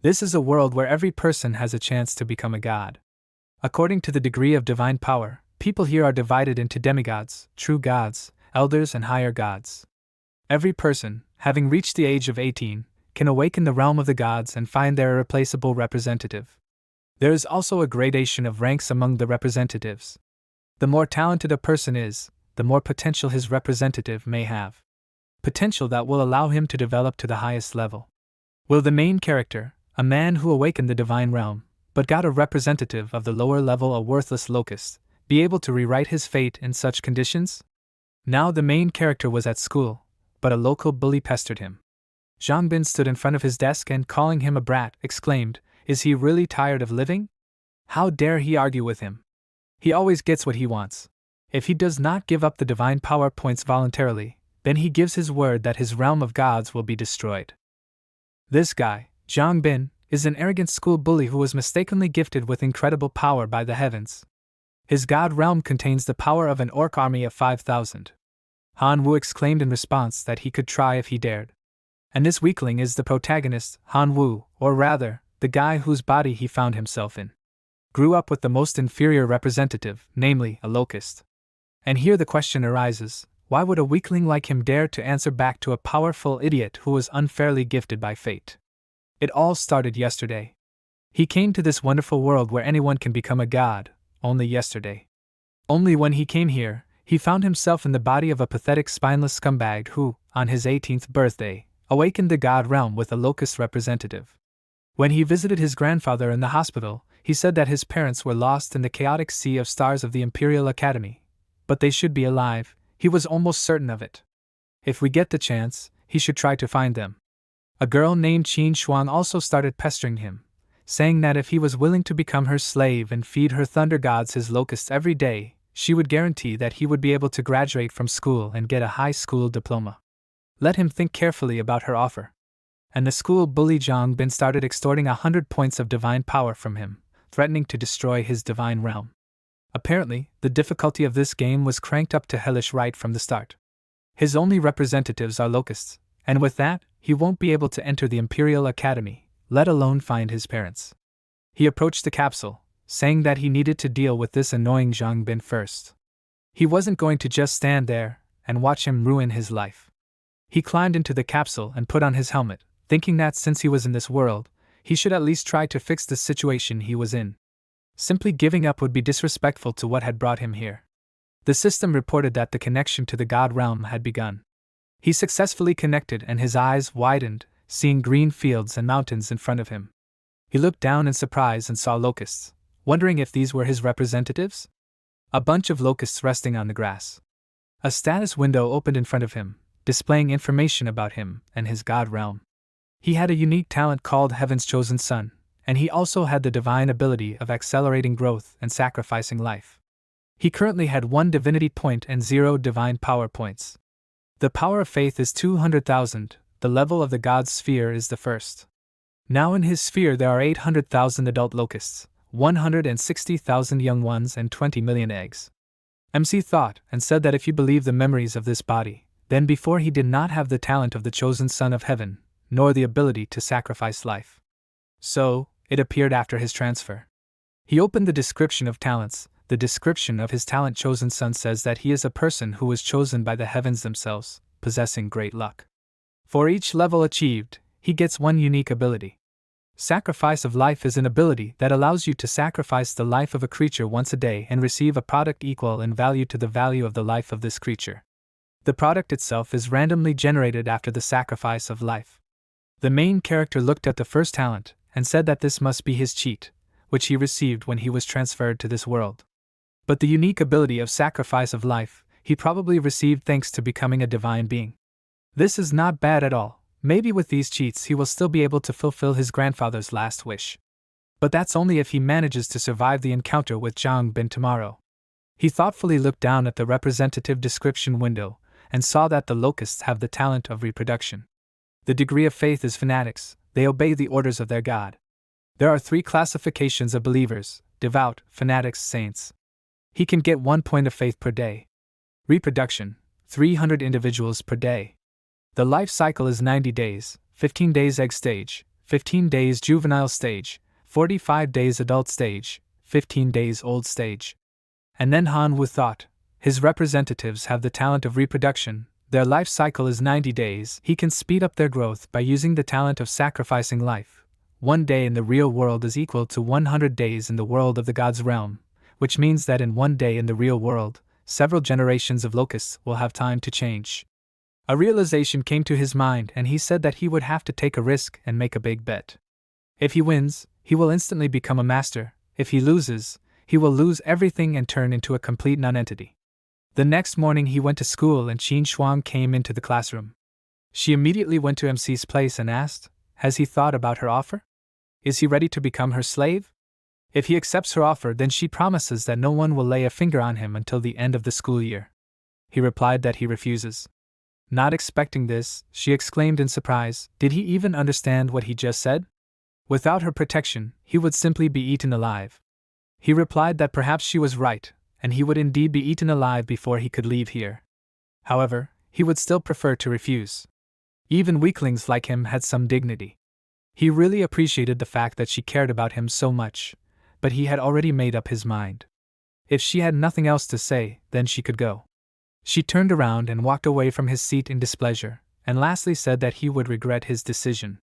This is a world where every person has a chance to become a god. According to the degree of divine power, people here are divided into demigods, true gods, elders, and higher gods. Every person, having reached the age of 18, can awaken the realm of the gods and find their irreplaceable representative. There is also a gradation of ranks among the representatives. The more talented a person is, the more potential his representative may have. Potential that will allow him to develop to the highest level. Will the main character, a man who awakened the divine realm, but got a representative of the lower level, a worthless locust, be able to rewrite his fate in such conditions? Now the main character was at school, but a local bully pestered him. Zhang Bin stood in front of his desk and, calling him a brat, exclaimed, "Is he really tired of living? How dare he argue with him? He always gets what he wants. If he does not give up the divine power points voluntarily, then he gives his word that his realm of gods will be destroyed." This guy, Zhang Bin, is an arrogant school bully who was mistakenly gifted with incredible power by the heavens. His god realm contains the power of an orc army of 5,000. Han Wu exclaimed in response that he could try if he dared. And this weakling is the protagonist, Han Wu, or rather, the guy whose body he found himself in. Grew up with the most inferior representative, namely, a locust. And here the question arises, why would a weakling like him dare to answer back to a powerful idiot who was unfairly gifted by fate? It all started yesterday. He came to this wonderful world where anyone can become a god, only yesterday. Only when he came here, he found himself in the body of a pathetic spineless scumbag who, on his 18th birthday, awakened the god realm with a locust representative. When he visited his grandfather in the hospital, he said that his parents were lost in the chaotic sea of stars of the Imperial Academy. But they should be alive, he was almost certain of it. If we get the chance, he should try to find them. A girl named Qin Shuang also started pestering him, saying that if he was willing to become her slave and feed her thunder gods his locusts every day, she would guarantee that he would be able to graduate from school and get a high school diploma. Let him think carefully about her offer. And the school bully Zhang Bin started extorting 100 points of divine power from him, threatening to destroy his divine realm. Apparently, the difficulty of this game was cranked up to hellish right from the start. His only representatives are locusts, and with that, he won't be able to enter the Imperial Academy, let alone find his parents. He approached the capsule, saying that he needed to deal with this annoying Zhang Bin first. He wasn't going to just stand there and watch him ruin his life. He climbed into the capsule and put on his helmet, thinking that since he was in this world, he should at least try to fix the situation he was in. Simply giving up would be disrespectful to what had brought him here. The system reported that the connection to the god realm had begun. He successfully connected and his eyes widened, seeing green fields and mountains in front of him. He looked down in surprise and saw locusts, wondering if these were his representatives? A bunch of locusts resting on the grass. A status window opened in front of him, displaying information about him and his god realm. He had a unique talent called Heaven's Chosen Son, and he also had the divine ability of accelerating growth and sacrificing life. He currently had 1 divinity point and 0 divine power points. The power of faith is 200,000, the level of the god's sphere is the first. Now in his sphere there are 800,000 adult locusts, 160,000 young ones and 20 million eggs. MC thought and said that if you believe the memories of this body, then before he did not have the talent of the chosen son of heaven, nor the ability to sacrifice life. So, it appeared after his transfer. He opened the description of talents. The description of his talent chosen son says that he is a person who was chosen by the heavens themselves, possessing great luck. For each level achieved, he gets 1 unique ability. Sacrifice of life is an ability that allows you to sacrifice the life of a creature once a day and receive a product equal in value to the value of the life of this creature. The product itself is randomly generated after the sacrifice of life. The main character looked at the first talent and said that this must be his cheat, which he received when he was transferred to this world. But the unique ability of sacrifice of life, he probably received thanks to becoming a divine being. This is not bad at all. Maybe with these cheats he will still be able to fulfill his grandfather's last wish. But that's only if he manages to survive the encounter with Zhang Bin tomorrow. He thoughtfully looked down at the representative description window and saw that the locusts have the talent of reproduction. The degree of faith is fanatics, they obey the orders of their god. There are 3 classifications of believers: devout, fanatics, saints. He can get 1 point of faith per day. Reproduction, 300 individuals per day. The life cycle is 90 days, 15 days egg stage, 15 days juvenile stage, 45 days adult stage, 15 days old stage. And then Han Wu thought, his representatives have the talent of reproduction, their life cycle is 90 days, he can speed up their growth by using the talent of sacrificing life. 1 day in the real world is equal to 100 days in the world of the gods' realm, which means that in 1 day in the real world, several generations of locusts will have time to change. A realization came to his mind and he said that he would have to take a risk and make a big bet. If he wins, he will instantly become a master. If he loses, he will lose everything and turn into a complete nonentity. The next morning he went to school and Qin Shuang came into the classroom. She immediately went to MC's place and asked, has he thought about her offer? Is he ready to become her slave? If he accepts her offer, then she promises that no one will lay a finger on him until the end of the school year. He replied that he refuses. Not expecting this, she exclaimed in surprise, did he even understand what he just said? Without her protection, he would simply be eaten alive. He replied that perhaps she was right, and he would indeed be eaten alive before he could leave here. However, he would still prefer to refuse. Even weaklings like him had some dignity. He really appreciated the fact that she cared about him so much, but he had already made up his mind. If she had nothing else to say, then she could go. She turned around and walked away from his seat in displeasure, and lastly said that he would regret his decision.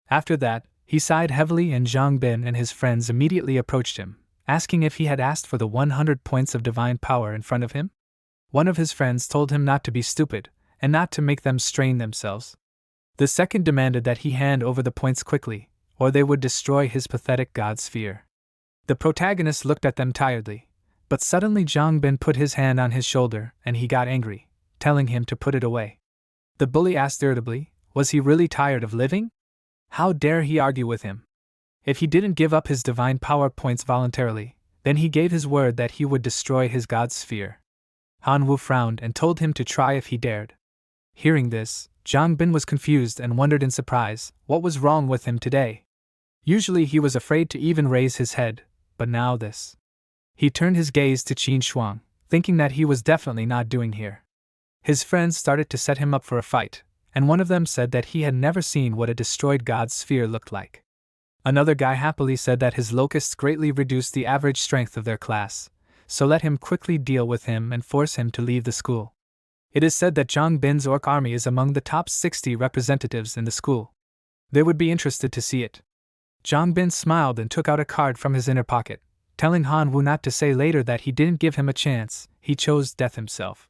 After that, he sighed heavily and Zhang Bin and his friends immediately approached him, asking if he had asked for the 100 points of divine power in front of him. One of his friends told him not to be stupid, and not to make them strain themselves. The second demanded that he hand over the points quickly, or they would destroy his pathetic god sphere. The protagonist looked at them tiredly, but suddenly Zhang Bin put his hand on his shoulder and he got angry, telling him to put it away. The bully asked irritably, was he really tired of living? How dare he argue with him? If he didn't give up his divine power points voluntarily, then he gave his word that he would destroy his god sphere. Han Wu frowned and told him to try if he dared. Hearing this, Zhang Bin was confused and wondered in surprise what was wrong with him today. Usually he was afraid to even raise his head, but now this. He turned his gaze to Qin Shuang, thinking that he was definitely not doing here. His friends started to set him up for a fight, and one of them said that he had never seen what a destroyed god sphere looked like. Another guy happily said that his locusts greatly reduced the average strength of their class, so let him quickly deal with him and force him to leave the school. It is said that Zhang Bin's orc army is among the top 60 representatives in the school. They would be interested to see it. Zhang Bin smiled and took out a card from his inner pocket, telling Han Wu not to say later that he didn't give him a chance, he chose death himself.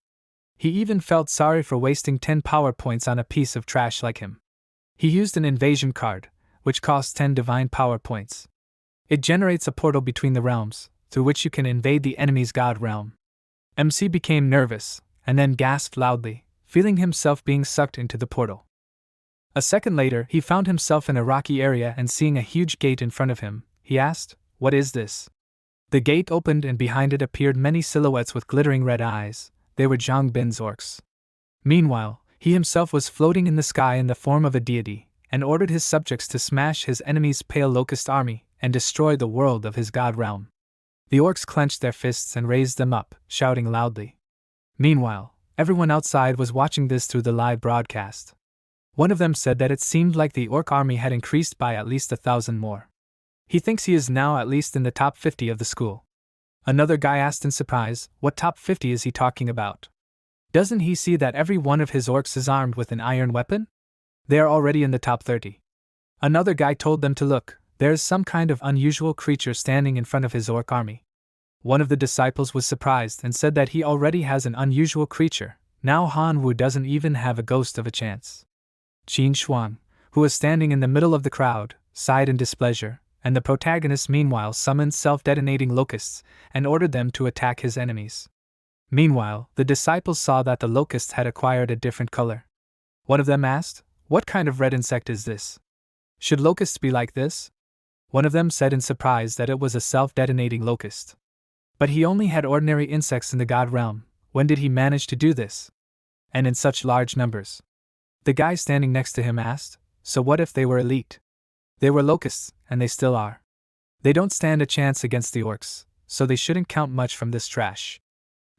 He even felt sorry for wasting 10 power points on a piece of trash like him. He used an invasion card, which costs 10 divine power points. It generates a portal between the realms, through which you can invade the enemy's god realm. MC became nervous, and then gasped loudly, feeling himself being sucked into the portal. A second later, he found himself in a rocky area and seeing a huge gate in front of him, he asked, "What is this?" The gate opened and behind it appeared many silhouettes with glittering red eyes. They were Zhang Bin's orcs. Meanwhile, he himself was floating in the sky in the form of a deity, and ordered his subjects to smash his enemy's pale locust army and destroy the world of his god realm. The orcs clenched their fists and raised them up, shouting loudly. Meanwhile, everyone outside was watching this through the live broadcast. One of them said that it seemed like the orc army had increased by at least 1,000 more. He thinks he is now at least in the top 50 of the school. Another guy asked in surprise, what top 50 is he talking about? Doesn't he see that every one of his orcs is armed with an iron weapon? They are already in the top 30. Another guy told them to look, there is some kind of unusual creature standing in front of his orc army. One of the disciples was surprised and said that he already has an unusual creature, now Han Wu doesn't even have a ghost of a chance. Qin Shuang, who was standing in the middle of the crowd, sighed in displeasure, and the protagonist meanwhile summoned self-detonating locusts and ordered them to attack his enemies. Meanwhile, the disciples saw that the locusts had acquired a different color. One of them asked, "What kind of red insect is this? Should locusts be like this?" One of them said in surprise that it was a self-detonating locust. But he only had ordinary insects in the god realm. When did he manage to do this? And in such large numbers? The guy standing next to him asked, so what if they were elite? They were locusts, and they still are. They don't stand a chance against the orcs, so they shouldn't count much from this trash.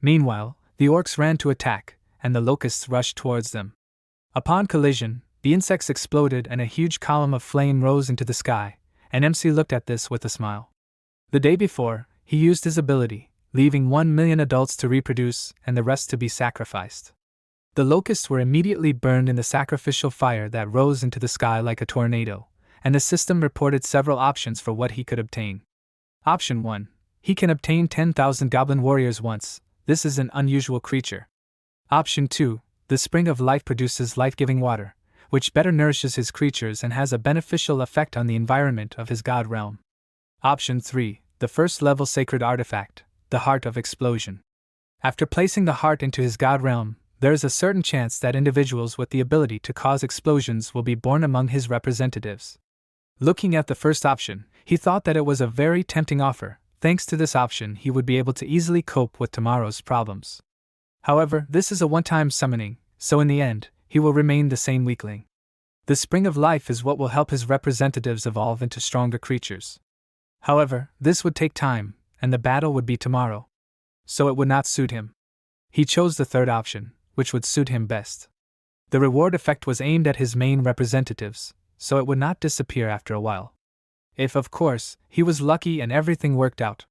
Meanwhile, the orcs ran to attack, and the locusts rushed towards them. Upon collision, The insects exploded and a huge column of flame rose into the sky, and MC looked at this with a smile. The day before, he used his ability, leaving 1 million adults to reproduce and the rest to be sacrificed. The locusts were immediately burned in the sacrificial fire that rose into the sky like a tornado, and the system reported several options for what he could obtain. Option 1. He can obtain 10,000 goblin warriors once. This is an unusual creature. Option 2. The spring of life produces life-giving water, which better nourishes his creatures and has a beneficial effect on the environment of his god realm. Option 3. The first-level sacred artifact, the Heart of Explosion. After placing the heart into his god realm, there is a certain chance that individuals with the ability to cause explosions will be born among his representatives. Looking at the first option, he thought that it was a very tempting offer. Thanks to this option, he would be able to easily cope with tomorrow's problems. However, this is a one-time summoning, so in the end, he will remain the same weakling. The spring of life is what will help his representatives evolve into stronger creatures. However, this would take time, and the battle would be tomorrow. So it would not suit him. He chose the third option, which would suit him best. The reward effect was aimed at his main representatives, so it would not disappear after a while. If, of course, he was lucky and everything worked out.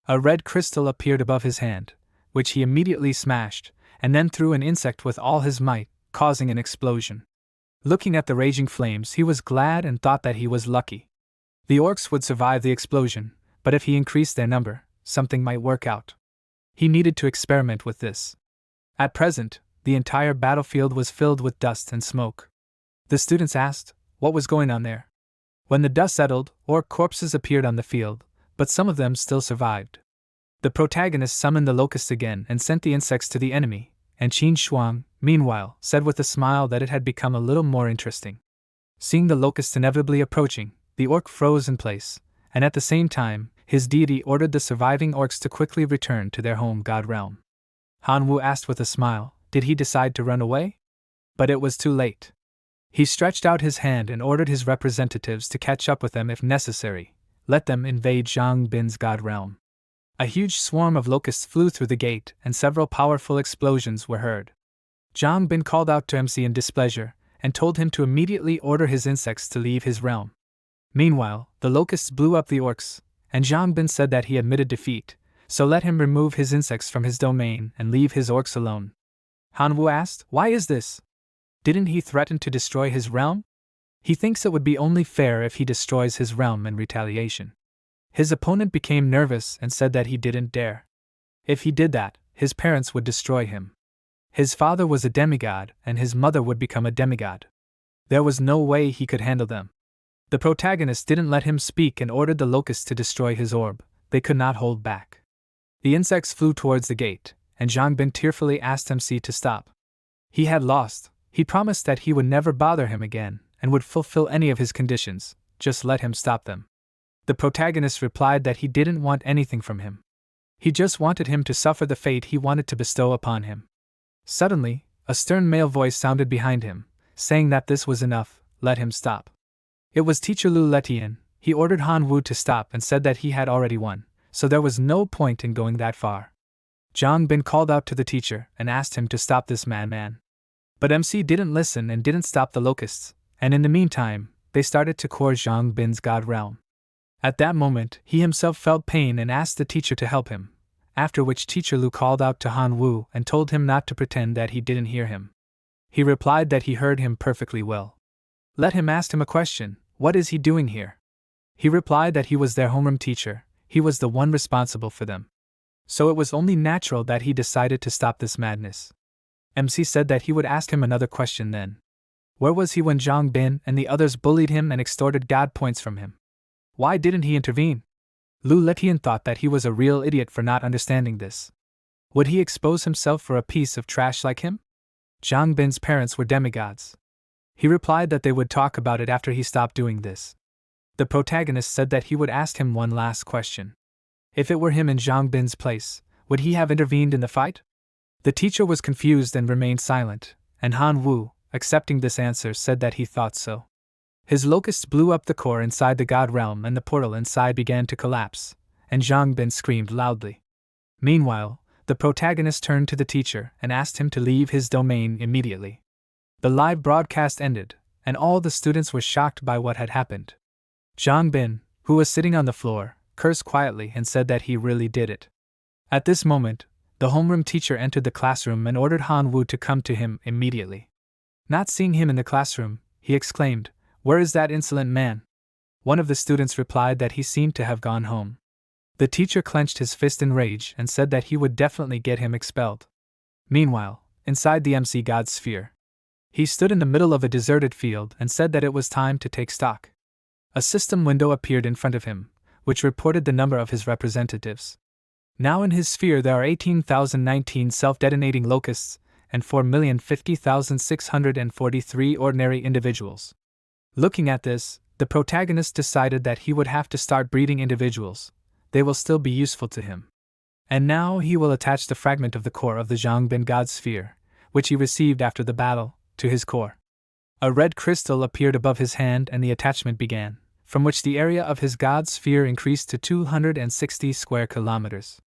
A red crystal appeared above his hand, which he immediately smashed, and then threw an insect with all his might, causing an explosion. Looking at the raging flames, he was glad and thought that he was lucky. The orcs would survive the explosion, but if he increased their number, something might work out. He needed to experiment with this. At present, the entire battlefield was filled with dust and smoke. The students asked, what was going on there? When the dust settled, orc corpses appeared on the field, but some of them still survived. The protagonist summoned the locusts again and sent the insects to the enemy, and Qin Shuang, meanwhile, said with a smile that it had become a little more interesting. Seeing the locusts inevitably approaching, the orc froze in place, and at the same time, his deity ordered the surviving orcs to quickly return to their home god realm. Han Wu asked with a smile, did he decide to run away? But it was too late. He stretched out his hand and ordered his representatives to catch up with them if necessary. Let them invade Zhang Bin's god realm. A huge swarm of locusts flew through the gate, and several powerful explosions were heard. Zhang Bin called out to MC in displeasure, and told him to immediately order his insects to leave his realm. Meanwhile, the locusts blew up the orcs, and Zhang Bin said that he admitted defeat, so let him remove his insects from his domain and leave his orcs alone. Han Wu asked, why is this? Didn't he threaten to destroy his realm? He thinks it would be only fair if he destroys his realm in retaliation. His opponent became nervous and said that he didn't dare. If he did that, his parents would destroy him. His father was a demigod and his mother would become a demigod. There was no way he could handle them. The protagonist didn't let him speak and ordered the locusts to destroy his orb. They could not hold back. The insects flew towards the gate, and Zhang Bin tearfully asked MC to stop. He had lost. He promised that he would never bother him again, and would fulfill any of his conditions, just let him stop them. The protagonist replied that he didn't want anything from him. He just wanted him to suffer the fate he wanted to bestow upon him. Suddenly, a stern male voice sounded behind him, saying that this was enough, let him stop. It was teacher Lu Letian. He ordered Han Wu to stop and said that he had already won, so there was no point in going that far. Zhang Bin called out to the teacher and asked him to stop this madman. But MC didn't listen and didn't stop the locusts, and in the meantime, they started to core Zhang Bin's god realm. At that moment, he himself felt pain and asked the teacher to help him, after which teacher Lu called out to Han Wu and told him not to pretend that he didn't hear him. He replied that he heard him perfectly well. Let him ask him a question, what is he doing here? He replied that he was their homeroom teacher, he was the one responsible for them. So it was only natural that he decided to stop this madness. MC said that he would ask him another question then. Where was he when Zhang Bin and the others bullied him and extorted god points from him? Why didn't he intervene? Lu Letian thought that he was a real idiot for not understanding this. Would he expose himself for a piece of trash like him? Zhang Bin's parents were demigods. He replied that they would talk about it after he stopped doing this. The protagonist said that he would ask him one last question. If it were him in Zhang Bin's place, would he have intervened in the fight? The teacher was confused and remained silent, and Han Wu, accepting this answer, said that he thought so. His locusts blew up the core inside the god realm and the portal inside began to collapse, and Zhang Bin screamed loudly. Meanwhile, the protagonist turned to the teacher and asked him to leave his domain immediately. The live broadcast ended, and all the students were shocked by what had happened. Zhang Bin, who was sitting on the floor, cursed quietly and said that he really did it. At this moment, the homeroom teacher entered the classroom and ordered Han Wu to come to him immediately. Not seeing him in the classroom, he exclaimed, "Where is that insolent man?" One of the students replied that he seemed to have gone home. The teacher clenched his fist in rage and said that he would definitely get him expelled. Meanwhile, inside the MC God sphere, he stood in the middle of a deserted field and said that it was time to take stock. A system window appeared in front of him, which reported the number of his representatives. Now in his sphere there are 18,019 self-detonating locusts and 4,050,643 ordinary individuals. Looking at this, the protagonist decided that he would have to start breeding individuals. They will still be useful to him. And now he will attach the fragment of the core of the Zhangbin God sphere, which he received after the battle, to his core. A red crystal appeared above his hand and the attachment began, from which the area of his God sphere increased to 260 square kilometers.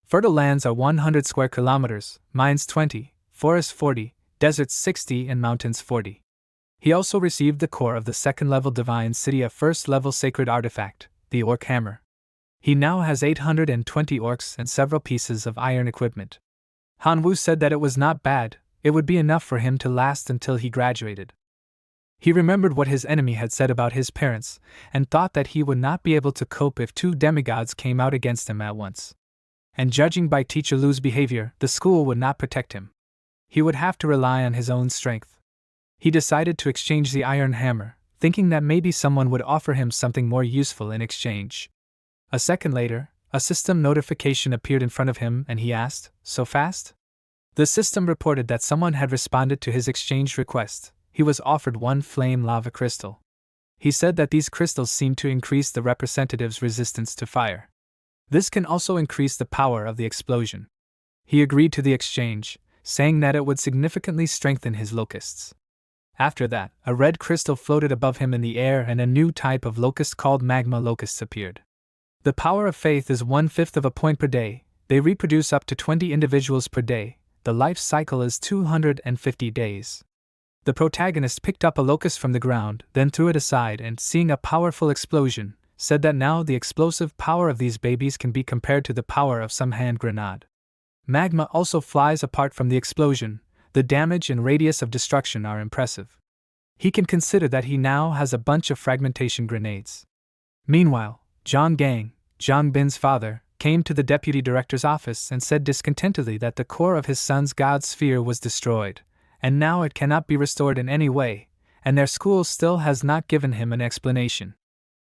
Fertile lands are 100 square kilometers, mines 20, forests 40, deserts 60 and mountains 40. He also received the core of the second-level divine city, a first-level sacred artifact, the Orc Hammer. He now has 820 orcs and several pieces of iron equipment. Han Wu said that it was not bad, it would be enough for him to last until he graduated. He remembered what his enemy had said about his parents, and thought that he would not be able to cope if two demigods came out against him at once. And judging by Teacher Lu's behavior, the school would not protect him. He would have to rely on his own strength. He decided to exchange the iron hammer, thinking that maybe someone would offer him something more useful in exchange. A second later, a system notification appeared in front of him and he asked, "So fast?" The system reported that someone had responded to his exchange request. He was offered one flame lava crystal. He said that these crystals seemed to increase the representative's resistance to fire. This can also increase the power of the explosion. He agreed to the exchange, saying that it would significantly strengthen his locusts. After that, a red crystal floated above him in the air and a new type of locust called magma locusts appeared. The power of faith is 1/5 of a point per day. They reproduce up to 20 individuals per day. The life cycle is 250 days. The protagonist picked up a locust from the ground, then threw it aside and, seeing a powerful explosion, said that now the explosive power of these babies can be compared to the power of some hand grenade. Magma also flies apart from the explosion. The damage and radius of destruction are impressive. He can consider that he now has a bunch of fragmentation grenades. Meanwhile, Zhang Bin's father, came to the deputy director's office and said discontentedly that the core of his son's God sphere was destroyed, and now it cannot be restored in any way, and their school still has not given him an explanation.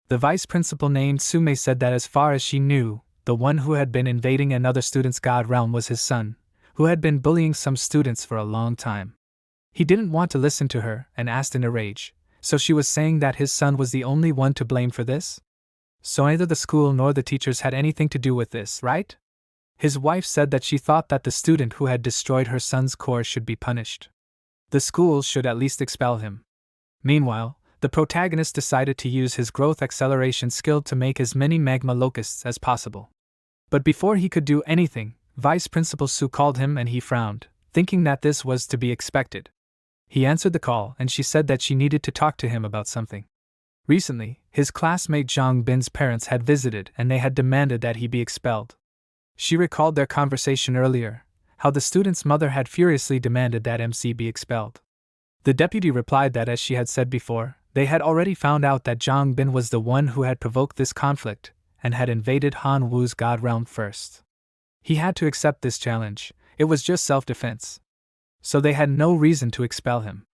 The vice principal named Sume said that as far as she knew, the one who had been invading another student's God realm was his son, who had been bullying some students for a long time. He didn't want to listen to her and asked in a rage, so she was saying that his son was the only one to blame for this? So neither the school nor the teachers had anything to do with this, right? His wife said that she thought that the student who had destroyed her son's core should be punished. The school should at least expel him. Meanwhile, the protagonist decided to use his growth acceleration skill to make as many magma locusts as possible. But before he could do anything, Vice Principal Su called him and he frowned, thinking that this was to be expected. He answered the call and she said that she needed to talk to him about something. Recently, his classmate Zhang Bin's parents had visited and they had demanded that he be expelled. She recalled their conversation earlier, how the student's mother had furiously demanded that MC be expelled. The deputy replied that, as she had said before, they had already found out that Zhang Bin was the one who had provoked this conflict and had invaded Han Wu's God realm first. He had to accept this challenge. It was just self-defense. So they had no reason to expel him.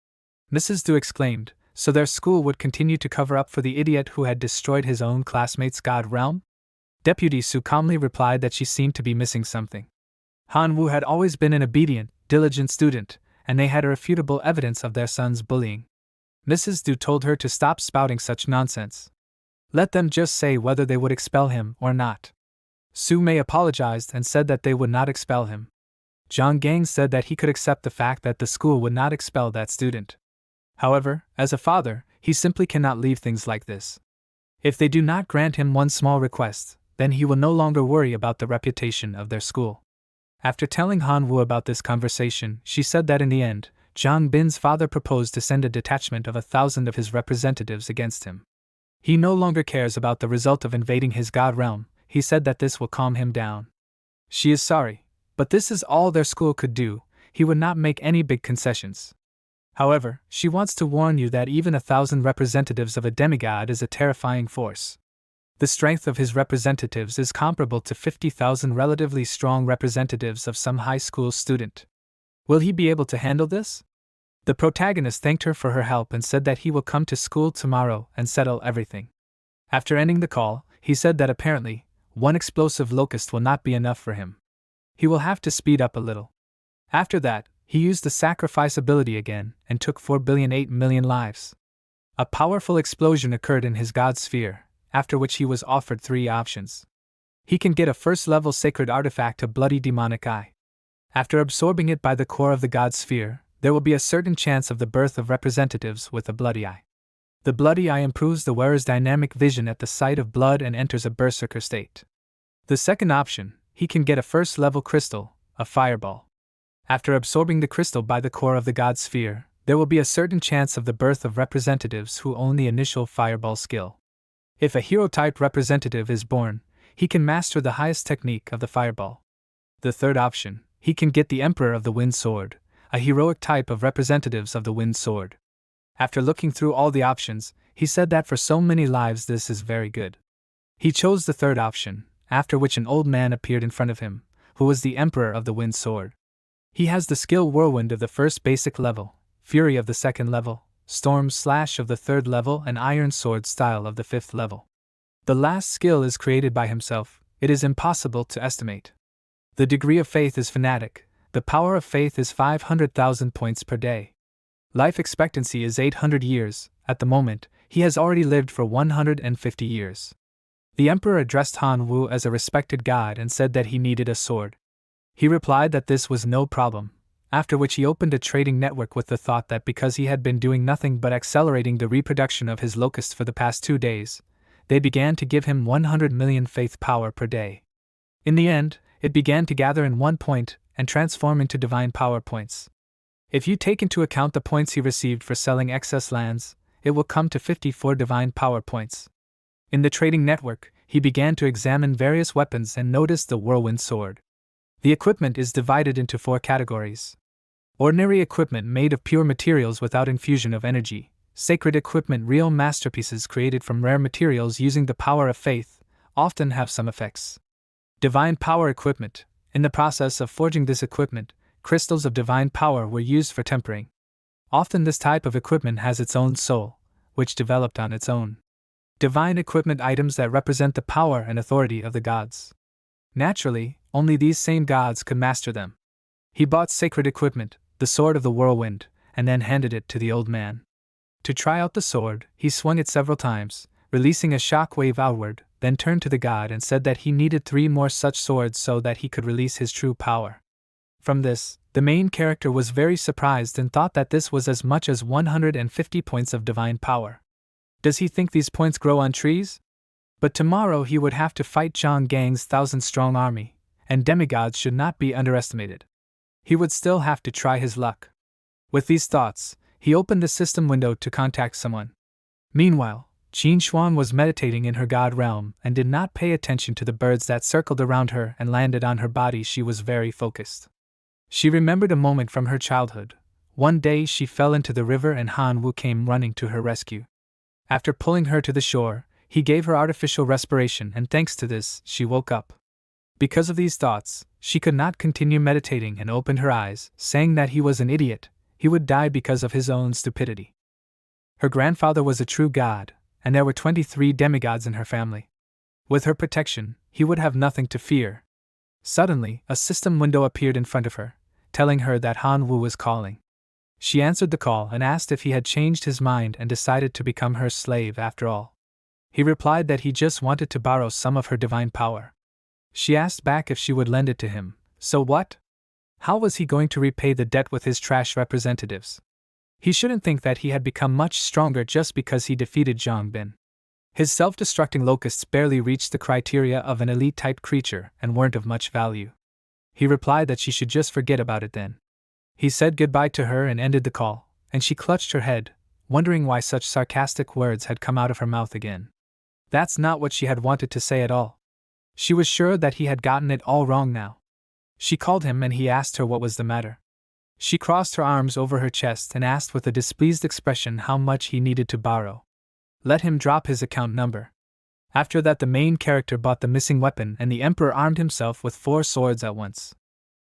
Mrs. Du exclaimed, so their school would continue to cover up for the idiot who had destroyed his own classmate's God realm? Deputy Su calmly replied that she seemed to be missing something. Han Wu had always been an obedient, diligent student, and they had irrefutable evidence of their son's bullying. Mrs. Du told her to stop spouting such nonsense. Let them just say whether they would expel him or not. Su Mei apologized and said that they would not expel him. Zhang Gang said that he could accept the fact that the school would not expel that student. However, as a father, he simply cannot leave things like this. If they do not grant him one small request, then he will no longer worry about the reputation of their school. After telling Han Wu about this conversation, she said that in the end, Zhang Bin's father proposed to send a detachment of 1,000 of his representatives against him. He no longer cares about the result of invading his god realm. He said that this will calm him down. She is sorry, but this is all their school could do. He would not make any big concessions. However, she wants to warn you that even 1,000 representatives of a demigod is a terrifying force. The strength of his representatives is comparable to 50,000 relatively strong representatives of some high school student. Will he be able to handle this? The protagonist thanked her for her help and said that he will come to school tomorrow and settle everything. After ending the call, he said that apparently, one explosive locust will not be enough for him. He will have to speed up a little. After that, he used the sacrifice ability again and took 4,008,000,000 lives. A powerful explosion occurred in his god sphere, after which he was offered 3 options. He can get a first-level sacred artifact of Bloody Demonic Eye. After absorbing it by the core of the god sphere, there will be a certain chance of the birth of representatives with a Bloody Eye. The Bloody Eye improves the wearer's dynamic vision at the sight of blood and enters a berserker state. The second option, he can get a first-level crystal, a fireball. After absorbing the crystal by the core of the god sphere, there will be a certain chance of the birth of representatives who own the initial fireball skill. If a hero-type representative is born, he can master the highest technique of the fireball. The third option, he can get the Emperor of the Wind Sword, a heroic type of representatives of the Wind Sword. After looking through all the options, he said that for so many lives this is very good. He chose the third option, after which an old man appeared in front of him, who was the Emperor of the Wind Sword. He has the skill Whirlwind of the first basic level, Fury of the second level, Storm Slash of the third level, and Iron Sword Style of the fifth level. The last skill is created by himself. It is impossible to estimate. The degree of faith is fanatic. The power of faith is 500,000 points per day. Life expectancy is 800 years. At the moment, he has already lived for 150 years. The Emperor addressed Han Wu as a respected god and said that he needed a sword. He replied that this was no problem, after which he opened a trading network with the thought that because he had been doing nothing but accelerating the reproduction of his locusts for the past 2 days, they began to give him 100 million faith power per day. In the end, it began to gather in 1 point and transform into divine power points. If you take into account the points he received for selling excess lands, it will come to 54 divine power points. In the trading network, he began to examine various weapons and noticed the Whirlwind Sword. The equipment is divided into 4 categories. Ordinary equipment made of pure materials without infusion of energy. Sacred equipment, real masterpieces created from rare materials using the power of faith, often have some effects. Divine power equipment. In the process of forging this equipment, crystals of divine power were used for tempering. Often this type of equipment has its own soul, which developed on its own. Divine equipment, items that represent the power and authority of the gods. Naturally, only these same gods could master them. He bought sacred equipment, the Sword of the Whirlwind, and then handed it to the old man. To try out the sword, he swung it several times, releasing a shock wave outward, then turned to the god and said that he needed 3 more such swords so that he could release his true power. From this, the main character was very surprised and thought that this was as much as 150 points of divine power. Does he think these points grow on trees? But tomorrow he would have to fight Zhang Gang's 1,000-strong army, and demigods should not be underestimated. He would still have to try his luck. With these thoughts, he opened the system window to contact someone. Meanwhile, Qin Xuan was meditating in her god realm and did not pay attention to the birds that circled around her and landed on her body. She was very focused. She remembered a moment from her childhood. One day she fell into the river and Han Wu came running to her rescue. After pulling her to the shore, he gave her artificial respiration and thanks to this, she woke up. Because of these thoughts, she could not continue meditating and opened her eyes, saying that he was an idiot. He would die because of his own stupidity. Her grandfather was a true god, and there were 23 demigods in her family. With her protection, he would have nothing to fear. Suddenly, a system window appeared in front of her, telling her that Han Wu was calling. She answered the call and asked if he had changed his mind and decided to become her slave after all. He replied that he just wanted to borrow some of her divine power. She asked back if she would lend it to him. So what? How was he going to repay the debt with his trash representatives? He shouldn't think that he had become much stronger just because he defeated Zhang Bin. His self-destructing locusts barely reached the criteria of an elite-type creature and weren't of much value. He replied that she should just forget about it then. He said goodbye to her and ended the call, and she clutched her head, wondering why such sarcastic words had come out of her mouth again. That's not what she had wanted to say at all. She was sure that he had gotten it all wrong now. She called him and he asked her what was the matter. She crossed her arms over her chest and asked with a displeased expression how much he needed to borrow. Let him drop his account number. After that, the main character bought the missing weapon and the Emperor armed himself with 4 swords at once.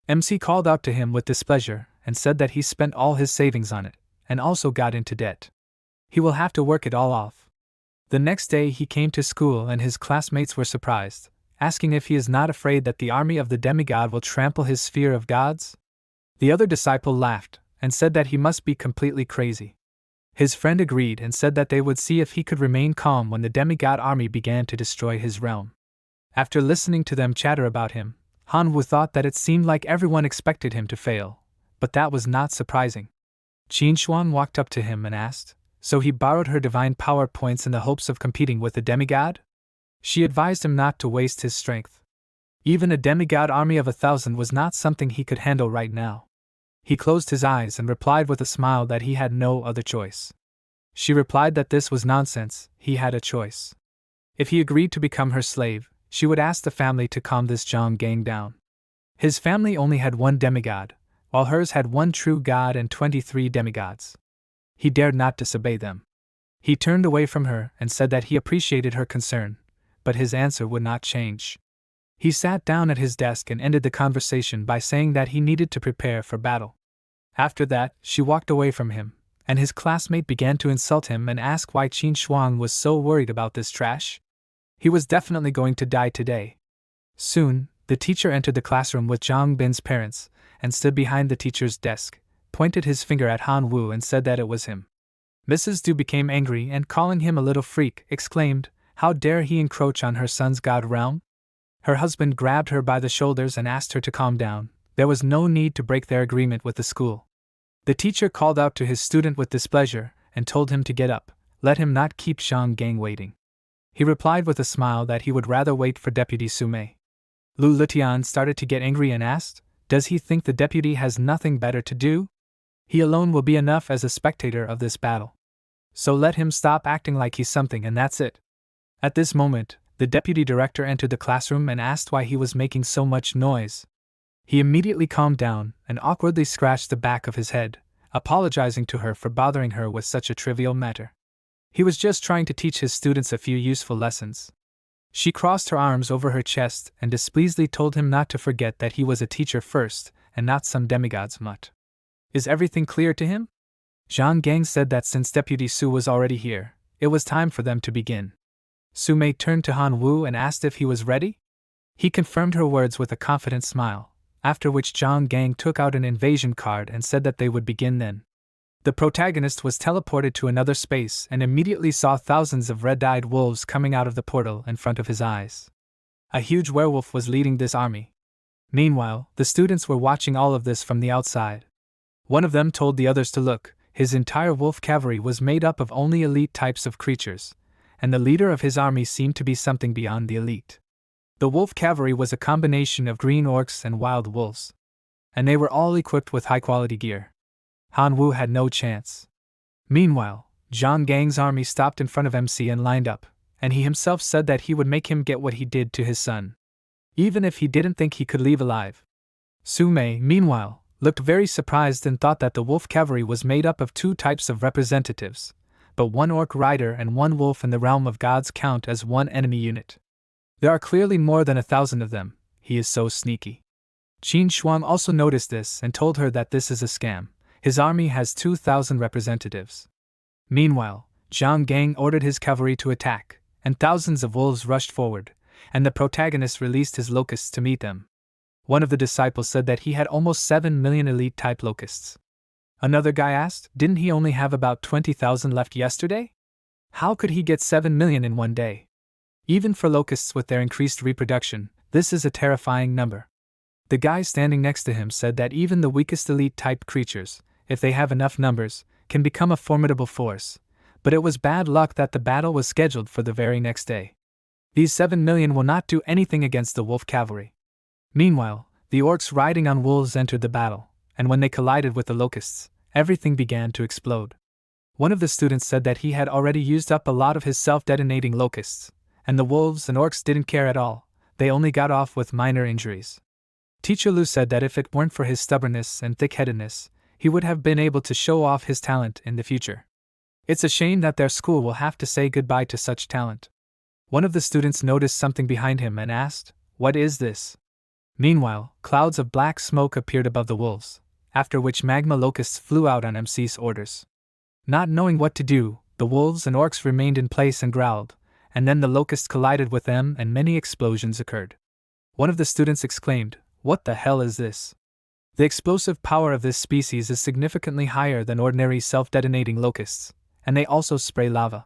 MC called out to him with displeasure and said that he spent all his savings on it, and also got into debt. He will have to work it all off. The next day he came to school and his classmates were surprised, asking if he is not afraid that the army of the demigod will trample his sphere of gods. The other disciple laughed and said that he must be completely crazy. His friend agreed and said that they would see if he could remain calm when the demigod army began to destroy his realm. After listening to them chatter about him, Manhwa thought that it seemed like everyone expected him to fail, but that was not surprising. Qin Shuang walked up to him and asked, so he borrowed her divine power points in the hopes of competing with the demigod? She advised him not to waste his strength. Even a demigod army of 1,000 was not something he could handle right now. He closed his eyes and replied with a smile that he had no other choice. She replied that this was nonsense, he had a choice. If he agreed to become her slave, she would ask the family to calm this Zhang gang down. His family only had 1 demigod, while hers had 1 true god and 23 demigods. He dared not disobey them. He turned away from her and said that he appreciated her concern, but his answer would not change. He sat down at his desk and ended the conversation by saying that he needed to prepare for battle. After that, she walked away from him, and his classmate began to insult him and ask why Qin Shuang was so worried about this trash. He was definitely going to die today. Soon, the teacher entered the classroom with Zhang Bin's parents, and stood behind the teacher's desk, pointed his finger at Manhwa and said that it was him. Mrs. Du became angry and, calling him a little freak, exclaimed, "How dare he encroach on her son's god realm?" Her husband grabbed her by the shoulders and asked her to calm down. There was no need to break their agreement with the school. The teacher called out to his student with displeasure and told him to get up, let him not keep Zhang gang waiting. He replied with a smile that he would rather wait for Deputy Sumei. Lu Litian started to get angry and asked, does he think the deputy has nothing better to do? He alone will be enough as a spectator of this battle. So let him stop acting like he's something and that's it. At this moment, the deputy director entered the classroom and asked why he was making so much noise. He immediately calmed down and awkwardly scratched the back of his head, apologizing to her for bothering her with such a trivial matter. He was just trying to teach his students a few useful lessons. She crossed her arms over her chest and displeasedly told him not to forget that he was a teacher first and not some demigod's mutt. Is everything clear to him? Zhang Gang said that since Deputy Su was already here, it was time for them to begin. Sumei turned to Manhwa and asked if he was ready. He confirmed her words with a confident smile, after which Zhang Gang took out an invasion card and said that they would begin then. The protagonist was teleported to another space and immediately saw thousands of red-eyed wolves coming out of the portal in front of his eyes. A huge werewolf was leading this army. Meanwhile, the students were watching all of this from the outside. One of them told the others to look. His entire wolf cavalry was made up of only elite types of creatures, and the leader of his army seemed to be something beyond the elite. The wolf cavalry was a combination of green orcs and wild wolves, and they were all equipped with high-quality gear. Manhwa had no chance. Meanwhile, Zhang Gang's army stopped in front of MC and lined up, and he himself said that he would make him get what he did to his son, even if he didn't think he could leave alive. Sumei, meanwhile, looked very surprised and thought that the wolf cavalry was made up of 2 types of representatives, but 1 orc rider and 1 wolf in the realm of gods count as 1 enemy unit. There are clearly more than 1,000 of them, he is so sneaky. Qin Shuang also noticed this and told her that this is a scam. His army has 2,000 representatives. Meanwhile, Zhang Gang ordered his cavalry to attack, and thousands of wolves rushed forward, and the protagonist released his locusts to meet them. One of the disciples said that he had almost 7 million elite-type locusts. Another guy asked, didn't he only have about 20,000 left yesterday? How could he get 7 million in one day? Even for locusts with their increased reproduction, this is a terrifying number. The guy standing next to him said that even the weakest elite-type creatures, if they have enough numbers, can become a formidable force, but it was bad luck that the battle was scheduled for the very next day. These 7 million will not do anything against the wolf cavalry. Meanwhile, the orcs riding on wolves entered the battle, and when they collided with the locusts, everything began to explode. One of the students said that he had already used up a lot of his self-detonating locusts, and the wolves and orcs didn't care at all, they only got off with minor injuries. Teacher Lu said that if it weren't for his stubbornness and thick-headedness, he would have been able to show off his talent in the future. It's a shame that their school will have to say goodbye to such talent. One of the students noticed something behind him and asked, "What is this?" Meanwhile, clouds of black smoke appeared above the wolves, after which magma locusts flew out on MC's orders. Not knowing what to do, the wolves and orcs remained in place and growled, and then the locusts collided with them and many explosions occurred. One of the students exclaimed, "What the hell is this?" The explosive power of this species is significantly higher than ordinary self-detonating locusts, and they also spray lava.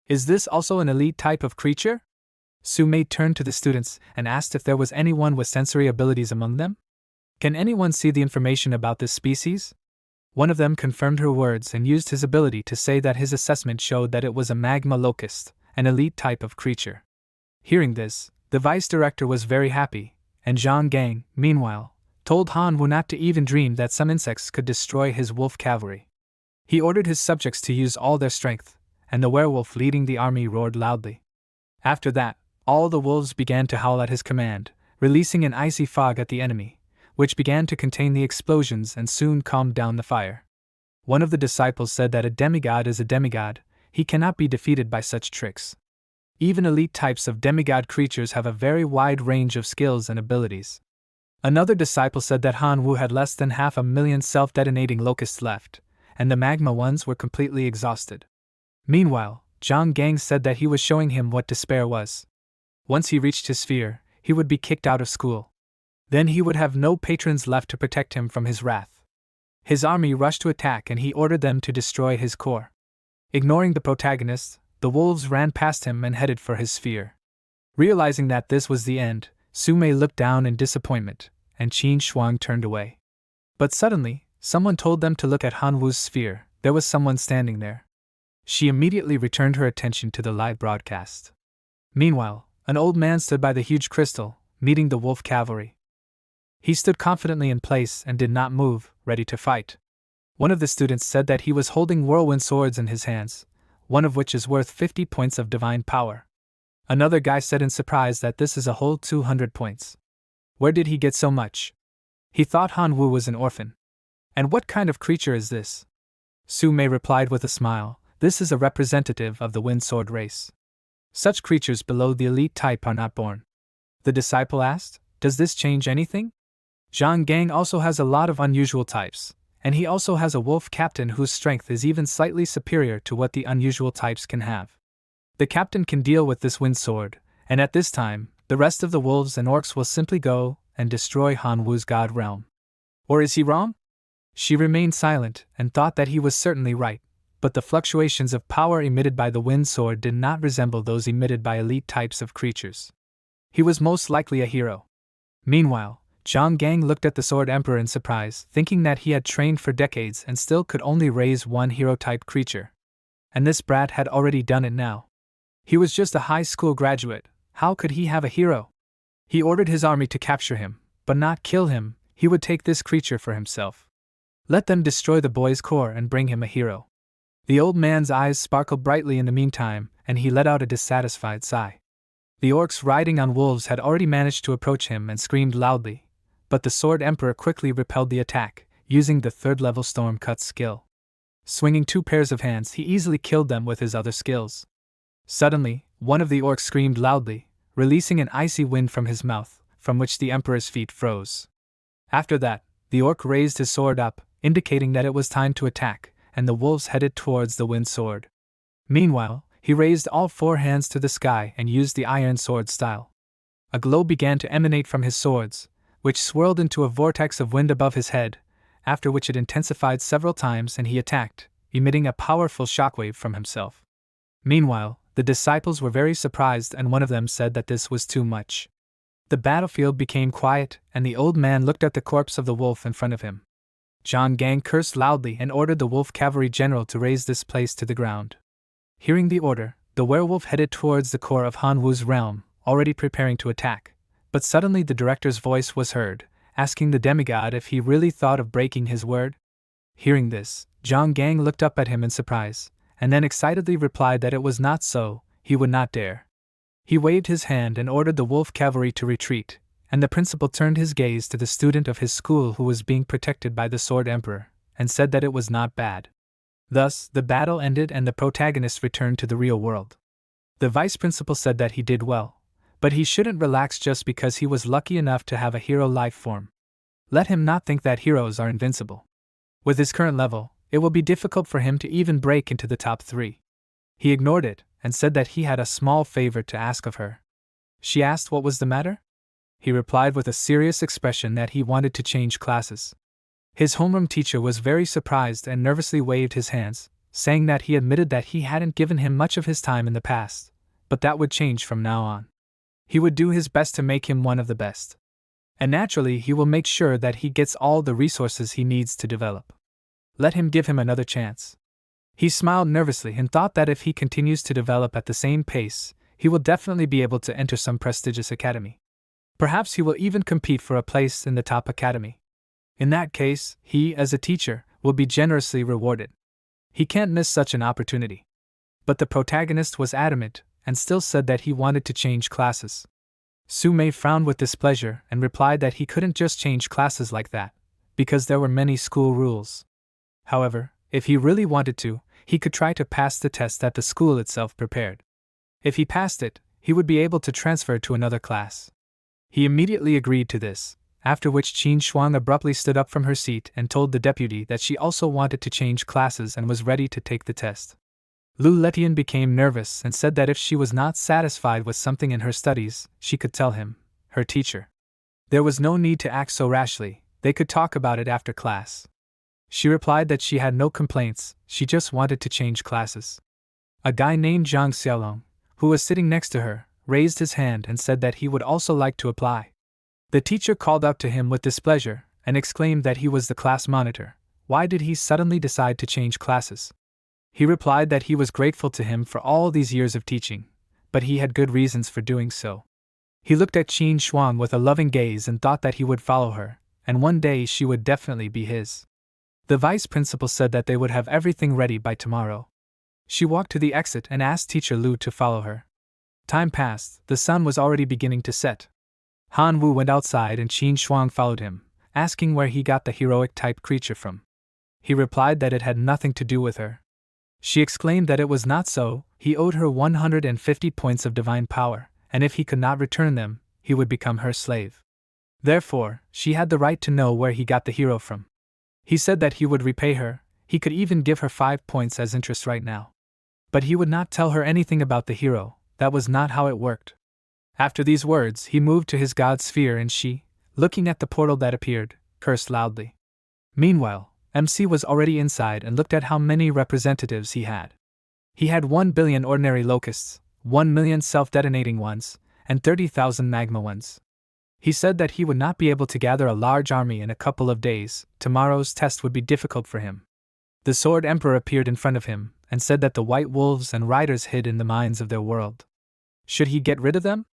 Is this also an elite type of creature? Su-mei turned to the students and asked if there was anyone with sensory abilities among them. Can anyone see the information about this species? One of them confirmed her words and used his ability to say that his assessment showed that it was a magma locust, an elite type of creature. Hearing this, the vice director was very happy, and Zhang Gang, meanwhile, told Han Wu not to even dream that some insects could destroy his wolf cavalry. He ordered his subjects to use all their strength, and the werewolf leading the army roared loudly. After that, all the wolves began to howl at his command, releasing an icy fog at the enemy, which began to contain the explosions and soon calmed down the fire. One of the disciples said that a demigod is a demigod, he cannot be defeated by such tricks. Even elite types of demigod creatures have a very wide range of skills and abilities. Another disciple said that Han Wu had less than 500,000 self-detonating locusts left, and the magma ones were completely exhausted. Meanwhile, Zhang Gang said that he was showing him what despair was. Once he reached his sphere, he would be kicked out of school. Then he would have no patrons left to protect him from his wrath. His army rushed to attack and he ordered them to destroy his core. Ignoring the protagonist, the wolves ran past him and headed for his sphere. Realizing that this was the end, Su-mei looked down in disappointment, and Qin Shuang turned away. But suddenly, someone told them to look at Han Wu's sphere. There was someone standing there. She immediately returned her attention to the live broadcast. Meanwhile, an old man stood by the huge crystal, meeting the wolf cavalry. He stood confidently in place and did not move, ready to fight. One of the students said that he was holding whirlwind swords in his hands, one of which is worth 50 points of divine power. Another guy said in surprise that this is a whole 200 points. Where did he get so much? He thought Han Wu was an orphan. And what kind of creature is this? Su-mei replied with a smile, "This is a representative of the wind sword race. Such creatures below the elite type are not born." The disciple asked, "Does this change anything?" Zhang Gang also has a lot of unusual types, and he also has a wolf captain whose strength is even slightly superior to what the unusual types can have. The captain can deal with this wind sword, and at this time, the rest of the wolves and orcs will simply go and destroy Han Wu's god realm. Or is he wrong? She remained silent and thought that he was certainly right, but the fluctuations of power emitted by the wind sword did not resemble those emitted by elite types of creatures. He was most likely a hero. Meanwhile, Zhang Gang looked at the Sword Emperor in surprise, thinking that he had trained for decades and still could only raise one hero-type creature. And this brat had already done it now. He was just a high school graduate, how could he have a hero? He ordered his army to capture him, but not kill him. He would take this creature for himself. Let them destroy the boy's core and bring him a hero. The old man's eyes sparkled brightly in the meantime, and he let out a dissatisfied sigh. The orcs riding on wolves had already managed to approach him and screamed loudly, but the Sword Emperor quickly repelled the attack, using the third-level Storm Cut skill. Swinging 2 pairs of hands, he easily killed them with his other skills. Suddenly, one of the orcs screamed loudly, releasing an icy wind from his mouth, from which the Emperor's feet froze. After that, the orc raised his sword up, indicating that it was time to attack, and the wolves headed towards the wind sword. Meanwhile, he raised all 4 hands to the sky and used the iron sword style. A glow began to emanate from his swords, which swirled into a vortex of wind above his head, after which it intensified several times and he attacked, emitting a powerful shockwave from himself. Meanwhile, the disciples were very surprised and one of them said that this was too much. The battlefield became quiet and the old man looked at the corpse of the wolf in front of him. Zhang Gang cursed loudly and ordered the wolf cavalry general to raze this place to the ground. Hearing the order, the werewolf headed towards the core of Han Wu's realm, already preparing to attack, but suddenly the director's voice was heard, asking the demigod if he really thought of breaking his word. Hearing this, Zhang Gang looked up at him in surprise, and then excitedly replied that it was not so, he would not dare. He waved his hand and ordered the wolf cavalry to retreat, and the principal turned his gaze to the student of his school who was being protected by the Sword Emperor, and said that it was not bad. Thus, the battle ended and the protagonist returned to the real world. The vice principal said that he did well, but he shouldn't relax just because he was lucky enough to have a hero life form. Let him not think that heroes are invincible. With his current level, it will be difficult for him to even break into the top 3. He ignored it, and said that he had a small favor to ask of her. She asked what was the matter? He replied with a serious expression that he wanted to change classes. His homeroom teacher was very surprised and nervously waved his hands, saying that he admitted that he hadn't given him much of his time in the past, but that would change from now on. He would do his best to make him one of the best. And naturally, he will make sure that he gets all the resources he needs to develop. Let him give him another chance. He smiled nervously and thought that if he continues to develop at the same pace, he will definitely be able to enter some prestigious academy. Perhaps he will even compete for a place in the top academy. In that case, he, as a teacher, will be generously rewarded. He can't miss such an opportunity. But the protagonist was adamant, and still said that he wanted to change classes. Su Mei frowned with displeasure and replied that he couldn't just change classes like that, because there were many school rules. However, if he really wanted to, he could try to pass the test that the school itself prepared. If he passed it, he would be able to transfer to another class. He immediately agreed to this, after which Qin Shuang abruptly stood up from her seat and told the deputy that she also wanted to change classes and was ready to take the test. Lu Letian became nervous and said that if she was not satisfied with something in her studies, she could tell him, her teacher. There was no need to act so rashly, they could talk about it after class. She replied that she had no complaints, she just wanted to change classes. A guy named Zhang Xiaolong, who was sitting next to her, raised his hand and said that he would also like to apply. The teacher called up to him with displeasure and exclaimed that he was the class monitor. Why did he suddenly decide to change classes? He replied that he was grateful to him for all these years of teaching, but he had good reasons for doing so. He looked at Qin Shuang with a loving gaze and thought that he would follow her, and one day she would definitely be his. The vice principal said that they would have everything ready by tomorrow. She walked to the exit and asked teacher Lu to follow her. Time passed, the sun was already beginning to set. Han Wu went outside and Qin Shuang followed him, asking where he got the heroic-type creature from. He replied that it had nothing to do with her. She exclaimed that it was not so, he owed her 150 points of divine power, and if he could not return them, he would become her slave. Therefore, she had the right to know where he got the hero from. He said that he would repay her, he could even give her 5 points as interest right now. But he would not tell her anything about the hero, that was not how it worked. After these words, he moved to his god sphere and she, looking at the portal that appeared, cursed loudly. Meanwhile, MC was already inside and looked at how many representatives he had. He had 1 billion ordinary locusts, 1 million self-detonating ones, and 30,000 magma ones. He said that he would not be able to gather a large army in a couple of days, tomorrow's test would be difficult for him. The Sword Emperor appeared in front of him, and said that the white wolves and riders hid in the mines of their world. Should he get rid of them?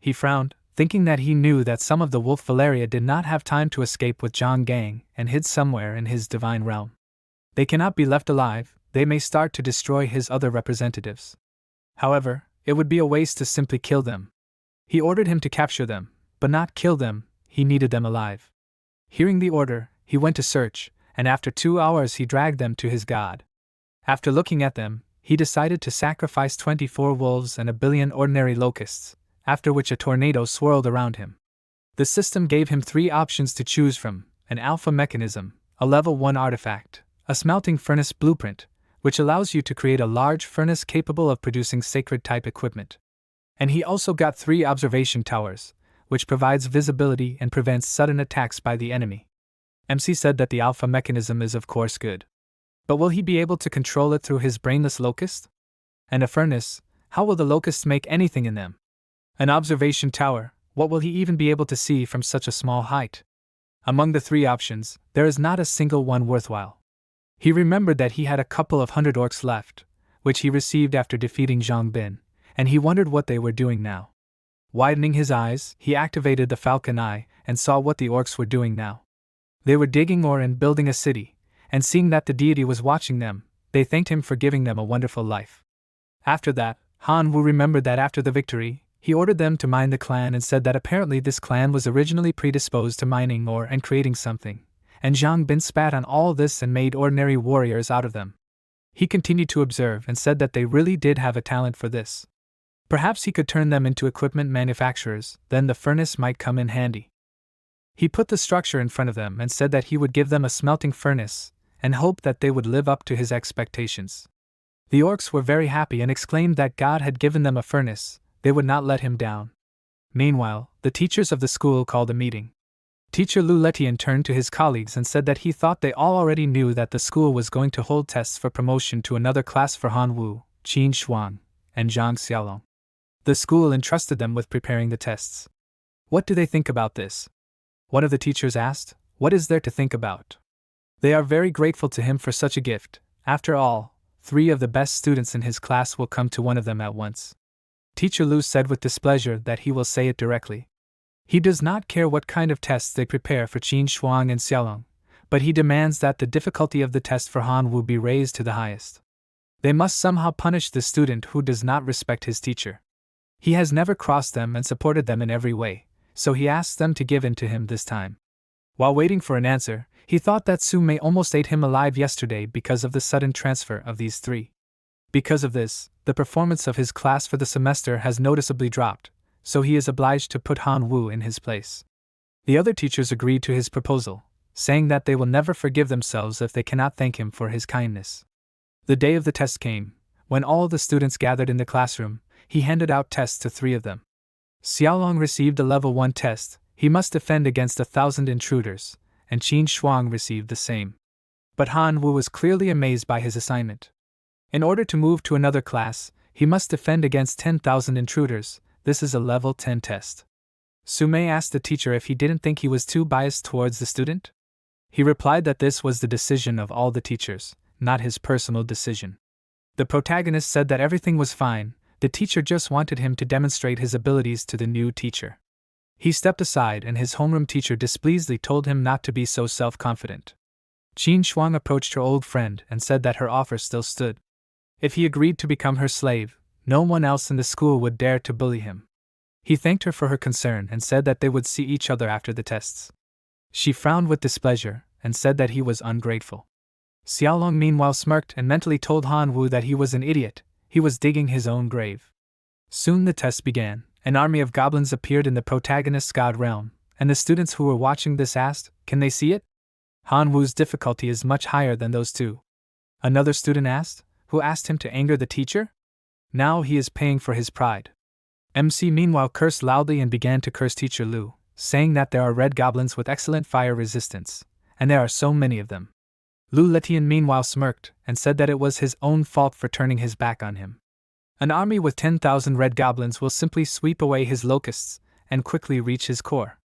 He frowned, thinking that he knew that some of the wolf Valeria did not have time to escape with Zhang Gang and hid somewhere in his divine realm. They cannot be left alive, they may start to destroy his other representatives. However, it would be a waste to simply kill them. He ordered him to capture them, but not kill them, he needed them alive. Hearing the order, he went to search, and after 2 hours he dragged them to his god. After looking at them, he decided to sacrifice 24 wolves and 1 billion ordinary locusts, after which a tornado swirled around him. The system gave him 3 options to choose from: an alpha mechanism, a level 1 artifact, a smelting furnace blueprint, which allows you to create a large furnace capable of producing sacred-type equipment. And he also got 3 observation towers, which provides visibility and prevents sudden attacks by the enemy. MC said that the alpha mechanism is of course good. But will he be able to control it through his brainless locust? And a furnace, how will the locusts make anything in them? An observation tower, what will he even be able to see from such a small height? Among the 3 options, there is not a single one worthwhile. He remembered that he had a couple of 100 orcs left, which he received after defeating Zhang Bin, and he wondered what they were doing now. Widening his eyes, he activated the falcon eye and saw what the orcs were doing now. They were digging ore and building a city, and seeing that the deity was watching them, they thanked him for giving them a wonderful life. After that, Han Wu remembered that after the victory, he ordered them to mine the clan and said that apparently this clan was originally predisposed to mining ore and creating something, and Zhang Bin spat on all this and made ordinary warriors out of them. He continued to observe and said that they really did have a talent for this. Perhaps he could turn them into equipment manufacturers, then the furnace might come in handy. He put the structure in front of them and said that he would give them a smelting furnace, and hoped that they would live up to his expectations. The orcs were very happy and exclaimed that God had given them a furnace, they would not let him down. Meanwhile, the teachers of the school called a meeting. Teacher Lu Letian turned to his colleagues and said that he thought they all already knew that the school was going to hold tests for promotion to another class for Han Wu, Qin Shuang, and Zhang Xiaolong. The school entrusted them with preparing the tests. What do they think about this? One of the teachers asked. What is there to think about? They are very grateful to him for such a gift. After all, 3 of the best students in his class will come to one of them at once. Teacher Lu said with displeasure that he will say it directly. He does not care what kind of tests they prepare for Qin Shuang and Xiaolong, but he demands that the difficulty of the test for Han Wu be raised to the highest. They must somehow punish the student who does not respect his teacher. He has never crossed them and supported them in every way, so he asks them to give in to him this time. While waiting for an answer, he thought that Su Mei almost ate him alive yesterday because of the sudden transfer of these 3. Because of this, the performance of his class for the semester has noticeably dropped, so he is obliged to put Han Wu in his place. The other teachers agreed to his proposal, saying that they will never forgive themselves if they cannot thank him for his kindness. The day of the test came. When all the students gathered in the classroom, he handed out tests to 3 of them. Xiaolong received a level 1 test. He must defend against 1,000 intruders, and Qin Shuang received the same. But Han Wu was clearly amazed by his assignment. In order to move to another class, he must defend against 10,000 intruders. This is a level 10 test. Su Mei asked the teacher if he didn't think he was too biased towards the student. He replied that this was the decision of all the teachers, not his personal decision. The protagonist said that everything was fine, the teacher just wanted him to demonstrate his abilities to the new teacher. He stepped aside and his homeroom teacher displeasedly told him not to be so self-confident. Qin Shuang approached her old friend and said that her offer still stood. If he agreed to become her slave, no one else in the school would dare to bully him. He thanked her for her concern and said that they would see each other after the tests. She frowned with displeasure and said that he was ungrateful. Xiaolong meanwhile smirked and mentally told Han Wu that he was an idiot. He was digging his own grave. Soon the test began. An army of goblins appeared in the protagonist's god realm, and the students who were watching this asked, "Can they see it?" Han Wu's difficulty is much higher than those 2. Another student asked, who asked him to anger the teacher? Now he is paying for his pride. MC meanwhile cursed loudly and began to curse Teacher Lu, saying that there are red goblins with excellent fire resistance, and there are so many of them. Lu Letian meanwhile smirked and said that it was his own fault for turning his back on him. An army with 10,000 red goblins will simply sweep away his locusts and quickly reach his core.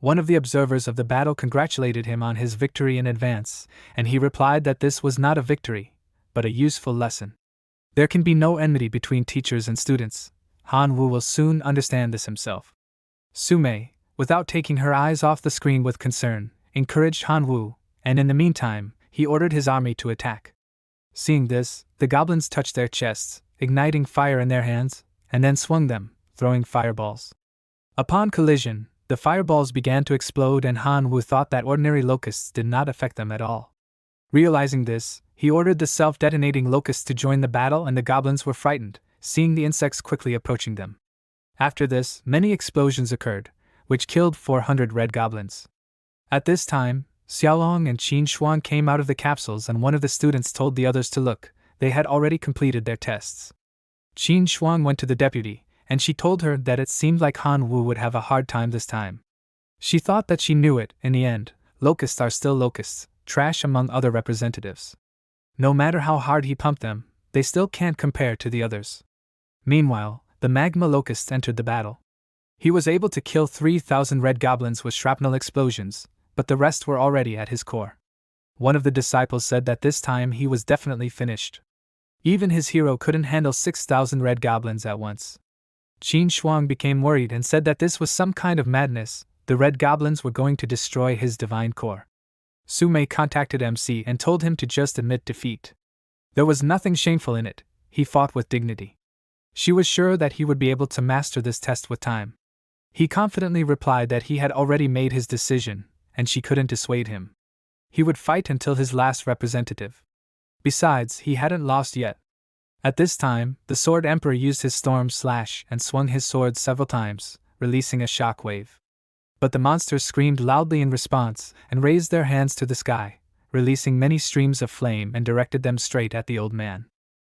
One of the observers of the battle congratulated him on his victory in advance, and he replied that this was not a victory, but a useful lesson. There can be no enmity between teachers and students. Han Wu will soon understand this himself. Su Mei, without taking her eyes off the screen with concern, encouraged Han Wu, and in the meantime, he ordered his army to attack. Seeing this, the goblins touched their chests, igniting fire in their hands, and then swung them, throwing fireballs. Upon collision, the fireballs began to explode and Han Wu thought that ordinary locusts did not affect them at all. Realizing this, he ordered the self-detonating locusts to join the battle and the goblins were frightened, seeing the insects quickly approaching them. After this, many explosions occurred, which killed 400 red goblins. At this time, Xiaolong and Qin Shuang came out of the capsules and one of the students told the others to look. They had already completed their tests. Qin Shuang went to the deputy, and she told her that it seemed like Han Wu would have a hard time this time. She thought that she knew it. In the end, locusts are still locusts, trash among other representatives. No matter how hard he pumped them, they still can't compare to the others. Meanwhile, the magma locust entered the battle. He was able to kill 3,000 red goblins with shrapnel explosions, but the rest were already at his core. One of the disciples said that this time he was definitely finished. Even his hero couldn't handle 6,000 red goblins at once. Qin Shuang became worried and said that this was some kind of madness. The red goblins were going to destroy his divine core. Sumei contacted MC and told him to just admit defeat. There was nothing shameful in it, he fought with dignity. She was sure that he would be able to master this test with time. He confidently replied that he had already made his decision, and she couldn't dissuade him. He would fight until his last representative. Besides, he hadn't lost yet. At this time, the Sword Emperor used his storm slash and swung his sword several times, releasing a shockwave. But the monsters screamed loudly in response and raised their hands to the sky, releasing many streams of flame and directed them straight at the old man.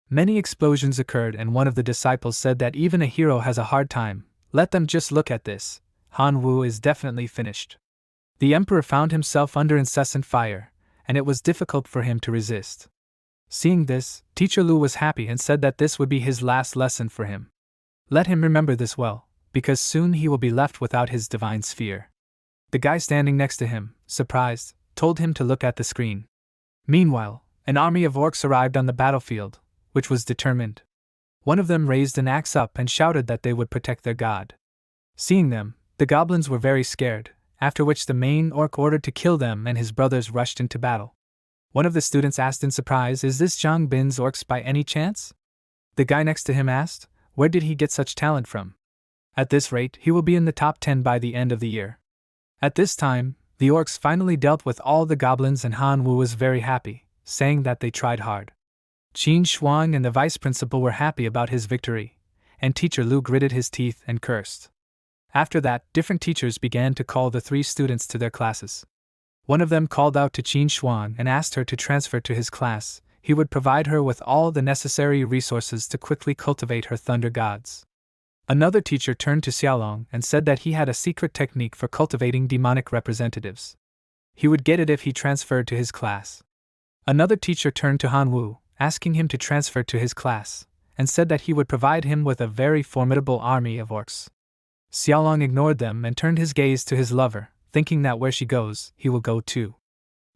Many explosions occurred, and one of the disciples said that even a hero has a hard time. Let them just look at this. Han Wu is definitely finished. The emperor found himself under incessant fire, and it was difficult for him to resist. Seeing this, Teacher Lu was happy and said that this would be his last lesson for him. Let him remember this well, because soon he will be left without his divine sphere. The guy standing next to him, surprised, told him to look at the screen. Meanwhile, an army of orcs arrived on the battlefield, which was determined. One of them raised an axe up and shouted that they would protect their god. Seeing them, the goblins were very scared, after which the main orc ordered to kill them and his brothers rushed into battle. One of the students asked in surprise, "Is this Zhang Bin's orcs by any chance?" The guy next to him asked, "Where did he get such talent from? At this rate, he will be in the top 10 by the end of the year." At this time, the orcs finally dealt with all the goblins and Han Wu was very happy, saying that they tried hard. Qin Shuang and the vice principal were happy about his victory, and Teacher Lu gritted his teeth and cursed. After that, different teachers began to call the 3 students to their classes. One of them called out to Qin Shuang and asked her to transfer to his class. He would provide her with all the necessary resources to quickly cultivate her thunder gods. Another teacher turned to Xiaolong and said that he had a secret technique for cultivating demonic representatives. He would get it if he transferred to his class. Another teacher turned to Han Wu, asking him to transfer to his class, and said that he would provide him with a very formidable army of orcs. Xiaolong ignored them and turned his gaze to his lover, thinking that where she goes, he will go too.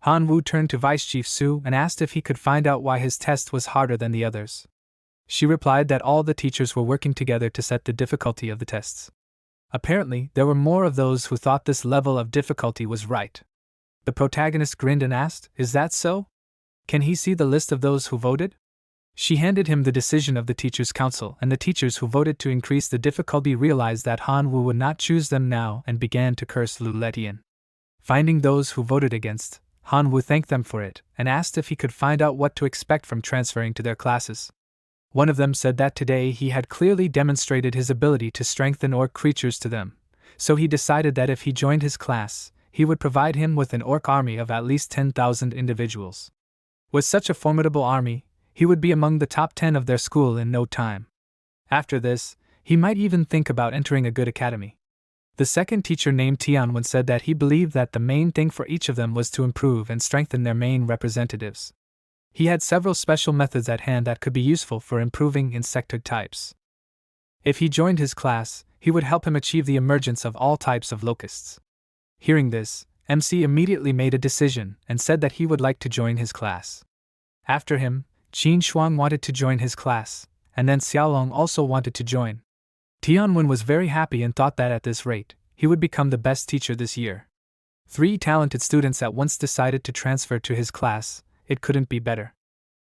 Han Wu turned to Vice Chief Su and asked if he could find out why his test was harder than the others. She replied that all the teachers were working together to set the difficulty of the tests. Apparently, there were more of those who thought this level of difficulty was right. The protagonist grinned and asked, "Is that so? Can he see the list of those who voted?" She handed him the decision of the Teachers' Council, and the teachers who voted to increase the difficulty realized that Han Wu would not choose them now and began to curse Lu Letian. Finding those who voted against, Han Wu thanked them for it and asked if he could find out what to expect from transferring to their classes. One of them said that today he had clearly demonstrated his ability to strengthen orc creatures to them, so he decided that if he joined his class, he would provide him with an orc army of at least 10,000 individuals. With such a formidable army, he would be among the top 10 of their school in no time. After this, he might even think about entering a good academy. The second teacher named Tianwen said that he believed that the main thing for each of them was to improve and strengthen their main representatives. He had several special methods at hand that could be useful for improving insectoid types. If he joined his class, he would help him achieve the emergence of all types of locusts. Hearing this, MC immediately made a decision and said that he would like to join his class. After him, Qin Shuang wanted to join his class, and then Xiaolong also wanted to join. Tianwen was very happy and thought that at this rate, he would become the best teacher this year. 3 talented students at once decided to transfer to his class. It couldn't be better.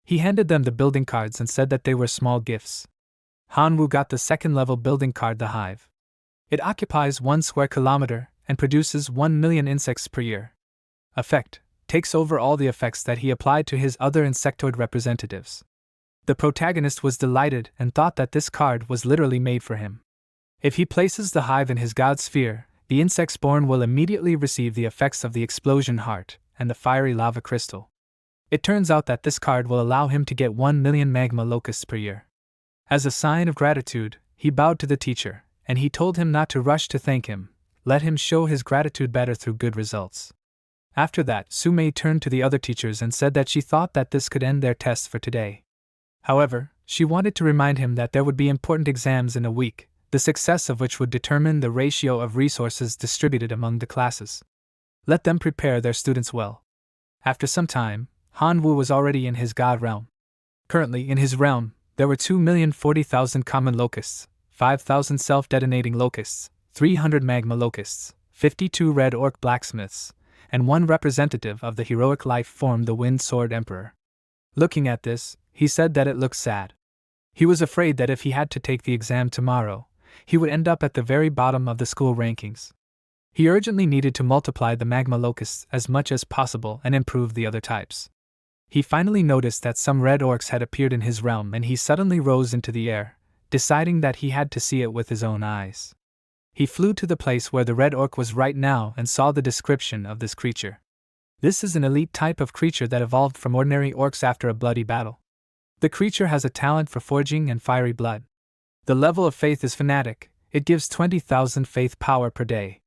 He handed them the building cards and said that they were small gifts. Han Wu got the 2nd-level building card, the Hive. It occupies 1 square kilometer and produces 1 million insects per year. Effect: takes over all the effects that he applied to his other insectoid representatives. The protagonist was delighted and thought that this card was literally made for him. If he places the Hive in his god sphere, the insects born will immediately receive the effects of the explosion heart and the fiery lava crystal. It turns out that this card will allow him to get 1 million magma locusts per year. As a sign of gratitude, he bowed to the teacher, and he told him not to rush to thank him. Let him show his gratitude better through good results. After that, Sumei turned to the other teachers and said that she thought that this could end their tests for today. However, she wanted to remind him that there would be important exams in a week, the success of which would determine the ratio of resources distributed among the classes. Let them prepare their students well. After some time, Han Wu was already in his god realm. Currently, in his realm, there were 2,040,000 common locusts, 5,000 self-detonating locusts, 300 magma locusts, 52 red orc blacksmiths, and one representative of the heroic life formed the Wind Sword Emperor. Looking at this, he said that it looked sad. He was afraid that if he had to take the exam tomorrow, he would end up at the very bottom of the school rankings. He urgently needed to multiply the magma locusts as much as possible and improve the other types. He finally noticed that some red orcs had appeared in his realm, and he suddenly rose into the air, deciding that he had to see it with his own eyes. He flew to the place where the red orc was right now and saw the description of this creature. This is an elite type of creature that evolved from ordinary orcs after a bloody battle. The creature has a talent for forging and fiery blood. The level of faith is fanatic, it gives 20,000 faith power per day.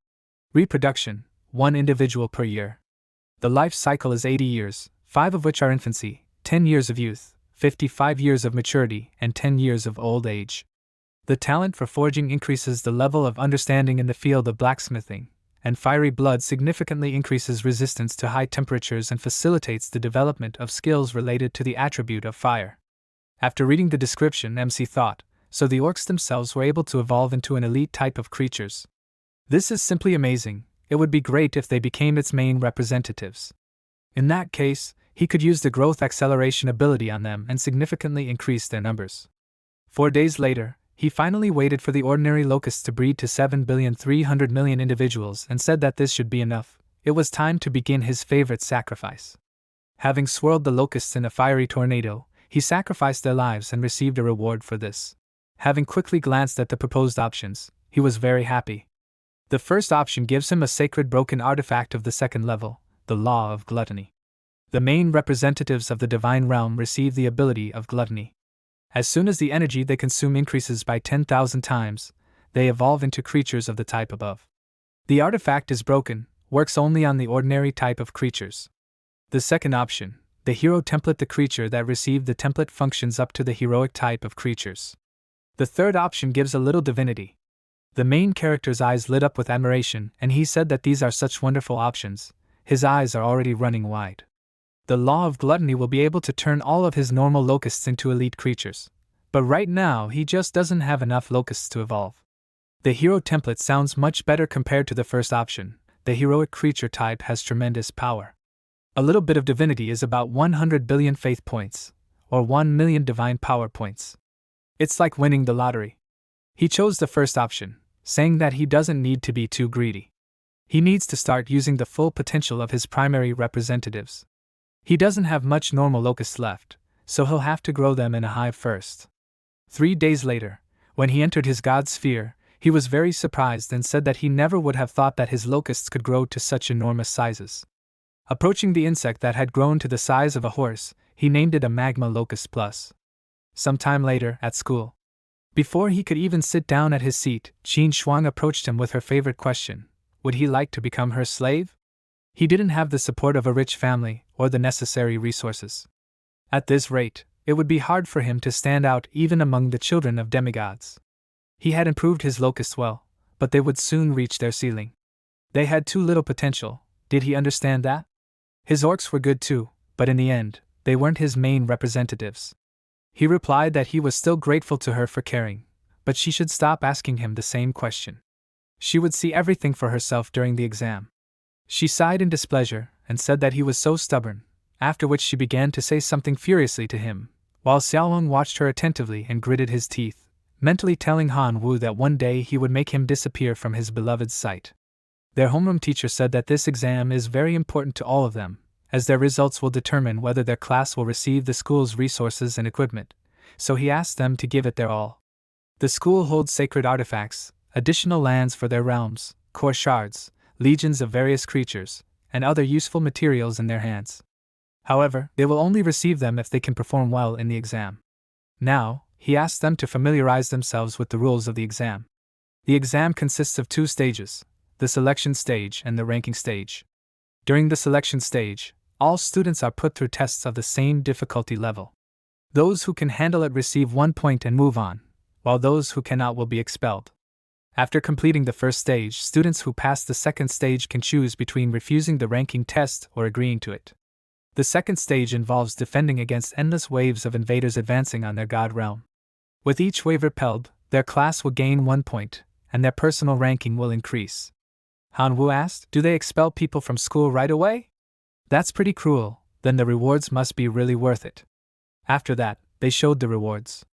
Reproduction, 1 individual per year. The life cycle is 80 years, 5 of which are infancy, 10 years of youth, 55 years of maturity, and 10 years of old age. The talent for forging increases the level of understanding in the field of blacksmithing, and fiery blood significantly increases resistance to high temperatures and facilitates the development of skills related to the attribute of fire. After reading the description, MC thought, so the orcs themselves were able to evolve into an elite type of creatures. This is simply amazing. It would be great if they became its main representatives. In that case, he could use the growth acceleration ability on them and significantly increase their numbers. 4 days later, he finally waited for the ordinary locusts to breed to 7,300,000,000 individuals and said that this should be enough. It was time to begin his favorite sacrifice. Having swirled the locusts in a fiery tornado, he sacrificed their lives and received a reward for this. Having quickly glanced at the proposed options, he was very happy. The first option gives him a sacred broken artifact of the second level, the Law of Gluttony. The main representatives of the divine realm receive the ability of gluttony. As soon as the energy they consume increases by 10,000 times, they evolve into creatures of the type above. The artifact is broken, works only on the ordinary type of creatures. The second option, the hero template, the creature that received the template functions up to the heroic type of creatures. The third option gives a little divinity. The main character's eyes lit up with admiration, and he said that these are such wonderful options. His eyes are already running wide. The Law of Gluttony will be able to turn all of his normal locusts into elite creatures. But right now, he just doesn't have enough locusts to evolve. The hero template sounds much better compared to the first option. The heroic creature type has tremendous power. A little bit of divinity is about 100 billion faith points, or 1 million divine power points. It's like winning the lottery. He chose the first option, saying that he doesn't need to be too greedy. He needs to start using the full potential of his primary representatives. He doesn't have much normal locusts left, so he'll have to grow them in a hive first. 3 days later, when he entered his god sphere, he was very surprised and said that he never would have thought that his locusts could grow to such enormous sizes. Approaching the insect that had grown to the size of a horse, he named it a Magma Locust Plus. Some time later, at school, before he could even sit down at his seat, Qin Shuang approached him with her favorite question: would he like to become her slave? He didn't have the support of a rich family or the necessary resources. At this rate, it would be hard for him to stand out even among the children of demigods. He had improved his locusts well, but they would soon reach their ceiling. They had too little potential. Did he understand that? His orcs were good too, but in the end, they weren't his main representatives. He replied that he was still grateful to her for caring, but she should stop asking him the same question. She would see everything for herself during the exam. She sighed in displeasure and said that he was so stubborn, after which she began to say something furiously to him, while Xiaolong watched her attentively and gritted his teeth, mentally telling Han Wu that one day he would make him disappear from his beloved's sight. Their homeroom teacher said that this exam is very important to all of them, as their results will determine whether their class will receive the school's resources and equipment, so he asked them to give it their all. The school holds sacred artifacts, additional lands for their realms, core shards, legions of various creatures, and other useful materials in their hands. However, they will only receive them if they can perform well in the exam. Now, he asked them to familiarize themselves with the rules of the exam. The exam consists of 2 stages, the selection stage and the ranking stage. During the selection stage, all students are put through tests of the same difficulty level. Those who can handle it receive 1 point and move on, while those who cannot will be expelled. After completing the first stage, students who pass the second stage can choose between refusing the ranking test or agreeing to it. The second stage involves defending against endless waves of invaders advancing on their god realm. With each wave repelled, their class will gain 1 point, and their personal ranking will increase. Han Wu asked. Do they expel people from school right away? That's pretty cruel, then the rewards must be really worth it. After that, they showed the rewards.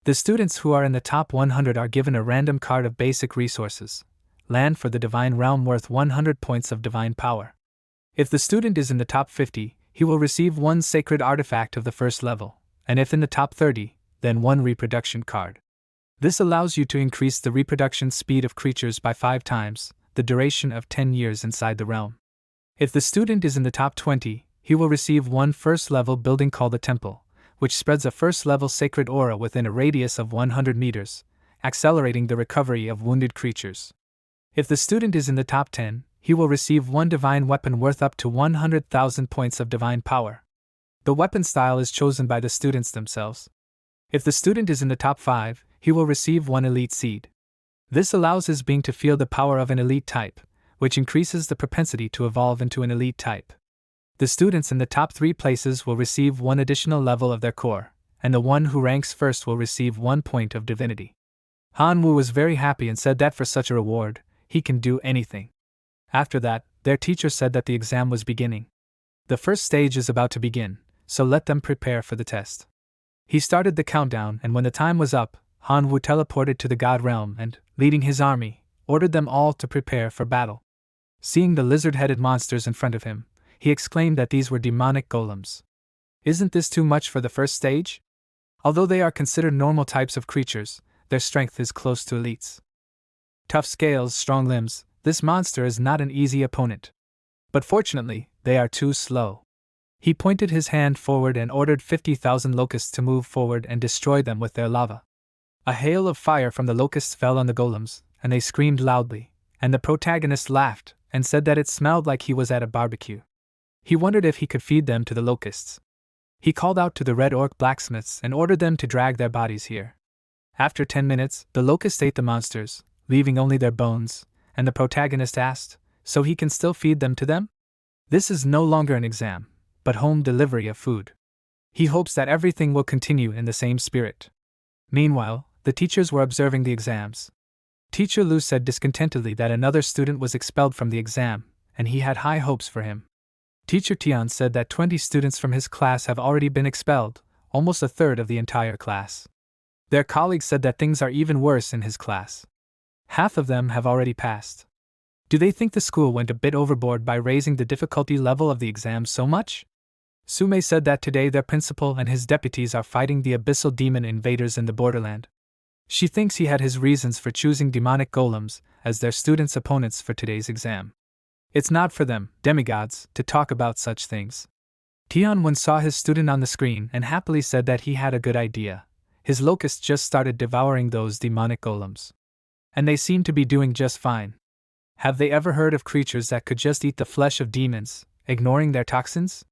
The students who are in the top 100 are given a random card of basic resources. Land for the divine realm worth 100 points of divine power. If the student is in the top 50, he will receive one sacred artifact of the first level, and if in the top 30, then one reproduction card. This allows you to increase the reproduction speed of creatures by 5 times, the duration of 10 years inside the realm. If the student is in the top 20, he will receive one first-level building called the Temple, which spreads a first-level sacred aura within a radius of 100 meters, accelerating the recovery of wounded creatures. If the student is in the top 10, he will receive one divine weapon worth up to 100,000 points of divine power. The weapon style is chosen by the students themselves. If the student is in the top 5, he will receive one elite seed. This allows his being to feel the power of an elite type, which increases the propensity to evolve into an elite type. The students in the top 3 places will receive one additional level of their core, and the one who ranks first will receive 1 point of divinity. Han Wu was very happy and said that for such a reward, he can do anything. After that, their teacher said that the exam was beginning. The first stage is about to begin, so let them prepare for the test. He started the countdown, and when the time was up, Han Wu teleported to the God realm and, leading his army, ordered them all to prepare for battle. Seeing the lizard-headed monsters in front of him, he exclaimed that these were demonic golems. Isn't this too much for the first stage? Although they are considered normal types of creatures, their strength is close to elites. Tough scales, strong limbs, this monster is not an easy opponent. But fortunately, they are too slow. He pointed his hand forward and ordered 50,000 locusts to move forward and destroy them with their lava. A hail of fire from the locusts fell on the golems, and they screamed loudly, and the protagonist laughed and said that it smelled like he was at a barbecue. He wondered if he could feed them to the locusts. He called out to the red orc blacksmiths and ordered them to drag their bodies here. After 10 minutes, the locusts ate the monsters, leaving only their bones, and the protagonist asked, so he can still feed them to them? This is no longer an exam, but home delivery of food. He hopes that everything will continue in the same spirit. Meanwhile, the teachers were observing the exams. Teacher Lu said discontentedly that another student was expelled from the exam, and he had high hopes for him. Teacher Tian said that 20 students from his class have already been expelled, almost a third of the entire class. Their colleagues said that things are even worse in his class. Half of them have already passed. Do they think the school went a bit overboard by raising the difficulty level of the exam so much? Sume said that today their principal and his deputies are fighting the abyssal demon invaders in the borderland. She thinks he had his reasons for choosing demonic golems as their students' opponents for today's exam. It's not for them, demigods, to talk about such things. Tianwen saw his student on the screen and happily said that he had a good idea. His locusts just started devouring those demonic golems. And they seem to be doing just fine. Have they ever heard of creatures that could just eat the flesh of demons, ignoring their toxins?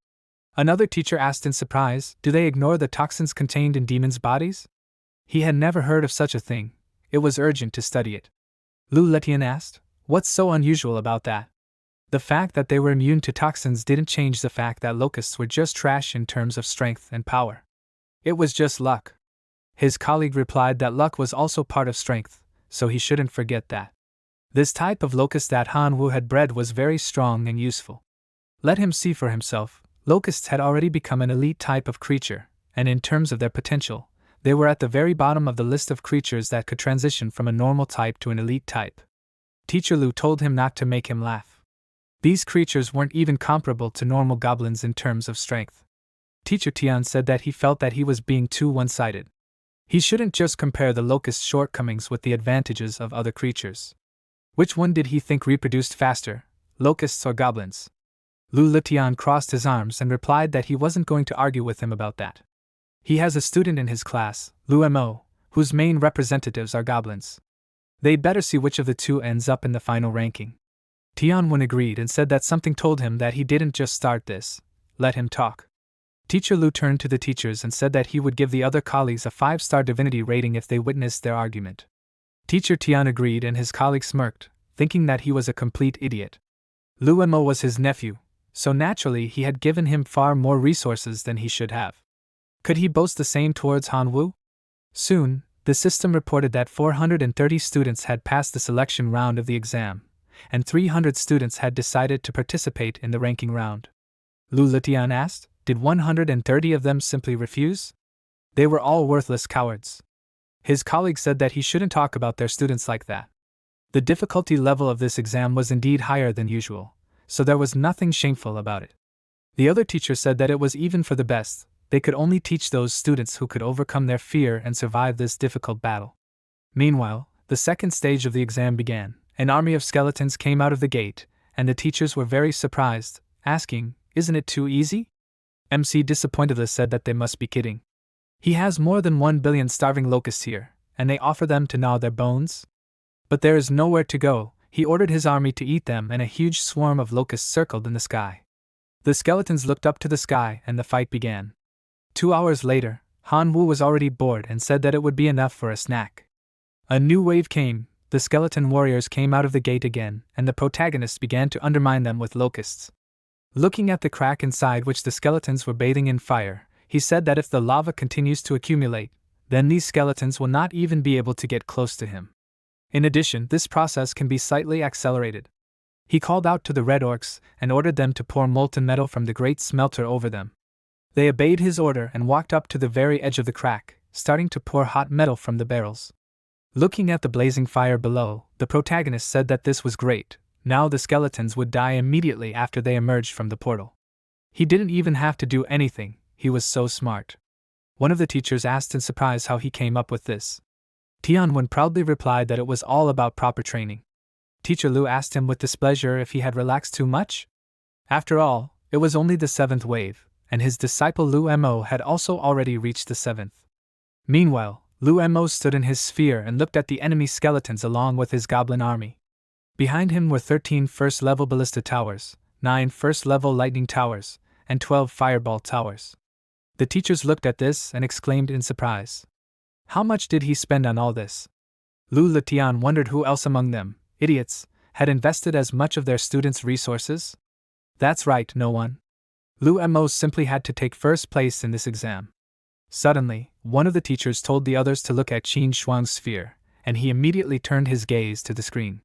Another teacher asked in surprise, do they ignore the toxins contained in demons' bodies? He had never heard of such a thing. It was urgent to study it. Lu Letian asked, what's so unusual about that? The fact that they were immune to toxins didn't change the fact that locusts were just trash in terms of strength and power. It was just luck. His colleague replied that luck was also part of strength, so he shouldn't forget that. This type of locust that Han Wu had bred was very strong and useful. Let him see for himself. Locusts had already become an elite type of creature, and in terms of their potential, they were at the very bottom of the list of creatures that could transition from a normal type to an elite type. Teacher Lu told him not to make him laugh. These creatures weren't even comparable to normal goblins in terms of strength. Teacher Tian said that he felt that he was being too one-sided. He shouldn't just compare the locust's shortcomings with the advantages of other creatures. Which one did he think reproduced faster, locusts or goblins? Lu Litian crossed his arms and replied that he wasn't going to argue with him about that. He has a student in his class, Lu Mo, whose main representatives are goblins. They'd better see which of the two ends up in the final ranking. Tianwen agreed and said that something told him that he didn't just start this. Let him talk. Teacher Lu turned to the teachers and said that he would give the other colleagues a 5-star divinity rating if they witnessed their argument. Teacher Tian agreed and his colleague smirked, thinking that he was a complete idiot. Lu Mo was his nephew, so naturally he had given him far more resources than he should have. Could he boast the same towards Han Wu? Soon, the system reported that 430 students had passed the selection round of the exam, and 300 students had decided to participate in the ranking round. Lu Litian asked, did 130 of them simply refuse? They were all worthless cowards. His colleague said that he shouldn't talk about their students like that. The difficulty level of this exam was indeed higher than usual, so there was nothing shameful about it. The other teacher said that it was even for the best, they could only teach those students who could overcome their fear and survive this difficult battle. Meanwhile, the second stage of the exam began. An army of skeletons came out of the gate, and the teachers were very surprised, asking, isn't it too easy? MC disappointedly said that they must be kidding. He has more than 1 billion starving locusts here, and they offer them to gnaw their bones? But there is nowhere to go. He ordered his army to eat them, and a huge swarm of locusts circled in the sky. The skeletons looked up to the sky, and the fight began. 2 hours later, Han Wu was already bored and said that it would be enough for a snack. A new wave came. The skeleton warriors came out of the gate again, and the protagonists began to undermine them with locusts. Looking at the crack inside which the skeletons were bathing in fire, he said that if the lava continues to accumulate, then these skeletons will not even be able to get close to him. In addition, this process can be slightly accelerated. He called out to the red orcs and ordered them to pour molten metal from the great smelter over them. They obeyed his order and walked up to the very edge of the crack, starting to pour hot metal from the barrels. Looking at the blazing fire below, the protagonist said that this was great. Now the skeletons would die immediately after they emerged from the portal. He didn't even have to do anything, he was so smart. One of the teachers asked in surprise how he came up with this. Tianwen proudly replied that it was all about proper training. Teacher Lu asked him with displeasure if he had relaxed too much. After all, it was only the 7th wave, and his disciple Lu Mo had also already reached the 7th. Meanwhile, Lu Mo stood in his sphere and looked at the enemy skeletons along with his goblin army. Behind him were 13 first-level ballista towers, 9 first-level lightning towers, and 12 fireball towers. The teachers looked at this and exclaimed in surprise. How much did he spend on all this? Lu Litian wondered who else among them, idiots, had invested as much of their students' resources? That's right, no one. Lu Mo simply had to take first place in this exam. Suddenly, one of the teachers told the others to look at Qin Shuang's sphere, and he immediately turned his gaze to the screen.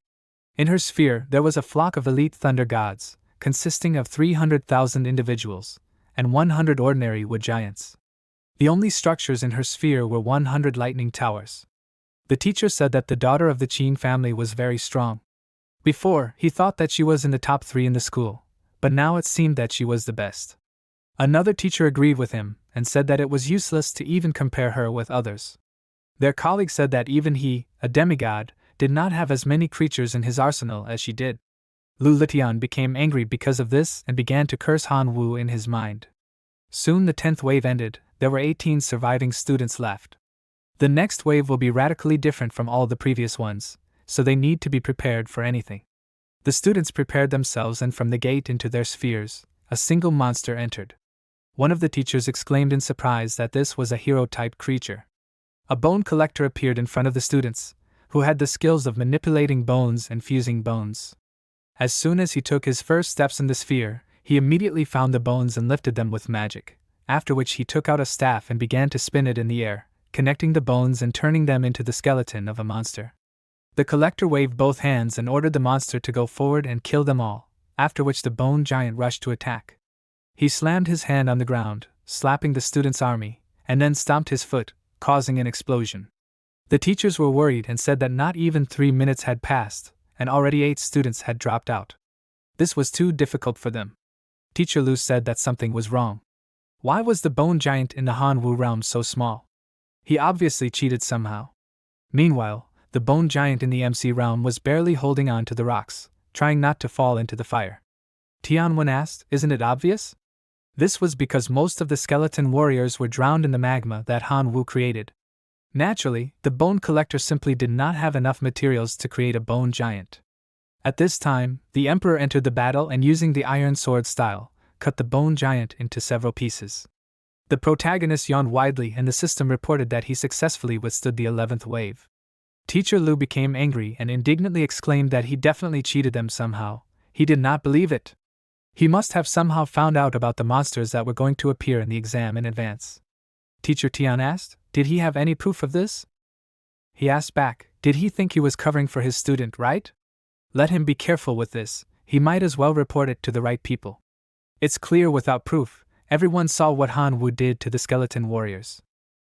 In her sphere there was a flock of elite thunder gods, consisting of 300,000 individuals, and 100 ordinary wood giants. The only structures in her sphere were 100 lightning towers. The teacher said that the daughter of the Qin family was very strong. Before, he thought that she was in the top 3 in the school, but now it seemed that she was the best. Another teacher agreed with him, and said that it was useless to even compare her with others. Their colleague said that even he, a demigod, did not have as many creatures in his arsenal as she did. Lu Litian became angry because of this and began to curse Han Wu in his mind. Soon the 10th wave ended. There were 18 surviving students left. The next wave will be radically different from all the previous ones, so they need to be prepared for anything. The students prepared themselves, and from the gate into their spheres, a single monster entered. One of the teachers exclaimed in surprise that this was a hero-type creature. A bone collector appeared in front of the students, who had the skills of manipulating bones and fusing bones. As soon as he took his first steps in the sphere, he immediately found the bones and lifted them with magic, after which he took out a staff and began to spin it in the air, connecting the bones and turning them into the skeleton of a monster. The collector waved both hands and ordered the monster to go forward and kill them all, after which the bone giant rushed to attack. He slammed his hand on the ground, slapping the students' army, and then stomped his foot, causing an explosion. The teachers were worried and said that not even 3 minutes had passed, and already 8 students had dropped out. This was too difficult for them. Teacher Lu said that something was wrong. Why was the bone giant in the Han Wu realm so small? He obviously cheated somehow. Meanwhile, the bone giant in the MC realm was barely holding on to the rocks, trying not to fall into the fire. Tianwen asked, isn't it obvious? This was because most of the skeleton warriors were drowned in the magma that Han Wu created. Naturally, the bone collector simply did not have enough materials to create a bone giant. At this time, the emperor entered the battle and, using the iron sword style, cut the bone giant into several pieces. The protagonist yawned widely, and the system reported that he successfully withstood the 11th wave. Teacher Lu became angry and indignantly exclaimed that he definitely cheated them somehow. He did not believe it. He must have somehow found out about the monsters that were going to appear in the exam in advance. Teacher Tian asked, did he have any proof of this? He asked back, did he think he was covering for his student, right? Let him be careful with this, he might as well report it to the right people. It's clear without proof, everyone saw what Han Wu did to the skeleton warriors.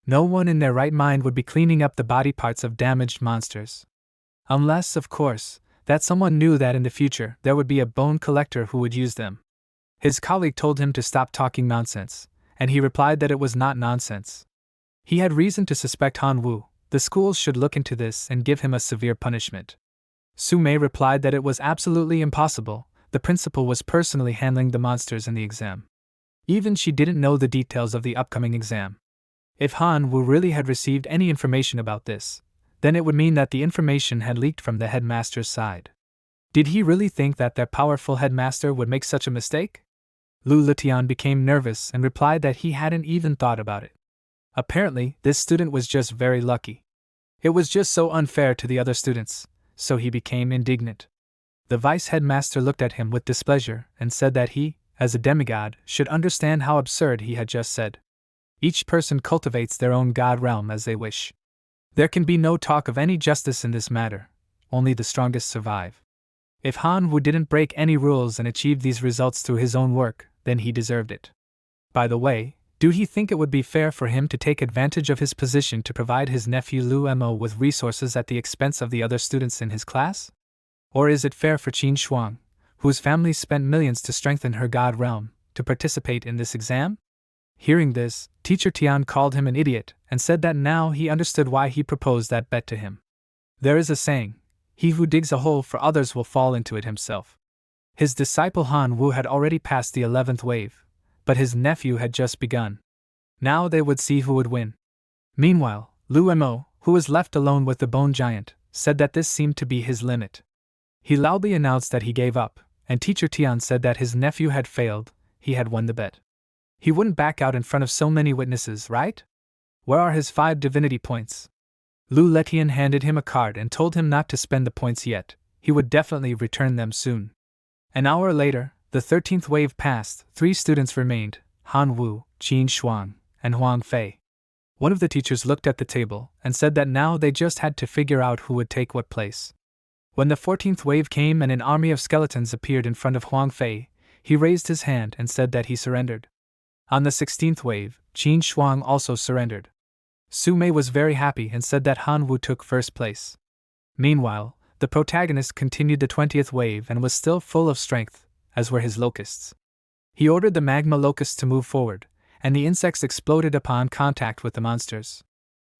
No one in their right mind would be cleaning up the body parts of damaged monsters. Unless, of course, that someone knew that in the future there would be a bone collector who would use them. His colleague told him to stop talking nonsense, and he replied that it was not nonsense. He had reason to suspect Han Wu. The schools should look into this and give him a severe punishment. Su Mei replied that it was absolutely impossible. The principal was personally handling the monsters in the exam. Even she didn't know the details of the upcoming exam. If Han Wu really had received any information about this, then it would mean that the information had leaked from the headmaster's side. Did he really think that their powerful headmaster would make such a mistake? Lu Letian became nervous and replied that he hadn't even thought about it. Apparently, this student was just very lucky. It was just so unfair to the other students, so he became indignant. The vice headmaster looked at him with displeasure and said that he, as a demigod, should understand how absurd he had just said. Each person cultivates their own god realm as they wish. There can be no talk of any justice in this matter, only the strongest survive. If Han Wu didn't break any rules and achieve these results through his own work, then he deserved it. By the way, do he think it would be fair for him to take advantage of his position to provide his nephew Lu Mo with resources at the expense of the other students in his class? Or is it fair for Qin Shuang, whose family spent millions to strengthen her god realm, to participate in this exam? Hearing this, Teacher Tian called him an idiot and said that now he understood why he proposed that bet to him. There is a saying, he who digs a hole for others will fall into it himself. His disciple Han Wu had already passed the 11th wave, but his nephew had just begun. Now they would see who would win. Meanwhile, Lu Mo, who was left alone with the bone giant, said that this seemed to be his limit. He loudly announced that he gave up, and Teacher Tian said that his nephew had failed. He had won the bet. He wouldn't back out in front of so many witnesses, right? Where are his 5 divinity points? Lu Letian handed him a card and told him not to spend the points yet. He would definitely return them soon. An hour later, the 13th wave passed. 3 students remained, Han Wu, Qin Shuang, and Huang Fei. One of the teachers looked at the table and said that now they just had to figure out who would take what place. When the 14th wave came and an army of skeletons appeared in front of Huang Fei, he raised his hand and said that he surrendered. On the 16th wave, Qin Shuang also surrendered. Su Mei was very happy and said that Han Wu took first place. Meanwhile, the protagonist continued the 20th wave and was still full of strength, as were his locusts. He ordered the magma locusts to move forward, and the insects exploded upon contact with the monsters.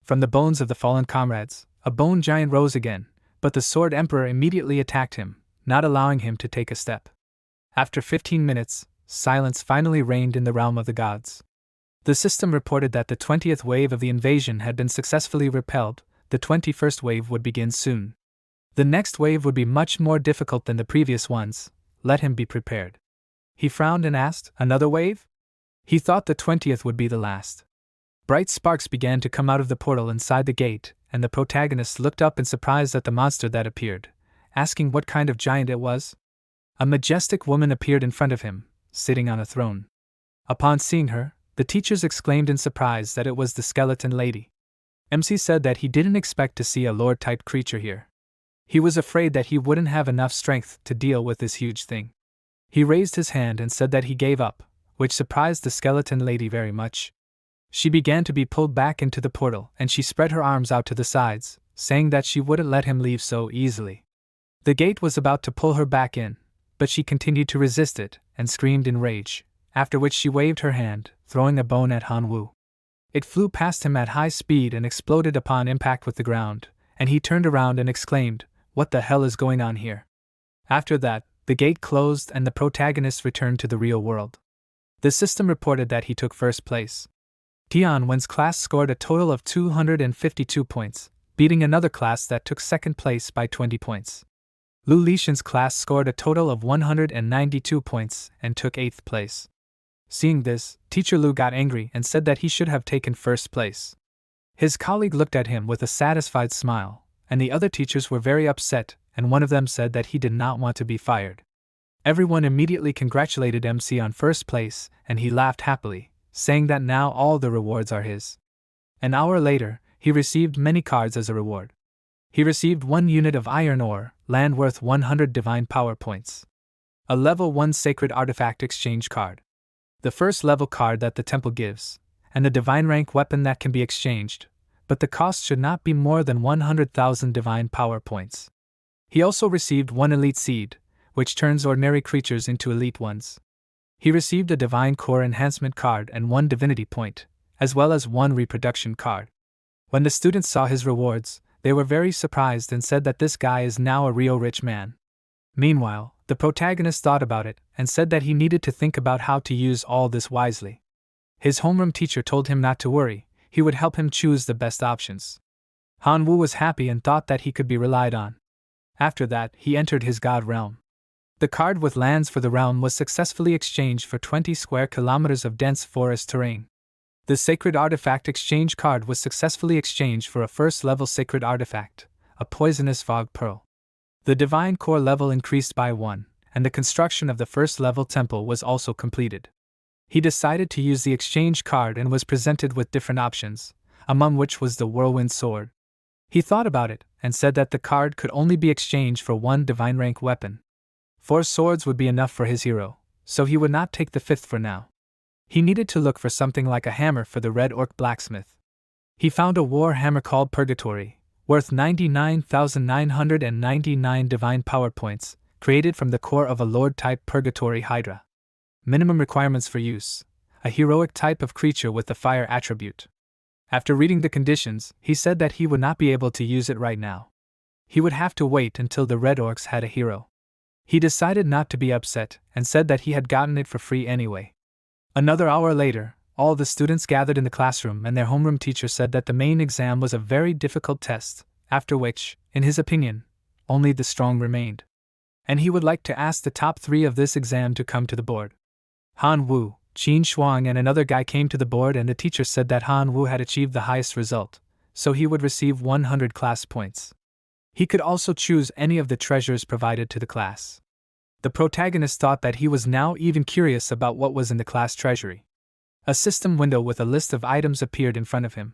From the bones of the fallen comrades, a bone giant rose again, but the Sword Emperor immediately attacked him, not allowing him to take a step. After 15 minutes, silence finally reigned in the realm of the gods. The system reported that the 20th wave of the invasion had been successfully repelled. The 21st wave would begin soon. The next wave would be much more difficult than the previous ones. Let him be prepared. He frowned and asked, another wave? He thought the 20th would be the last. Bright sparks began to come out of the portal inside the gate, and the protagonist looked up in surprise at the monster that appeared, asking what kind of giant it was. A majestic woman appeared in front of him, sitting on a throne. Upon seeing her, the teachers exclaimed in surprise that it was the skeleton lady. MC said that he didn't expect to see a lord-type creature here. He was afraid that he wouldn't have enough strength to deal with this huge thing. He raised his hand and said that he gave up, which surprised the skeleton lady very much. She began to be pulled back into the portal and she spread her arms out to the sides, saying that she wouldn't let him leave so easily. The gate was about to pull her back in, but she continued to resist it and screamed in rage, after which she waved her hand, throwing a bone at Han Wu. It flew past him at high speed and exploded upon impact with the ground, and he turned around and exclaimed, "What the hell is going on here?" After that, the gate closed and the protagonist returned to the real world. The system reported that he took first place. Tian Wen's class scored a total of 252 points, beating another class that took second place by 20 points. Lu Lishan's class scored a total of 192 points and took 8th place. Seeing this, Teacher Lu got angry and said that he should have taken first place. His colleague looked at him with a satisfied smile, and the other teachers were very upset, and one of them said that he did not want to be fired. Everyone immediately congratulated MC on first place, and he laughed happily, saying that now all the rewards are his. An hour later, he received many cards as a reward. He received 1 unit of iron ore, land worth 100 divine power points. A level 1 sacred artifact exchange card. The first level card that the temple gives, and a divine rank weapon that can be exchanged, but the cost should not be more than 100,000 divine power points. He also received 1 elite seed, which turns ordinary creatures into elite ones. He received a divine core enhancement card and 1 divinity point, as well as 1 reproduction card. When the students saw his rewards, they were very surprised and said that this guy is now a real rich man. Meanwhile, the protagonist thought about it and said that he needed to think about how to use all this wisely. His homeroom teacher told him not to worry, he would help him choose the best options. Han Wu was happy and thought that he could be relied on. After that, he entered his god realm. The card with lands for the realm was successfully exchanged for 20 square kilometers of dense forest terrain. The sacred artifact exchange card was successfully exchanged for a first-level sacred artifact, a poisonous fog pearl. The divine core level increased by 1, and the construction of the first-level temple was also completed. He decided to use the exchange card and was presented with different options, among which was the whirlwind sword. He thought about it and said that the card could only be exchanged for 1 divine rank weapon. 4 swords would be enough for his hero, so he would not take the 5th for now. He needed to look for something like a hammer for the Red Orc blacksmith. He found a war hammer called Purgatory, worth 99,999 divine power points, created from the core of a Lord-type Purgatory Hydra. Minimum requirements for use: a heroic type of creature with the fire attribute. After reading the conditions, he said that he would not be able to use it right now. He would have to wait until the Red Orcs had a hero. He decided not to be upset and said that he had gotten it for free anyway. Another hour later, all the students gathered in the classroom and their homeroom teacher said that the main exam was a very difficult test, after which, in his opinion, only the strong remained. And he would like to ask the top 3 of this exam to come to the board. Han Wu, Qin Shuang and another guy came to the board and the teacher said that Han Wu had achieved the highest result, so he would receive 100 class points. He could also choose any of the treasures provided to the class. The protagonist thought that he was now even curious about what was in the class treasury. A system window with a list of items appeared in front of him.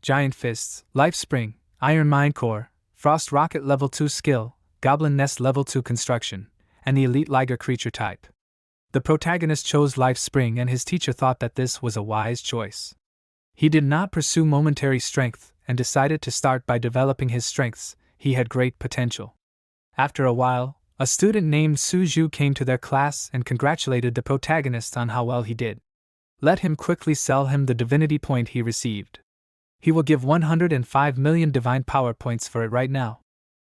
Giant Fists, Life Spring, Iron Mine Core, Frost Rocket Level 2 Skill, Goblin Nest Level 2 Construction, and the Elite Liger Creature Type. The protagonist chose Life Spring and his teacher thought that this was a wise choice. He did not pursue momentary strength and decided to start by developing his strengths. He had great potential. After a while, a student named Su Zhu came to their class and congratulated the protagonist on how well he did. Let him quickly sell him the divinity point he received. He will give 105 million divine power points for it right now.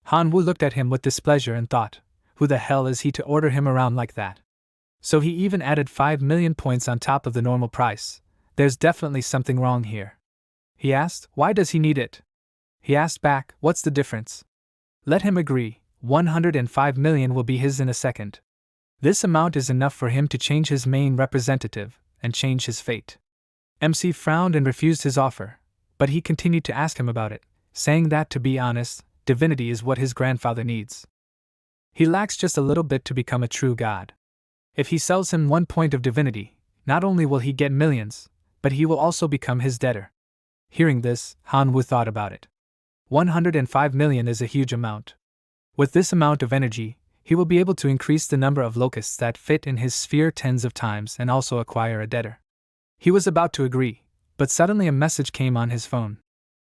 Han Wu looked at him with displeasure and thought, who the hell is he to order him around like that? So he even added 5 million points on top of the normal price. There's definitely something wrong here. He asked, why does he need it? He asked back, what's the difference? Let him agree, 105 million will be his in a second. This amount is enough for him to change his main representative and change his fate. MC frowned and refused his offer, but he continued to ask him about it, saying that, to be honest, divinity is what his grandfather needs. He lacks just a little bit to become a true god. If he sells him 1 point of divinity, not only will he get millions, but he will also become his debtor. Hearing this, Han Wu thought about it. 105 million is a huge amount. With this amount of energy, he will be able to increase the number of locusts that fit in his sphere tens of times and also acquire a debtor. He was about to agree, but suddenly a message came on his phone.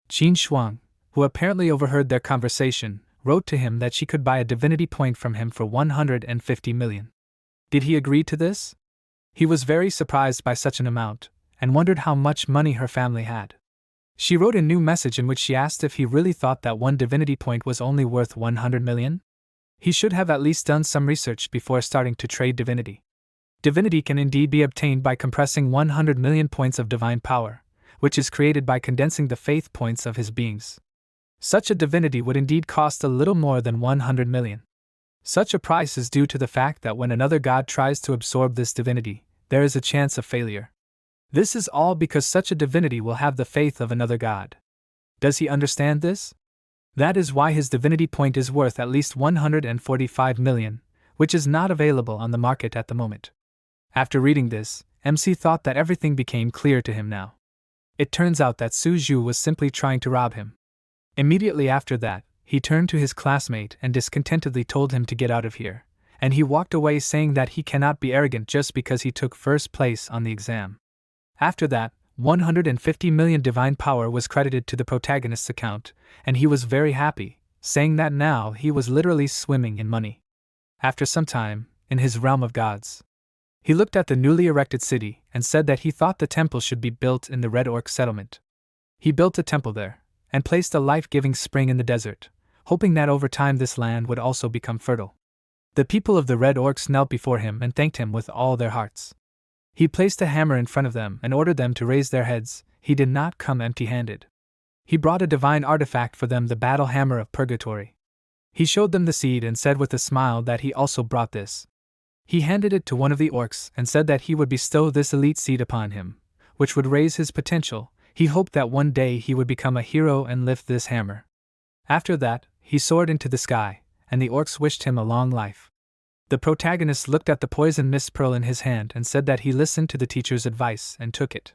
Qin Shuang, who apparently overheard their conversation, wrote to him that she could buy a divinity point from him for 150 million. Did he agree to this? He was very surprised by such an amount, and wondered how much money her family had. She wrote a new message in which she asked if he really thought that 1 divinity point was only worth 100 million. He should have at least done some research before starting to trade divinity. Divinity can indeed be obtained by compressing 100 million points of divine power, which is created by condensing the faith points of his beings. Such a divinity would indeed cost a little more than 100 million. Such a price is due to the fact that when another god tries to absorb this divinity, there is a chance of failure. This is all because such a divinity will have the faith of another god. Does he understand this? That is why his divinity point is worth at least 145 million, which is not available on the market at the moment. After reading this, MC thought that everything became clear to him now. It turns out that Su Zhu was simply trying to rob him. Immediately after that, he turned to his classmate and discontentedly told him to get out of here, and he walked away saying that he cannot be arrogant just because he took first place on the exam. After that, 150 million divine power was credited to the protagonist's account, and he was very happy, saying that now he was literally swimming in money. After some time, in his realm of gods, he looked at the newly erected city and said that he thought the temple should be built in the Red Orc settlement. He built a temple there, and placed a life-giving spring in the desert, hoping that over time this land would also become fertile. The people of the Red Orcs knelt before him and thanked him with all their hearts. He placed a hammer in front of them and ordered them to raise their heads. He did not come empty-handed. He brought a divine artifact for them, the battle hammer of purgatory. He showed them the seed and said with a smile that he also brought this. He handed it to one of the orcs and said that he would bestow this elite seed upon him, which would raise his potential. He hoped that one day he would become a hero and lift this hammer. After that, he soared into the sky, and the orcs wished him a long life. The protagonist looked at the poison mist pearl in his hand and said that he listened to the teacher's advice and took it.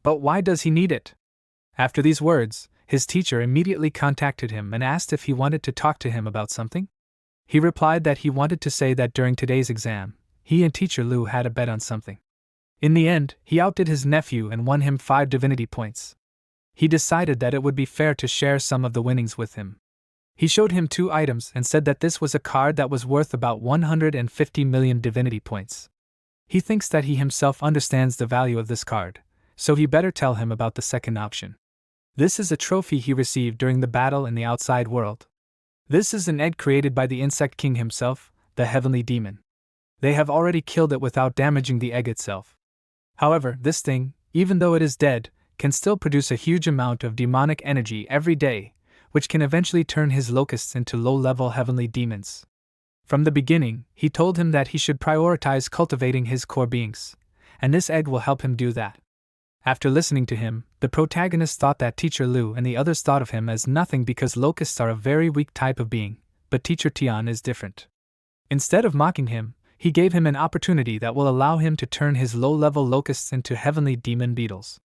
But why does he need it? After these words, his teacher immediately contacted him and asked if he wanted to talk to him about something. He replied that he wanted to say that during today's exam, he and teacher Lu had a bet on something. In the end, he outdid his nephew and won him 5 divinity points. He decided that it would be fair to share some of the winnings with him. He showed him 2 items and said that this was a card that was worth about 150 million divinity points. He thinks that he himself understands the value of this card, so he better tell him about the second option. This is a trophy he received during the battle in the outside world. This is an egg created by the insect king himself, the heavenly demon. They have already killed it without damaging the egg itself. However, this thing, even though it is dead, can still produce a huge amount of demonic energy every day, which can eventually turn his locusts into low-level heavenly demons. From the beginning, he told him that he should prioritize cultivating his core beings, and this egg will help him do that. After listening to him, the protagonist thought that teacher Lu and the others thought of him as nothing because locusts are a very weak type of being, but teacher Tian is different. Instead of mocking him, he gave him an opportunity that will allow him to turn his low-level locusts into heavenly demon beetles.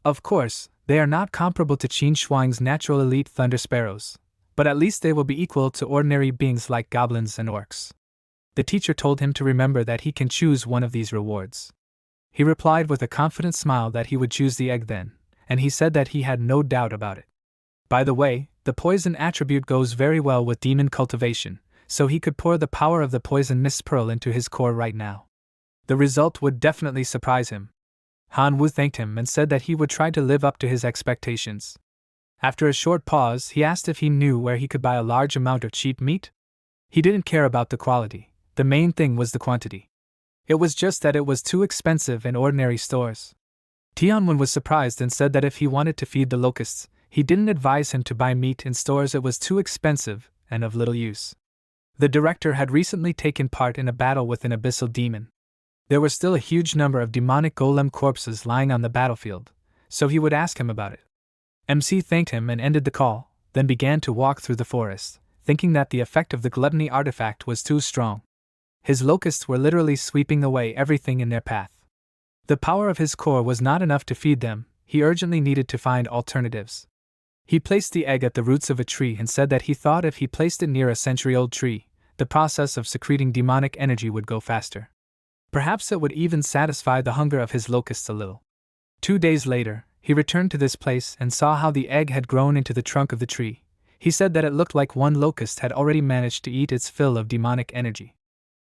Of course, they are not comparable to Qin Shuang's natural elite thunder sparrows, but at least they will be equal to ordinary beings like goblins and orcs. The teacher told him to remember that he can choose one of these rewards. He replied with a confident smile that he would choose the egg then, and he said that he had no doubt about it. By the way, the poison attribute goes very well with demon cultivation, so he could pour the power of the poison mist pearl into his core right now. The result would definitely surprise him. Han Wu thanked him and said that he would try to live up to his expectations. After a short pause, he asked if he knew where he could buy a large amount of cheap meat. He didn't care about the quality, the main thing was the quantity. It was just that it was too expensive in ordinary stores. Tianwen was surprised and said that if he wanted to feed the locusts, he didn't advise him to buy meat in stores, it was too expensive and of little use. The director had recently taken part in a battle with an abyssal demon. There were still a huge number of demonic golem corpses lying on the battlefield, so he would ask him about it. MC thanked him and ended the call, then began to walk through the forest, thinking that the effect of the gluttony artifact was too strong. His locusts were literally sweeping away everything in their path. The power of his core was not enough to feed them, he urgently needed to find alternatives. He placed the egg at the roots of a tree and said that he thought if he placed it near a century-old tree, the process of secreting demonic energy would go faster. Perhaps it would even satisfy the hunger of his locusts a little. 2 days later, he returned to this place and saw how the egg had grown into the trunk of the tree. He said that it looked like one locust had already managed to eat its fill of demonic energy.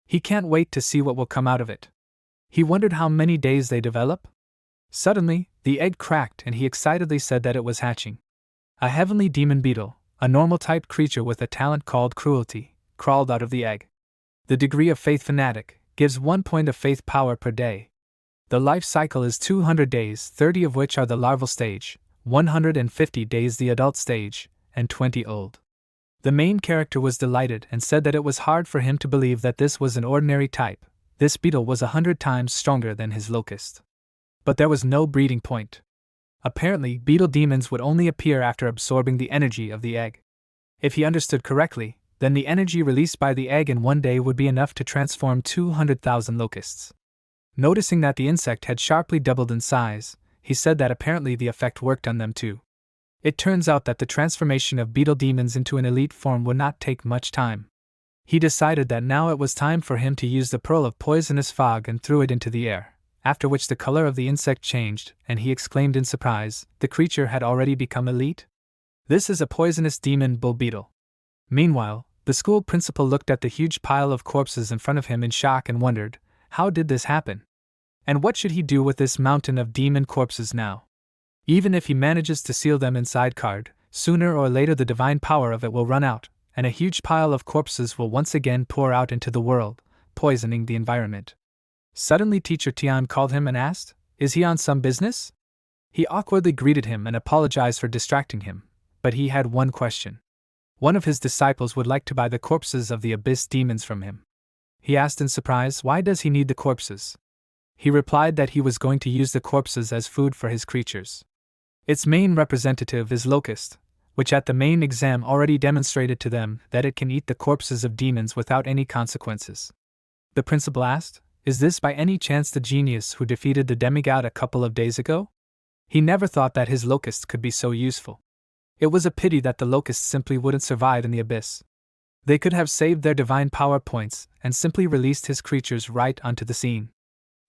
He can't wait to see what will come out of it. He wondered how many days they develop. Suddenly, the egg cracked and he excitedly said that it was hatching. A heavenly demon beetle, a normal-type creature with a talent called cruelty, crawled out of the egg. The degree of faith fanatic gives 1 point of faith power per day. The life cycle is 200 days, 30 of which are the larval stage, 150 days the adult stage, and 20 old. The main character was delighted and said that it was hard for him to believe that this was an ordinary type. This beetle was 100 times stronger than his locust. But there was no breeding point. Apparently, beetle demons would only appear after absorbing the energy of the egg. If he understood correctly, then the energy released by the egg in one day would be enough to transform 200,000 locusts. Noticing that the insect had sharply doubled in size, he said that apparently the effect worked on them too. It turns out that the transformation of beetle demons into an elite form would not take much time. He decided that now it was time for him to use the pearl of poisonous fog and threw it into the air, after which the color of the insect changed, and he exclaimed in surprise, the creature had already become elite? This is a poisonous demon bull beetle. Meanwhile, the school principal looked at the huge pile of corpses in front of him in shock and wondered, how did this happen? And what should he do with this mountain of demon corpses now? Even if he manages to seal them inside card, sooner or later the divine power of it will run out, and a huge pile of corpses will once again pour out into the world, poisoning the environment. Suddenly Teacher Tian called him and asked, is he on some business? He awkwardly greeted him and apologized for distracting him, but he had one question. One of his disciples would like to buy the corpses of the abyss demons from him. He asked in surprise, why does he need the corpses? He replied that he was going to use the corpses as food for his creatures. Its main representative is Locust, which at the main exam already demonstrated to them that it can eat the corpses of demons without any consequences. The principal asked, is this by any chance the genius who defeated the demigod a couple of days ago? He never thought that his Locust could be so useful. It was a pity that the Locusts simply wouldn't survive in the abyss. They could have saved their divine power points and simply released his creatures right onto the scene.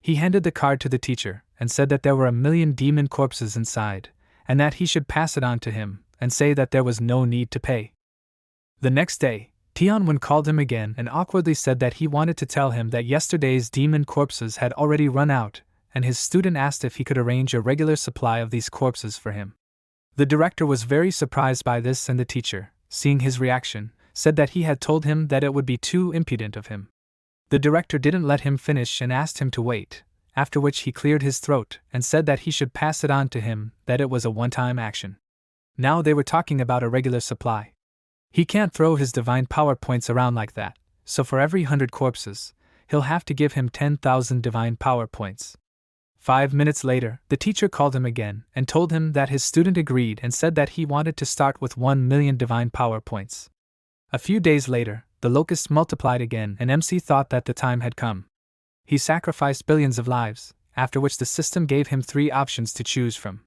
He handed the card to the teacher and said that there were 1,000,000 demon corpses inside, and that he should pass it on to him and say that there was no need to pay. The next day, Tianwen called him again and awkwardly said that he wanted to tell him that yesterday's demon corpses had already run out, and his student asked if he could arrange a regular supply of these corpses for him. The director was very surprised by this, and the teacher, seeing his reaction, said that he had told him that it would be too impudent of him. The director didn't let him finish and asked him to wait, after which he cleared his throat and said that he should pass it on to him, that it was a one-time action. Now they were talking about a regular supply. He can't throw his divine power points around like that, so for every 100 corpses, he'll have to give him 10,000 divine power points. 5 minutes later, the teacher called him again and told him that his student agreed and said that he wanted to start with 1,000,000 divine power points. A few days later, the locusts multiplied again and MC thought that the time had come. He sacrificed billions of lives, after which the system gave him 3 options to choose from.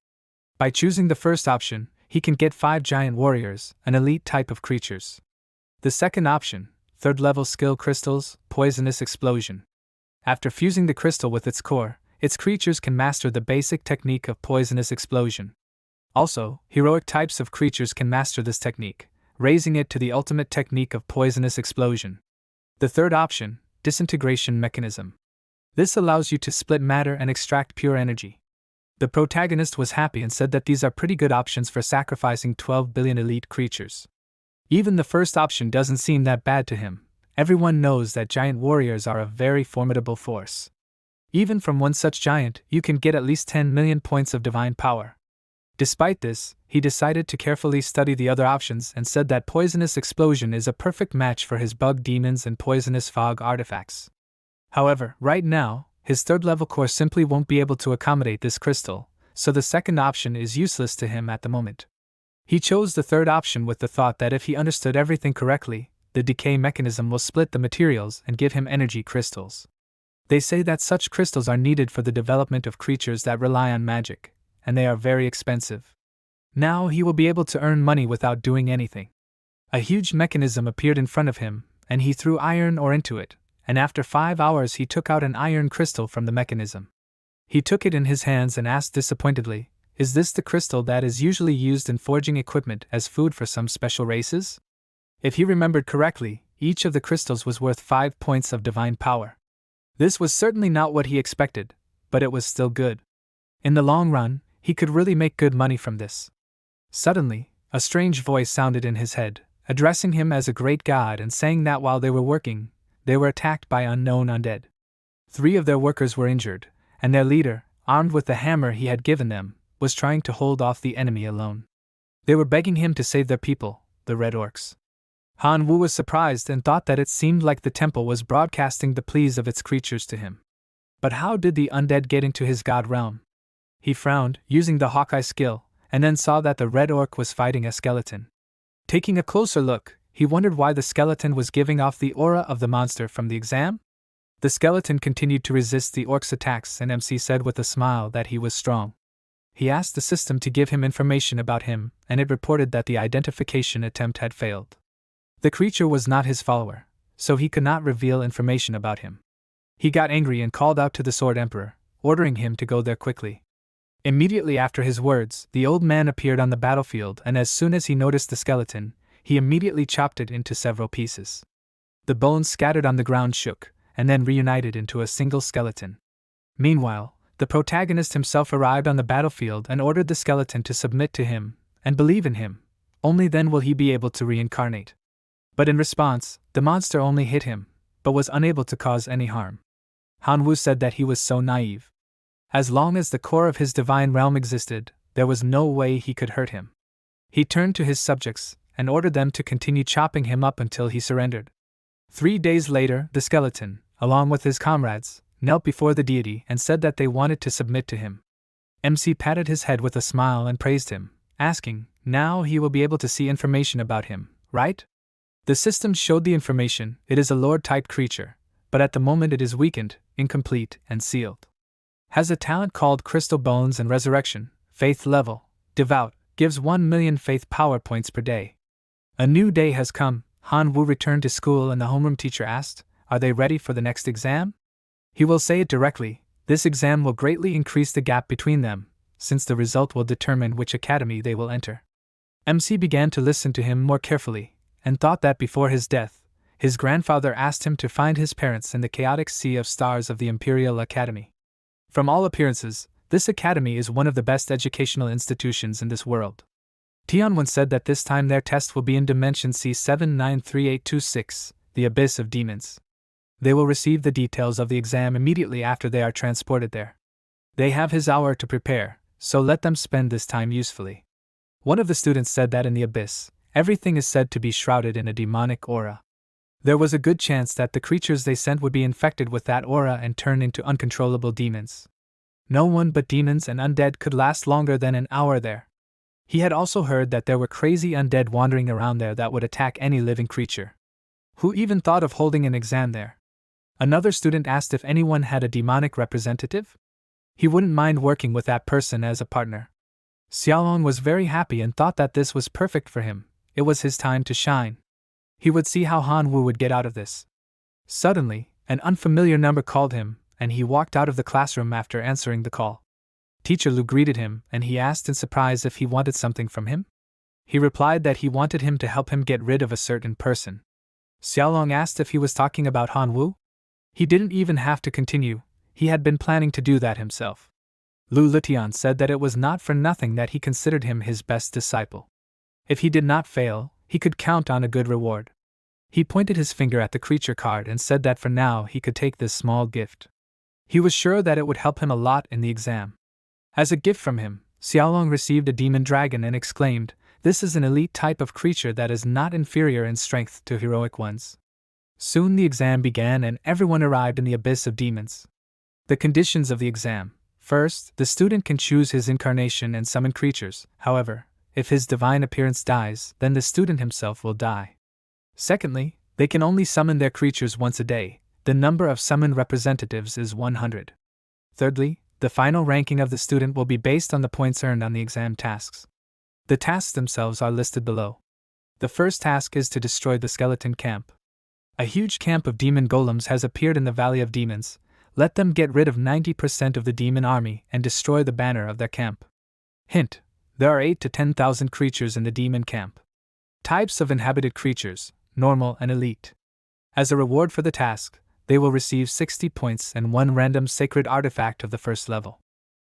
By choosing the first option, he can get 5 giant warriors, an elite type of creatures. The second option, 3rd level skill crystals, poisonous explosion. After fusing the crystal with its core, its creatures can master the basic technique of poisonous explosion. Also, heroic types of creatures can master this technique, raising it to the ultimate technique of poisonous explosion. The third option, disintegration mechanism. This allows you to split matter and extract pure energy. The protagonist was happy and said that these are pretty good options for sacrificing 12 billion elite creatures. Even the first option doesn't seem that bad to him. Everyone knows that giant warriors are a very formidable force. Even from one such giant, you can get at least 10 million points of divine power. Despite this, he decided to carefully study the other options and said that poisonous explosion is a perfect match for his bug demons and poisonous fog artifacts. However, right now, his 3rd level core simply won't be able to accommodate this crystal, so the second option is useless to him at the moment. He chose the third option with the thought that if he understood everything correctly, the decay mechanism will split the materials and give him energy crystals. They say that such crystals are needed for the development of creatures that rely on magic, and they are very expensive. Now he will be able to earn money without doing anything. A huge mechanism appeared in front of him, and he threw iron ore into it, and after 5 hours he took out an iron crystal from the mechanism. He took it in his hands and asked disappointedly, "Is this the crystal that is usually used in forging equipment as food for some special races?" If he remembered correctly, each of the crystals was worth 5 points of divine power. This was certainly not what he expected, but it was still good. In the long run, he could really make good money from this. Suddenly, a strange voice sounded in his head, addressing him as a great god and saying that while they were working, they were attacked by unknown undead. 3 of their workers were injured, and their leader, armed with the hammer he had given them, was trying to hold off the enemy alone. They were begging him to save their people, the Red Orcs. Han Wu was surprised and thought that it seemed like the temple was broadcasting the pleas of its creatures to him. But how did the undead get into his god realm? He frowned, using the Hawkeye skill, and then saw that the Red Orc was fighting a skeleton. Taking a closer look, he wondered why the skeleton was giving off the aura of the monster from the exam. The skeleton continued to resist the orc's attacks, and MC said with a smile that he was strong. He asked the system to give him information about him, and it reported that the identification attempt had failed. The creature was not his follower, so he could not reveal information about him. He got angry and called out to the Sword Emperor, ordering him to go there quickly. Immediately after his words, the old man appeared on the battlefield, and as soon as he noticed the skeleton, he immediately chopped it into several pieces. The bones scattered on the ground shook, and then reunited into a single skeleton. Meanwhile, the protagonist himself arrived on the battlefield and ordered the skeleton to submit to him, and believe in him. Only then will he be able to reincarnate. But in response, the monster only hit him, but was unable to cause any harm. Hanwoo said that he was so naive. As long as the core of his divine realm existed, there was no way he could hurt him. He turned to his subjects, and ordered them to continue chopping him up until he surrendered. 3 days later, the skeleton, along with his comrades, knelt before the deity and said that they wanted to submit to him. MC patted his head with a smile and praised him, asking, "Now he will be able to see information about him, right?" The system showed the information. It is a Lord-type creature, but at the moment it is weakened, incomplete, and sealed. Has a talent called Crystal Bones and Resurrection, faith level, devout, gives 1 million faith power points per day. A new day has come. Hanwoo returned to school and the homeroom teacher asked, "Are they ready for the next exam?" He will say it directly. This exam will greatly increase the gap between them, since the result will determine which academy they will enter. MC began to listen to him more carefully, and thought that before his death, his grandfather asked him to find his parents in the chaotic sea of stars of the Imperial Academy. From all appearances, this academy is one of the best educational institutions in this world. Tianwen said that this time their test will be in Dimension C793826, the Abyss of Demons. They will receive the details of the exam immediately after they are transported there. They have his hour to prepare, so let them spend this time usefully. One of the students said that in the Abyss, everything is said to be shrouded in a demonic aura. There was a good chance that the creatures they sent would be infected with that aura and turn into uncontrollable demons. No one but demons and undead could last longer than an hour there. He had also heard that there were crazy undead wandering around there that would attack any living creature. Who even thought of holding an exam there? Another student asked if anyone had a demonic representative. He wouldn't mind working with that person as a partner. Xiaolong was very happy and thought that this was perfect for him. It was his time to shine. He would see how Hanwoo would get out of this. Suddenly, an unfamiliar number called him, and he walked out of the classroom after answering the call. Teacher Lu greeted him, and he asked in surprise if he wanted something from him. He replied that he wanted him to help him get rid of a certain person. Xiaolong asked if he was talking about Hanwoo. He didn't even have to continue, he had been planning to do that himself. Lu Litian said that it was not for nothing that he considered him his best disciple. If he did not fail, he could count on a good reward. He pointed his finger at the creature card and said that for now he could take this small gift. He was sure that it would help him a lot in the exam. As a gift from him, Xiaolong received a demon dragon and exclaimed, "This is an elite type of creature that is not inferior in strength to heroic ones." Soon the exam began and everyone arrived in the Abyss of Demons. The conditions of the exam. First, the student can choose his incarnation and summon creatures. However, if his divine appearance dies, then the student himself will die. Secondly, they can only summon their creatures once a day. The number of summoned representatives is 100. Thirdly, the final ranking of the student will be based on the points earned on the exam tasks. The tasks themselves are listed below. The first task is to destroy the skeleton camp. A huge camp of demon golems has appeared in the Valley of Demons. Let them get rid of 90% of the demon army and destroy the banner of their camp. Hint: there are 8 to 10,000 creatures in the demon camp. Types of inhabited creatures: normal and elite. As a reward for the task, they will receive 60 points and 1 random sacred artifact of the first level.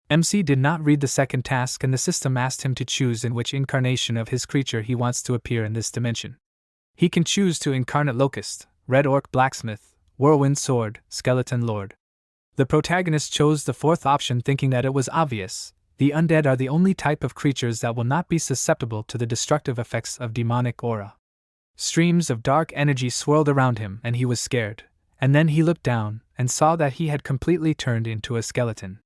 MC did not read the second task and the system asked him to choose in which incarnation of his creature he wants to appear in this dimension. He can choose to incarnate Locust, Red Orc Blacksmith, Whirlwind Sword, Skeleton Lord. The protagonist chose the fourth option thinking that it was obvious. The undead are the only type of creatures that will not be susceptible to the destructive effects of demonic aura. Streams of dark energy swirled around him and he was scared, and then he looked down and saw that he had completely turned into a skeleton.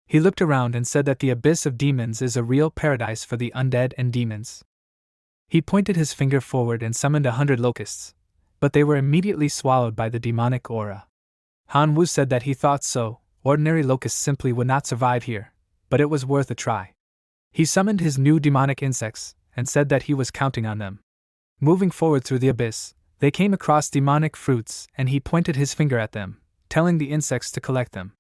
He looked around and said that the Abyss of Demons is a real paradise for the undead and demons. He pointed his finger forward and summoned 100 locusts, but they were immediately swallowed by the demonic aura. Hanwoo said that he thought so. Ordinary locusts simply would not survive here, but it was worth a try. He summoned his new demonic insects and said that he was counting on them. Moving forward through the abyss, they came across demonic fruits and he pointed his finger at them, telling the insects to collect them.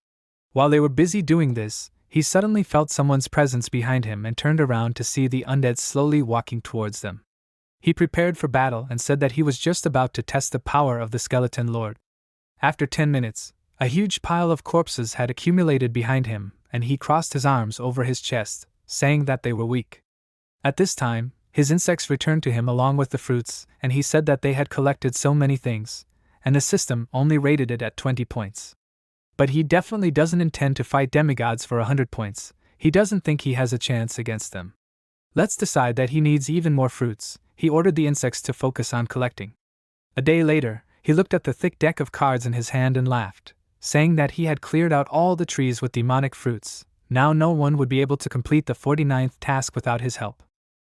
While they were busy doing this, he suddenly felt someone's presence behind him and turned around to see the undead slowly walking towards them. He prepared for battle and said that he was just about to test the power of the skeleton lord. After 10 minutes, a huge pile of corpses had accumulated behind him, and he crossed his arms over his chest, saying that they were weak. At this time, his insects returned to him along with the fruits, and he said that they had collected so many things, and the system only rated it at 20 points. But he definitely doesn't intend to fight demigods for 100 points, he doesn't think he has a chance against them. Let's decide that he needs even more fruits, he ordered the insects to focus on collecting. A day later, he looked at the thick deck of cards in his hand and laughed, saying that he had cleared out all the trees with demonic fruits. Now no one would be able to complete the 49th task without his help.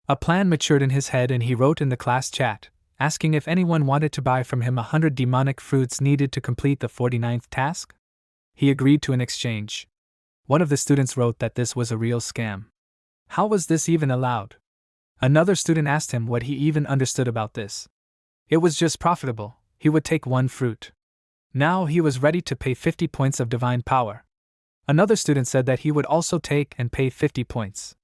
A plan matured in his head and he wrote in the class chat, asking if anyone wanted to buy from him 100 demonic fruits needed to complete the 49th task. He agreed to an exchange. One of the students wrote that this was a real scam. How was this even allowed? Another student asked him what he even understood about this. It was just profitable, he would take one fruit. Now he was ready to pay 50 points of divine power. Another student said that he would also take and pay 50 points.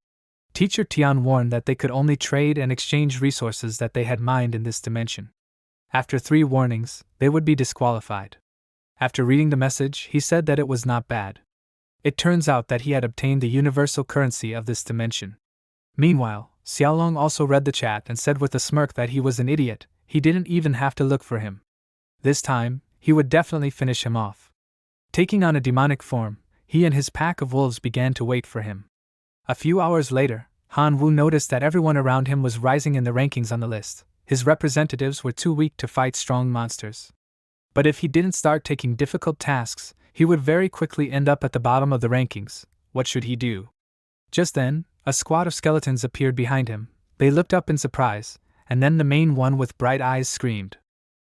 Teacher Tian warned that they could only trade and exchange resources that they had mined in this dimension. After 3 warnings, they would be disqualified. After reading the message, he said that it was not bad. It turns out that he had obtained the universal currency of this dimension. Meanwhile, Xiaolong also read the chat and said with a smirk that he was an idiot, he didn't even have to look for him. This time, he would definitely finish him off. Taking on a demonic form, he and his pack of wolves began to wait for him. A few hours later, Han Wu noticed that everyone around him was rising in the rankings on the list. His representatives were too weak to fight strong monsters. But if he didn't start taking difficult tasks, he would very quickly end up at the bottom of the rankings. What should he do? Just then, a squad of skeletons appeared behind him. They looked up in surprise, and then the main one with bright eyes screamed.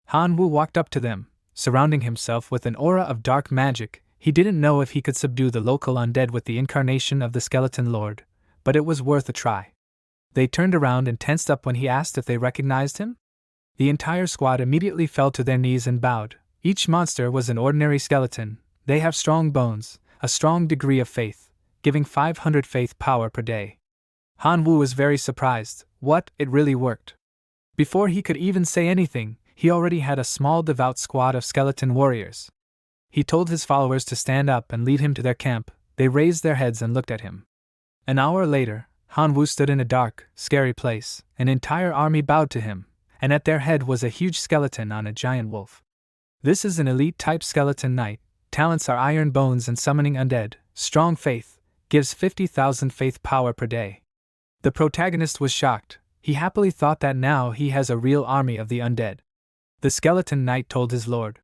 Han Wu walked up to them, surrounding himself with an aura of dark magic. He didn't know if he could subdue the local undead with the incarnation of the skeleton lord, but it was worth a try. They turned around and tensed up when he asked if they recognized him. The entire squad immediately fell to their knees and bowed. Each monster was an ordinary skeleton. They have strong bones, a strong degree of faith, giving 500 faith power per day. Han Wu was very surprised. What, it really worked. Before he could even say anything, he already had a small devout squad of skeleton warriors. He told his followers to stand up and lead him to their camp. They raised their heads and looked at him. An hour later, Han Wu stood in a dark, scary place. An entire army bowed to him, and at their head was a huge skeleton on a giant wolf. This is an elite-type skeleton knight. Talents are iron bones and summoning undead. Strong faith, gives 50,000 faith power per day. The protagonist was shocked. He happily thought that now he has a real army of the undead. The skeleton knight told his lord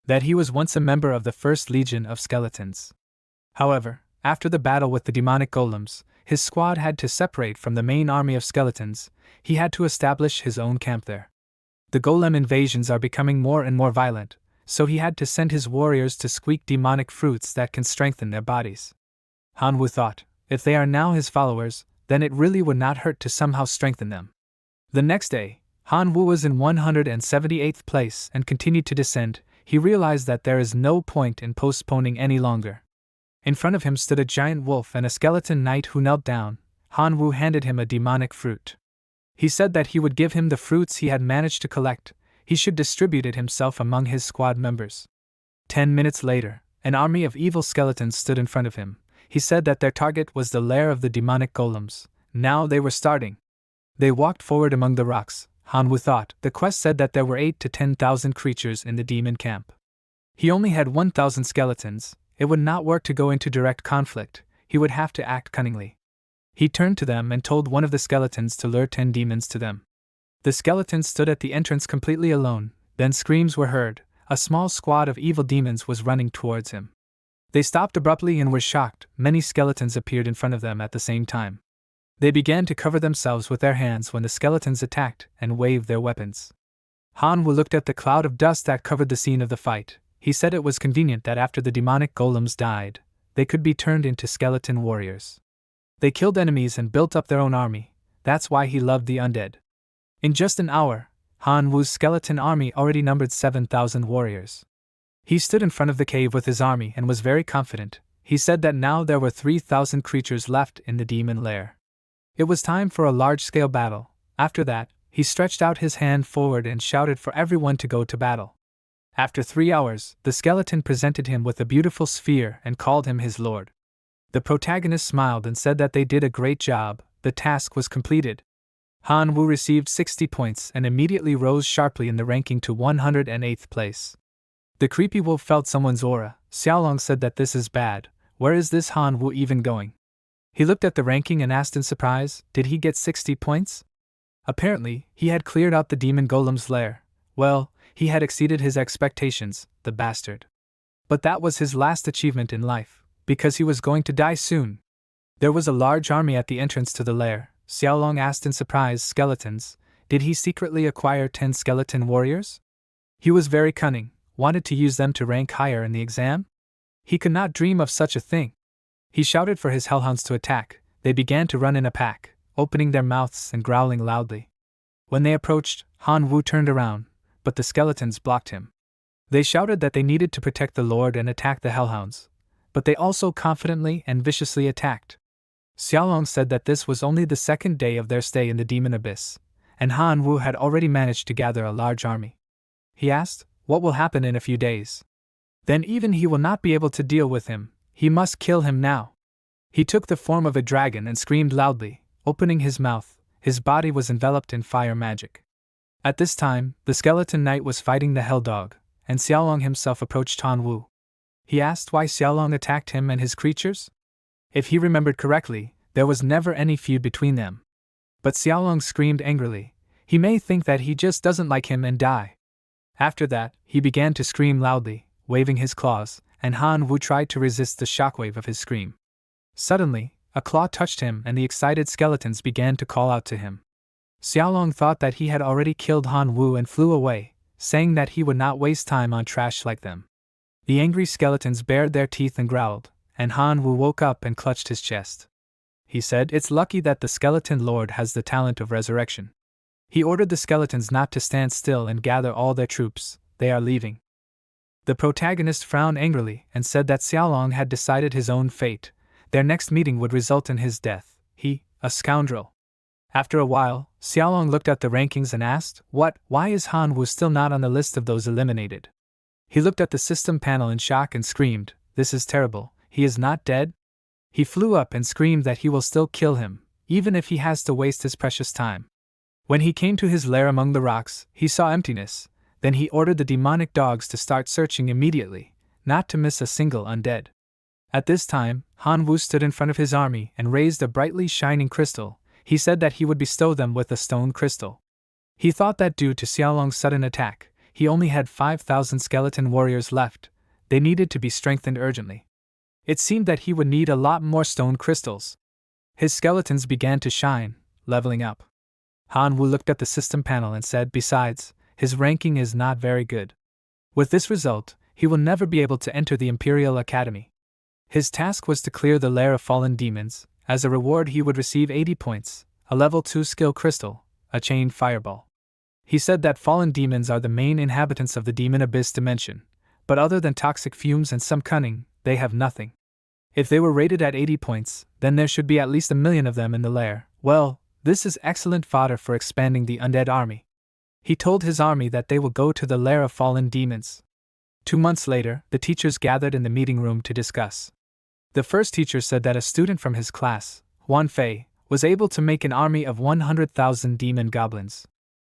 that he was once a member of the First Legion of Skeletons. However, after the battle with the demonic golems, his squad had to separate from the main army of skeletons. He had to establish his own camp there. The golem invasions are becoming more and more violent, so he had to send his warriors to squeak demonic fruits that can strengthen their bodies. Han Wu thought, if they are now his followers, then it really would not hurt to somehow strengthen them. The next day, Han Wu was in 178th place and continued to descend. He realized that there is no point in postponing any longer. In front of him stood a giant wolf and a skeleton knight who knelt down. Han Wu handed him a demonic fruit. He said that he would give him the fruits he had managed to collect. He should distribute it himself among his squad members. 10 minutes later, an army of evil skeletons stood in front of him. He said that their target was the lair of the demonic golems. Now they were starting. They walked forward among the rocks. Han Wu thought. The quest said that there were 8 to 10,000 creatures in the demon camp. He only had 1,000 skeletons. It would not work to go into direct conflict. He would have to act cunningly. He turned to them and told one of the skeletons to lure 10 demons to them. The skeletons stood at the entrance completely alone. Then screams were heard. A small squad of evil demons was running towards him. They stopped abruptly and were shocked. Many skeletons appeared in front of them at the same time. They began to cover themselves with their hands when the skeletons attacked and waved their weapons. Han Wu looked at the cloud of dust that covered the scene of the fight. He said it was convenient that after the demonic golems died, they could be turned into skeleton warriors. They killed enemies and built up their own army. That's why he loved the undead. In just an hour, Han Wu's skeleton army already numbered 7,000 warriors. He stood in front of the cave with his army and was very confident. He said that now there were 3,000 creatures left in the demon lair. It was time for a large-scale battle. After that, he stretched out his hand forward and shouted for everyone to go to battle. After 3 hours, the skeleton presented him with a beautiful sphere and called him his lord. The protagonist smiled and said that they did a great job. The task was completed. Han Wu received 60 points and immediately rose sharply in the ranking to 108th place. The creepy wolf felt someone's aura. Xiaolong said that this is bad. Where is this Han Wu even going? He looked at the ranking and asked in surprise, did he get 60 points? Apparently, he had cleared out the demon golem's lair. Well, he had exceeded his expectations, the bastard. But that was his last achievement in life, because he was going to die soon. There was a large army at the entrance to the lair. Xiaolong asked in surprise, skeletons. Did he secretly acquire 10 skeleton warriors? He was very cunning, wanted to use them to rank higher in the exam? He could not dream of such a thing. He shouted for his hellhounds to attack. They began to run in a pack, opening their mouths and growling loudly. When they approached, Han Wu turned around, but the skeletons blocked him. They shouted that they needed to protect the Lord and attack the hellhounds, but they also confidently and viciously attacked. Xiaolong said that this was only the second day of their stay in the demon abyss, and Han Wu had already managed to gather a large army. He asked, what will happen in a few days? Then even he will not be able to deal with him. He must kill him now. He took the form of a dragon and screamed loudly, opening his mouth. His body was enveloped in fire magic. At this time, the skeleton knight was fighting the hell dog, and Xiaolong himself approached Han Wu. He asked why Xiaolong attacked him and his creatures? If he remembered correctly, there was never any feud between them. But Xiaolong screamed angrily. He may think that he just doesn't like him and die. After that, he began to scream loudly, waving his claws, and Han Wu tried to resist the shockwave of his scream. Suddenly, a claw touched him and the excited skeletons began to call out to him. Xiaolong thought that he had already killed Han Wu and flew away, saying that he would not waste time on trash like them. The angry skeletons bared their teeth and growled, and Han Wu woke up and clutched his chest. He said, it's lucky that the skeleton lord has the talent of resurrection. He ordered the skeletons not to stand still and gather all their troops. They are leaving. The protagonist frowned angrily and said that Xiaolong had decided his own fate. Their next meeting would result in his death. He, a scoundrel. After a while, Xiaolong looked at the rankings and asked, why is Han Wu still not on the list of those eliminated? He looked at the system panel in shock and screamed, this is terrible, he is not dead? He flew up and screamed that he will still kill him, even if he has to waste his precious time. When he came to his lair among the rocks, he saw emptiness. Then he ordered the demonic dogs to start searching immediately, not to miss a single undead. At this time, Han Wu stood in front of his army and raised a brightly shining crystal. He said that he would bestow them with a stone crystal. He thought that due to Xiaolong's sudden attack, he only had 5,000 skeleton warriors left. They needed to be strengthened urgently. It seemed that he would need a lot more stone crystals. His skeletons began to shine, leveling up. Han Wu looked at the system panel and said, besides, his ranking is not very good. With this result, he will never be able to enter the Imperial Academy. His task was to clear the lair of fallen demons. As a reward he would receive 80 points, a level 2 skill crystal, a chained fireball. He said that fallen demons are the main inhabitants of the demon abyss dimension, but other than toxic fumes and some cunning, they have nothing. If they were rated at 80 points, then there should be at least 1 million of them in the lair. Well, this is excellent fodder for expanding the undead army. He told his army that they will go to the lair of fallen demons. 2 months later, the teachers gathered in the meeting room to discuss. The first teacher said that a student from his class, Huan Fei, was able to make an army of 100,000 demon goblins.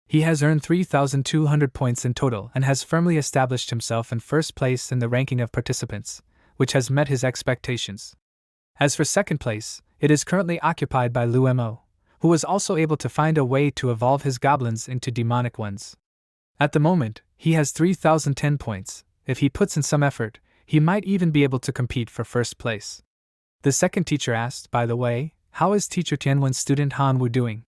He has earned 3,200 points in total and has firmly established himself in first place in the ranking of participants, which has met his expectations. As for second place, it is currently occupied by Lu Mo, who was also able to find a way to evolve his goblins into demonic ones. At the moment, he has 3,010 points. If he puts in some effort, he might even be able to compete for first place. The second teacher asked, by the way, how is teacher Tianwen's student Han Wu doing?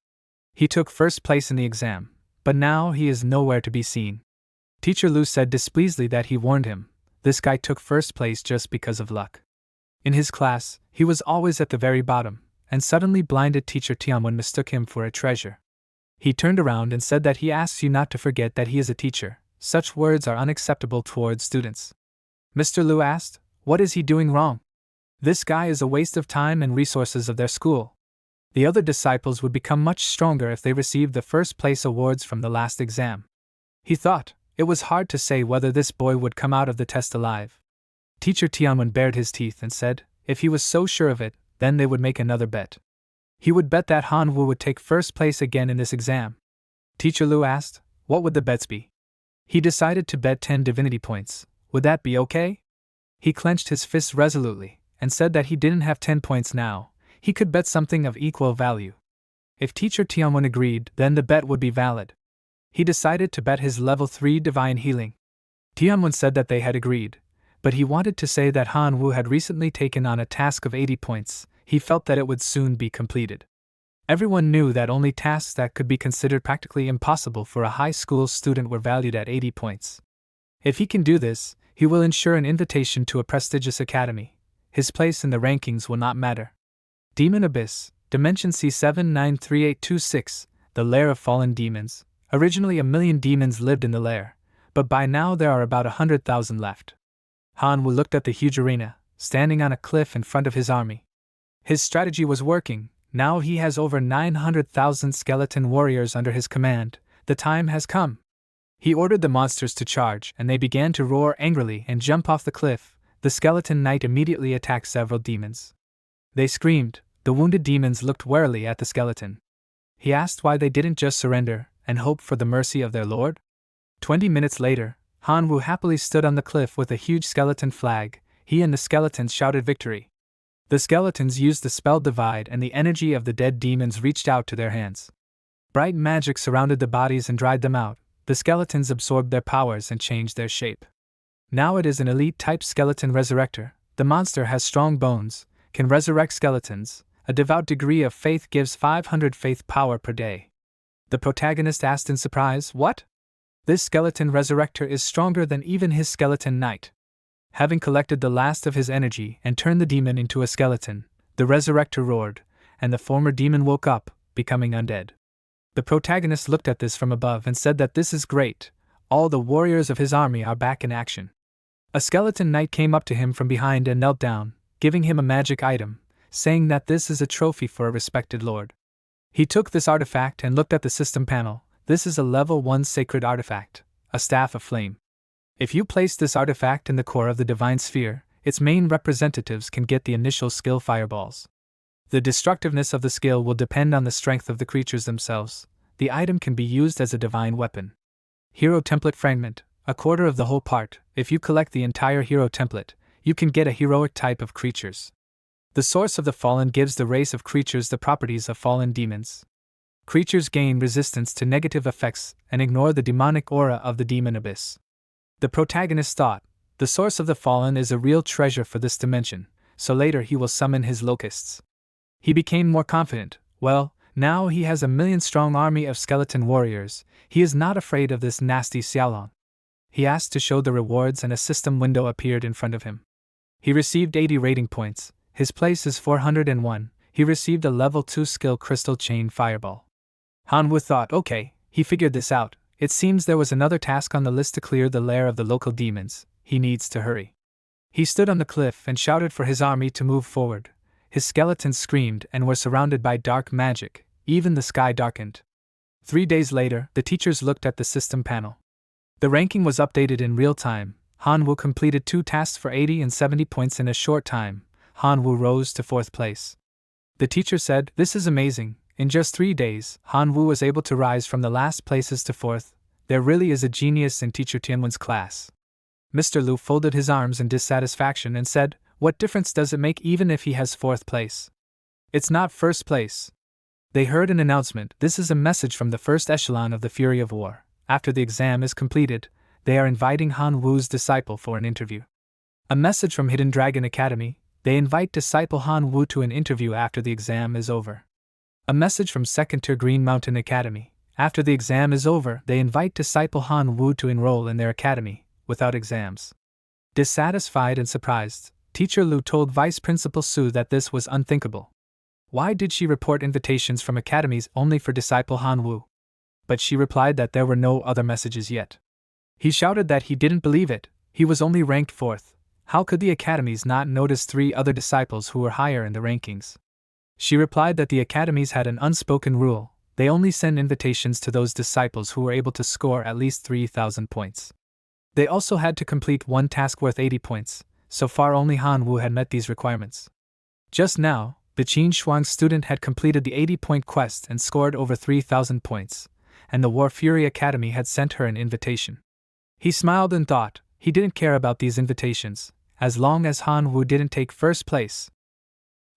He took first place in the exam, but now he is nowhere to be seen. Teacher Lu said displeasedly that he warned him, this guy took first place just because of luck. In his class, he was always at the very bottom, and suddenly blinded teacher Tianwen mistook him for a treasure. He turned around and said that he asks you not to forget that he is a teacher. Such words are unacceptable towards students. Mr. Liu asked, what is he doing wrong? This guy is a waste of time and resources of their school. The other disciples would become much stronger if they received the first place awards from the last exam. He thought, it was hard to say whether this boy would come out of the test alive. Teacher Tianwen bared his teeth and said, if he was so sure of it, then they would make another bet. He would bet that Han Wu would take first place again in this exam. Teacher Liu asked, what would the bets be? He decided to bet 10 divinity points. Would that be okay? He clenched his fists resolutely and said that he didn't have 10 points now. He could bet something of equal value. If teacher Tianwen agreed, then the bet would be valid. He decided to bet his level 3 divine healing. Tianwen said that they had agreed, but he wanted to say that Han Wu had recently taken on a task of 80 points. He felt that it would soon be completed. Everyone knew that only tasks that could be considered practically impossible for a high school student were valued at 80 points. If he can do this, he will ensure an invitation to a prestigious academy. His place in the rankings will not matter. Demon Abyss, Dimension C79386, the lair of fallen demons. Originally 1,000,000 demons lived in the lair, but by now there are about 100,000 left. Han Wu looked at the huge arena, standing on a cliff in front of his army. His strategy was working. Now he has over 900,000 skeleton warriors under his command. The time has come. He ordered the monsters to charge, and they began to roar angrily and jump off the cliff. The skeleton knight immediately attacked several demons. They screamed. The wounded demons looked warily at the skeleton. He asked why they didn't just surrender and hope for the mercy of their lord. 20 minutes later, Han Wu happily stood on the cliff with a huge skeleton flag. He and the skeletons shouted victory. The skeletons used the spell Divide, and the energy of the dead demons reached out to their hands. Bright magic surrounded the bodies and dried them out. The skeletons absorbed their powers and changed their shape. Now it is an elite-type skeleton resurrector. The monster has strong bones, can resurrect skeletons. A devout degree of faith gives 500 faith power per day. The protagonist asked in surprise, what? This skeleton resurrector is stronger than even his skeleton knight. Having collected the last of his energy and turned the demon into a skeleton, the resurrector roared, and the former demon woke up, becoming undead. The protagonist looked at this from above and said that this is great. All the warriors of his army are back in action. A skeleton knight came up to him from behind and knelt down, giving him a magic item, saying that this is a trophy for a respected lord. He took this artifact and looked at the system panel. This is a level 1 sacred artifact, a staff of flame. If you place this artifact in the core of the divine sphere, its main representatives can get the initial skill fireballs. The destructiveness of the skill will depend on the strength of the creatures themselves. The item can be used as a divine weapon. Hero Template Fragment, a quarter of the whole part. If you collect the entire hero template, you can get a heroic type of creatures. The source of the fallen gives the race of creatures the properties of fallen demons. Creatures gain resistance to negative effects and ignore the demonic aura of the demon abyss. The protagonist thought, the source of the fallen is a real treasure for this dimension, so later he will summon his locusts. He became more confident. Well, now he has a 1,000,000-strong army of skeleton warriors. He is not afraid of this nasty Xiaolong. He asked to show the rewards and a system window appeared in front of him. He received 80 rating points. His place is 401. He received a level 2 skill crystal chain fireball. Han Wu thought, okay, he figured this out. It seems there was another task on the list to clear the lair of the local demons. He needs to hurry. He stood on the cliff and shouted for his army to move forward. His skeletons screamed and were surrounded by dark magic. Even the sky darkened. 3 days later, the teachers looked at the system panel. The ranking was updated in real time. Han Wu completed 2 tasks for 80 and 70 points in a short time. Han Wu rose to 4th place. The teacher said, this is amazing. In just 3 days, Han Wu was able to rise from the last places to 4th. There really is a genius in Teacher Tianwen's class. Mr. Liu folded his arms in dissatisfaction and said, what difference does it make even if he has 4th place? It's not 1st place. They heard an announcement. This is a message from the first echelon of the Fury of War. After the exam is completed, they are inviting Han Wu's disciple for an interview. A message from Hidden Dragon Academy. They invite disciple Han Wu to an interview after the exam is over. A message from 2nd Tier Green Mountain Academy. After the exam is over, they invite disciple Han Wu to enroll in their academy, without exams. Dissatisfied and surprised, Teacher Liu told Vice Principal Su that this was unthinkable. Why did she report invitations from academies only for disciple Han Wu? But she replied that there were no other messages yet. He shouted that he didn't believe it, he was only ranked 4th. How could the academies not notice 3 other disciples who were higher in the rankings? She replied that the academies had an unspoken rule, they only send invitations to those disciples who were able to score at least 3,000 points. They also had to complete one task worth 80 points, so far only Han Wu had met these requirements. Just now, the Qin Shuang student had completed the 80-point quest and scored over 3,000 points, and the War Fury Academy had sent her an invitation. He smiled and thought, he didn't care about these invitations, as long as Han Wu didn't take first place.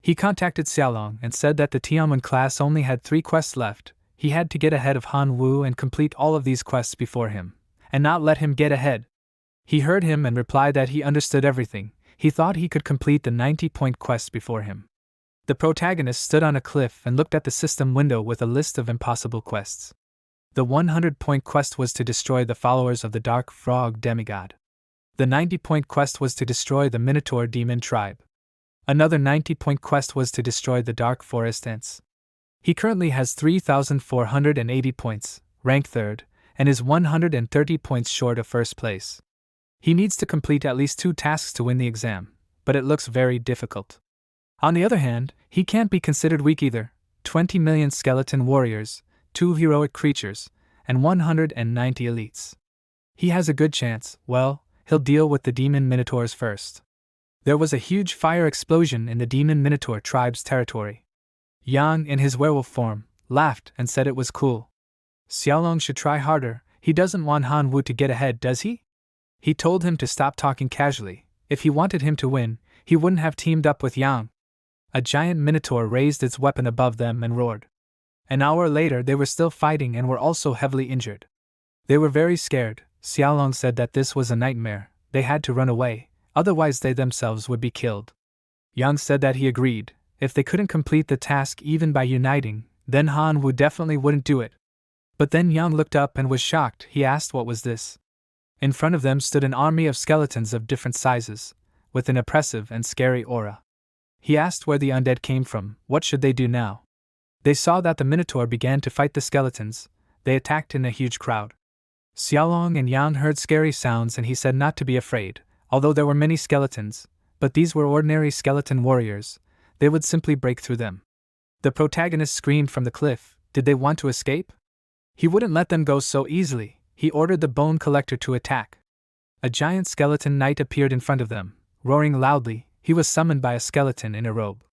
He contacted Xiaolong and said that the Tianmen class only had 3 quests left, he had to get ahead of Han Wu and complete all of these quests before him, and not let him get ahead. He heard him and replied that he understood everything, he thought he could complete the 90-point quest before him. The protagonist stood on a cliff and looked at the system window with a list of impossible quests. The 100-point quest was to destroy the followers of the Dark Frog demigod. The 90-point quest was to destroy the Minotaur demon tribe. Another 90-point quest was to destroy the Dark Forest Ants. He currently has 3,480 points, ranked 3rd, and is 130 points short of first place. He needs to complete at least 2 tasks to win the exam, but it looks very difficult. On the other hand, he can't be considered weak either. 20 million skeleton warriors, 2 heroic creatures, and 190 elites. He has a good chance, well, he'll deal with the demon minotaurs first. There was a huge fire explosion in the demon minotaur tribe's territory. Yang, in his werewolf form, laughed and said it was cool. Xiaolong should try harder, he doesn't want Han Wu to get ahead, does he? He told him to stop talking casually, if he wanted him to win, he wouldn't have teamed up with Yang. A giant minotaur raised its weapon above them and roared. An hour later they were still fighting and were also heavily injured. They were very scared. Xiaolong said that this was a nightmare, they had to run away, otherwise they themselves would be killed. Yang said that he agreed, if they couldn't complete the task even by uniting, then Han Wu definitely wouldn't do it. But then Yang looked up and was shocked, he asked what was this. In front of them stood an army of skeletons of different sizes, with an oppressive and scary aura. He asked where the undead came from, what should they do now? They saw that the Minotaur began to fight the skeletons, they attacked in a huge crowd. Xiaolong and Yang heard scary sounds and he said not to be afraid, although there were many skeletons, but these were ordinary skeleton warriors, they would simply break through them. The protagonist screamed from the cliff, did they want to escape? He wouldn't let them go so easily, he ordered the bone collector to attack. A giant skeleton knight appeared in front of them, roaring loudly, he was summoned by a skeleton in a robe.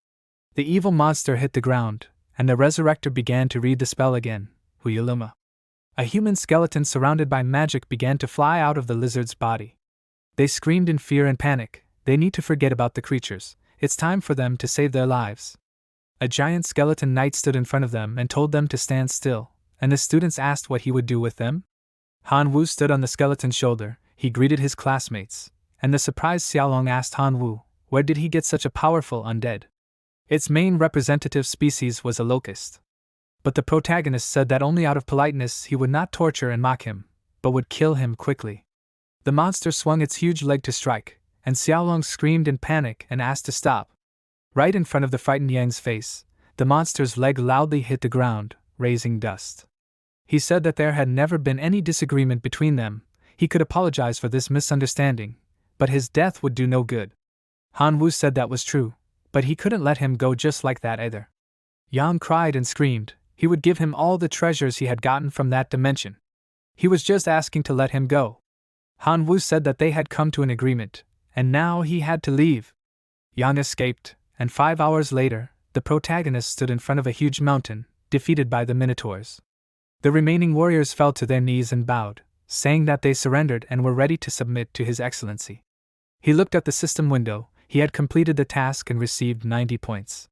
The evil monster hit the ground, and the resurrector began to read the spell again, Huyuluma. A human skeleton surrounded by magic began to fly out of the lizard's body. They screamed in fear and panic, they need to forget about the creatures, it's time for them to save their lives. A giant skeleton knight stood in front of them and told them to stand still, and the students asked what he would do with them. Han Wu stood on the skeleton's shoulder, he greeted his classmates, and the surprised Xiaolong asked Han Wu, where did he get such a powerful undead? Its main representative species was a locust. But the protagonist said that only out of politeness he would not torture and mock him, but would kill him quickly. The monster swung its huge leg to strike, and Xiaolong screamed in panic and asked to stop. Right in front of the frightened Yang's face, the monster's leg loudly hit the ground, raising dust. He said that there had never been any disagreement between them, he could apologize for this misunderstanding, but his death would do no good. Han Wu said that was true, but he couldn't let him go just like that either. Yang cried and screamed, he would give him all the treasures he had gotten from that dimension. He was just asking to let him go. Han Wu said that they had come to an agreement, and now he had to leave. Yang escaped, and 5 hours later, the protagonist stood in front of a huge mountain, defeated by the Minotaurs. The remaining warriors fell to their knees and bowed, saying that they surrendered and were ready to submit to His Excellency. He looked at the system window, he had completed the task and received 90 points.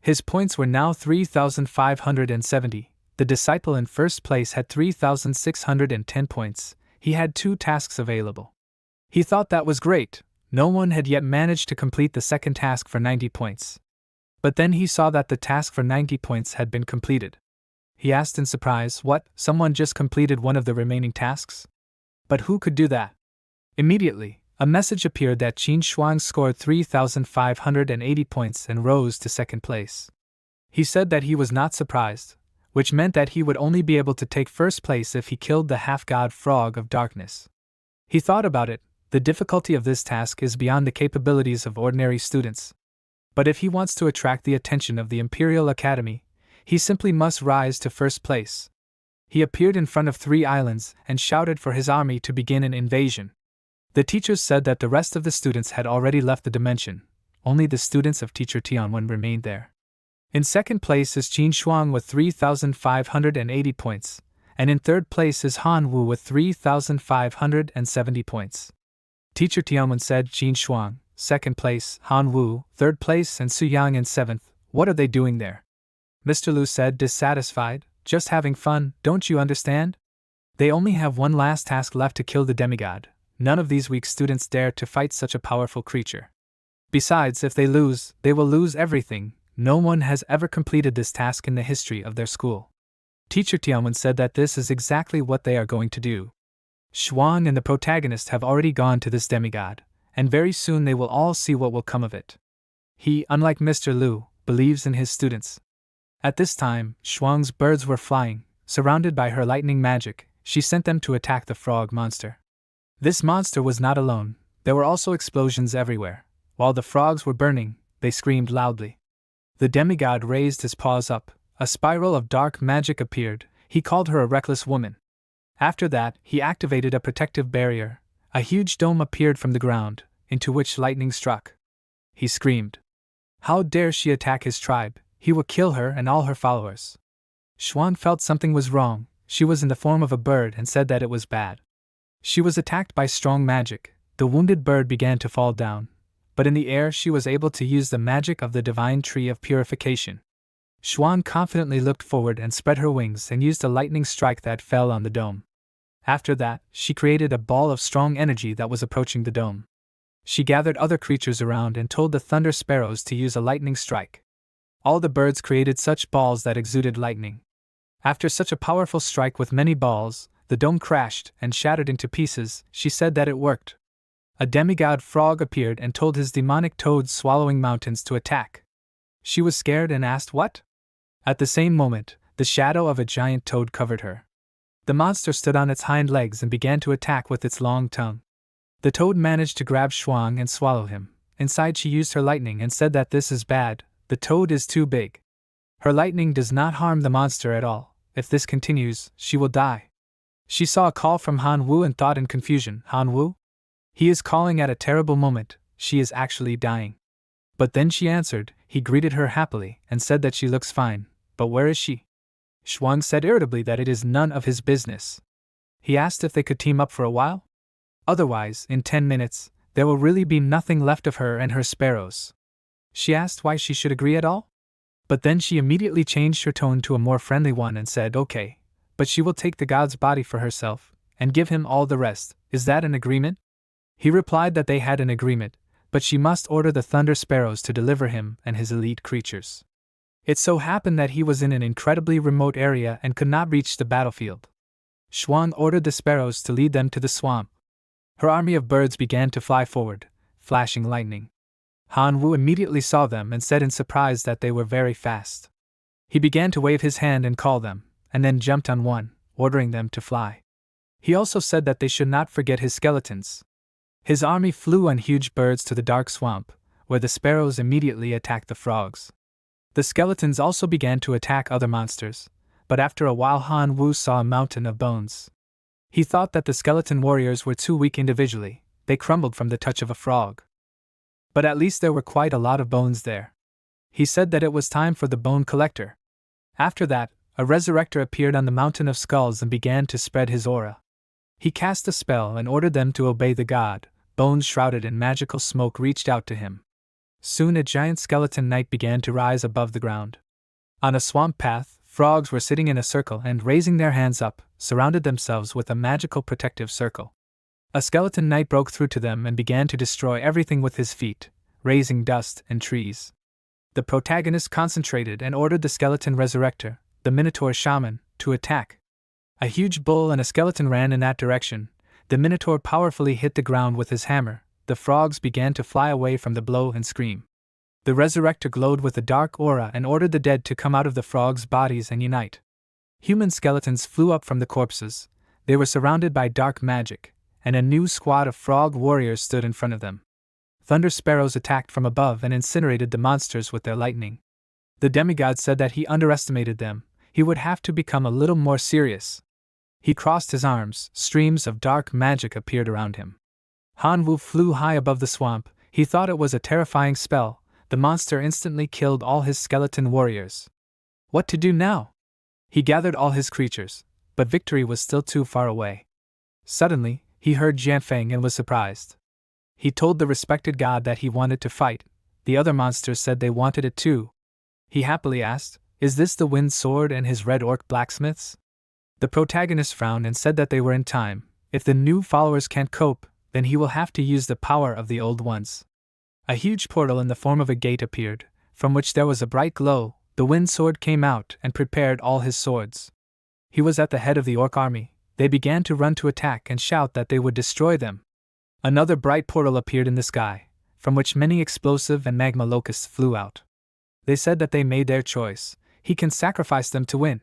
His points were now 3,570, the disciple in first place had 3,610 points, he had 2 tasks available. He thought that was great, no one had yet managed to complete the second task for 90 points. But then he saw that the task for 90 points had been completed. He asked in surprise, what, someone just completed one of the remaining tasks? But who could do that? Immediately, a message appeared that Qin Shuang scored 3,580 points and rose to second place. He said that he was not surprised, which meant that he would only be able to take first place if he killed the half-god frog of darkness. He thought about it. The difficulty of this task is beyond the capabilities of ordinary students. But if he wants to attract the attention of the Imperial Academy, he simply must rise to first place. He appeared in front of 3 islands and shouted for his army to begin an invasion. The teachers said that the rest of the students had already left the dimension. Only the students of Teacher Tianwen remained there. In second place is Qin Shuang with 3,580 points, and in third place is Han Wu with 3,570 points. Teacher Tianwen said Qin Shuang, second place, Han Wu, third place, and Su Yang in seventh. What are they doing there? Mr. Lu said, dissatisfied. Just having fun, don't you understand? They only have one last task left to kill the demigod. None of these weak students dare to fight such a powerful creature. Besides, if they lose, they will lose everything. No one has ever completed this task in the history of their school. Teacher Tianwen said that this is exactly what they are going to do. Shuang and the protagonist have already gone to this demigod, and very soon they will all see what will come of it. He, unlike Mr. Lu, believes in his students. At this time, Shuang's birds were flying. Surrounded by her lightning magic, she sent them to attack the frog monster. This monster was not alone. There were also explosions everywhere. While the frogs were burning, they screamed loudly. The demigod raised his paws up. A spiral of dark magic appeared. He called her a reckless woman. After that, he activated a protective barrier. A huge dome appeared from the ground, into which lightning struck. He screamed. How dare she attack his tribe? He will kill her and all her followers. Shuang felt something was wrong. She was in the form of a bird and said that it was bad. She was attacked by strong magic. The wounded bird began to fall down. But in the air she was able to use the magic of the divine tree of purification. Shuang confidently looked forward and spread her wings and used a lightning strike that fell on the dome. After that, she created a ball of strong energy that was approaching the dome. She gathered other creatures around and told the thunder sparrows to use a lightning strike. All the birds created such balls that exuded lightning. After such a powerful strike with many balls, the dome crashed and shattered into pieces. She said that it worked. A demigod frog appeared and told his demonic toads swallowing mountains to attack. She was scared and asked what? At the same moment, the shadow of a giant toad covered her. The monster stood on its hind legs and began to attack with its long tongue. The toad managed to grab Shuang and swallow him. Inside she used her lightning and said that this is bad, the toad is too big. Her lightning does not harm the monster at all. If this continues, she will die. She saw a call from Han Wu and thought in confusion, Han Wu? He is calling at a terrible moment, she is actually dying. But then she answered. He greeted her happily and said that she looks fine, but where is she? Shuang said irritably that it is none of his business. He asked if they could team up for a while? Otherwise, in 10 minutes, there will really be nothing left of her and her sparrows. She asked why she should agree at all? But then she immediately changed her tone to a more friendly one and said okay, but she will take the god's body for herself, and give him all the rest. Is that an agreement? He replied that they had an agreement, but she must order the thunder sparrows to deliver him and his elite creatures. It so happened that he was in an incredibly remote area and could not reach the battlefield. Shuang ordered the sparrows to lead them to the swamp. Her army of birds began to fly forward, flashing lightning. Han Wu immediately saw them and said in surprise that they were very fast. He began to wave his hand and call them, and then jumped on one, ordering them to fly. He also said that they should not forget his skeletons. His army flew on huge birds to the dark swamp, where the sparrows immediately attacked the frogs. The skeletons also began to attack other monsters, but after a while Han Wu saw a mountain of bones. He thought that the skeleton warriors were too weak individually, they crumbled from the touch of a frog. But at least there were quite a lot of bones there. He said that it was time for the bone collector. After that, a resurrector appeared on the mountain of skulls and began to spread his aura. He cast a spell and ordered them to obey the god. Bones shrouded in magical smoke reached out to him. Soon a giant skeleton knight began to rise above the ground. On a swamp path, frogs were sitting in a circle and, raising their hands up, surrounded themselves with a magical protective circle. A skeleton knight broke through to them and began to destroy everything with his feet, raising dust and trees. The protagonist concentrated and ordered the skeleton resurrector, the Minotaur shaman, to attack. A huge bull and a skeleton ran in that direction. The Minotaur powerfully hit the ground with his hammer. The frogs began to fly away from the blow and scream. The resurrector glowed with a dark aura and ordered the dead to come out of the frogs' bodies and unite. Human skeletons flew up from the corpses. They were surrounded by dark magic, and a new squad of frog warriors stood in front of them. Thunder sparrows attacked from above and incinerated the monsters with their lightning. The demigod said that he underestimated them. He would have to become a little more serious. He crossed his arms. Streams of dark magic appeared around him. Manhwa flew high above the swamp. He thought it was a terrifying spell. The monster instantly killed all his skeleton warriors. What to do now? He gathered all his creatures, but victory was still too far away. Suddenly, he heard Jianfeng and was surprised. He told the respected god that he wanted to fight. The other monsters said they wanted it too. He happily asked, "Is this the wind sword and his red orc blacksmiths?" The protagonist frowned and said that they were in time. If the new followers can't cope, then he will have to use the power of the old ones. A huge portal in the form of a gate appeared, from which there was a bright glow. The wind sword came out and prepared all his swords. He was at the head of the orc army. They began to run to attack and shout that they would destroy them. Another bright portal appeared in the sky, from which many explosive and magma locusts flew out. They said that they made their choice. He can sacrifice them to win.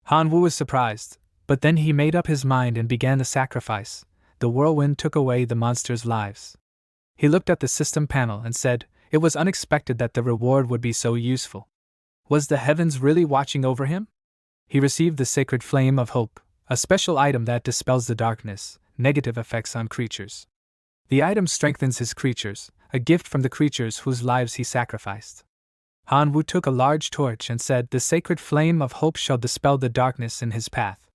Manhwa was surprised, but then he made up his mind and began the sacrifice. The whirlwind took away the monsters' lives. He looked at the system panel and said, it was unexpected that the reward would be so useful. Was the heavens really watching over him? He received the sacred flame of hope, a special item that dispels the darkness, negative effects on creatures. The item strengthens his creatures, a gift from the creatures whose lives he sacrificed. Manhwa took a large torch and said, the sacred flame of hope shall dispel the darkness in his path.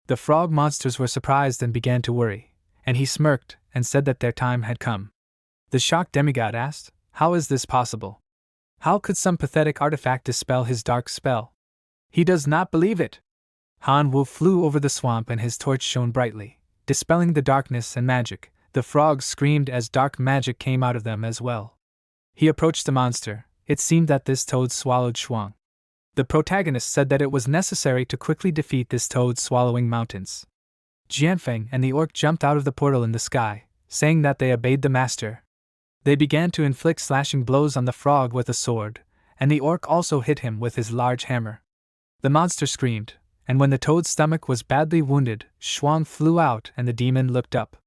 The frog monsters were surprised and began to worry, and he smirked and said that their time had come. The shocked demigod asked, how is this possible? How could some pathetic artifact dispel his dark spell? He does not believe it. Manhwa flew over the swamp and his torch shone brightly, dispelling the darkness and magic. The frogs screamed as dark magic came out of them as well. He approached the monster. It seemed that this toad swallowed Shuang. The protagonist said that it was necessary to quickly defeat this toad swallowing mountains. Jianfeng and the orc jumped out of the portal in the sky, saying that they obeyed the master. They began to inflict slashing blows on the frog with a sword, and the orc also hit him with his large hammer. The monster screamed, and when the toad's stomach was badly wounded, Shuang flew out and the demon looked up.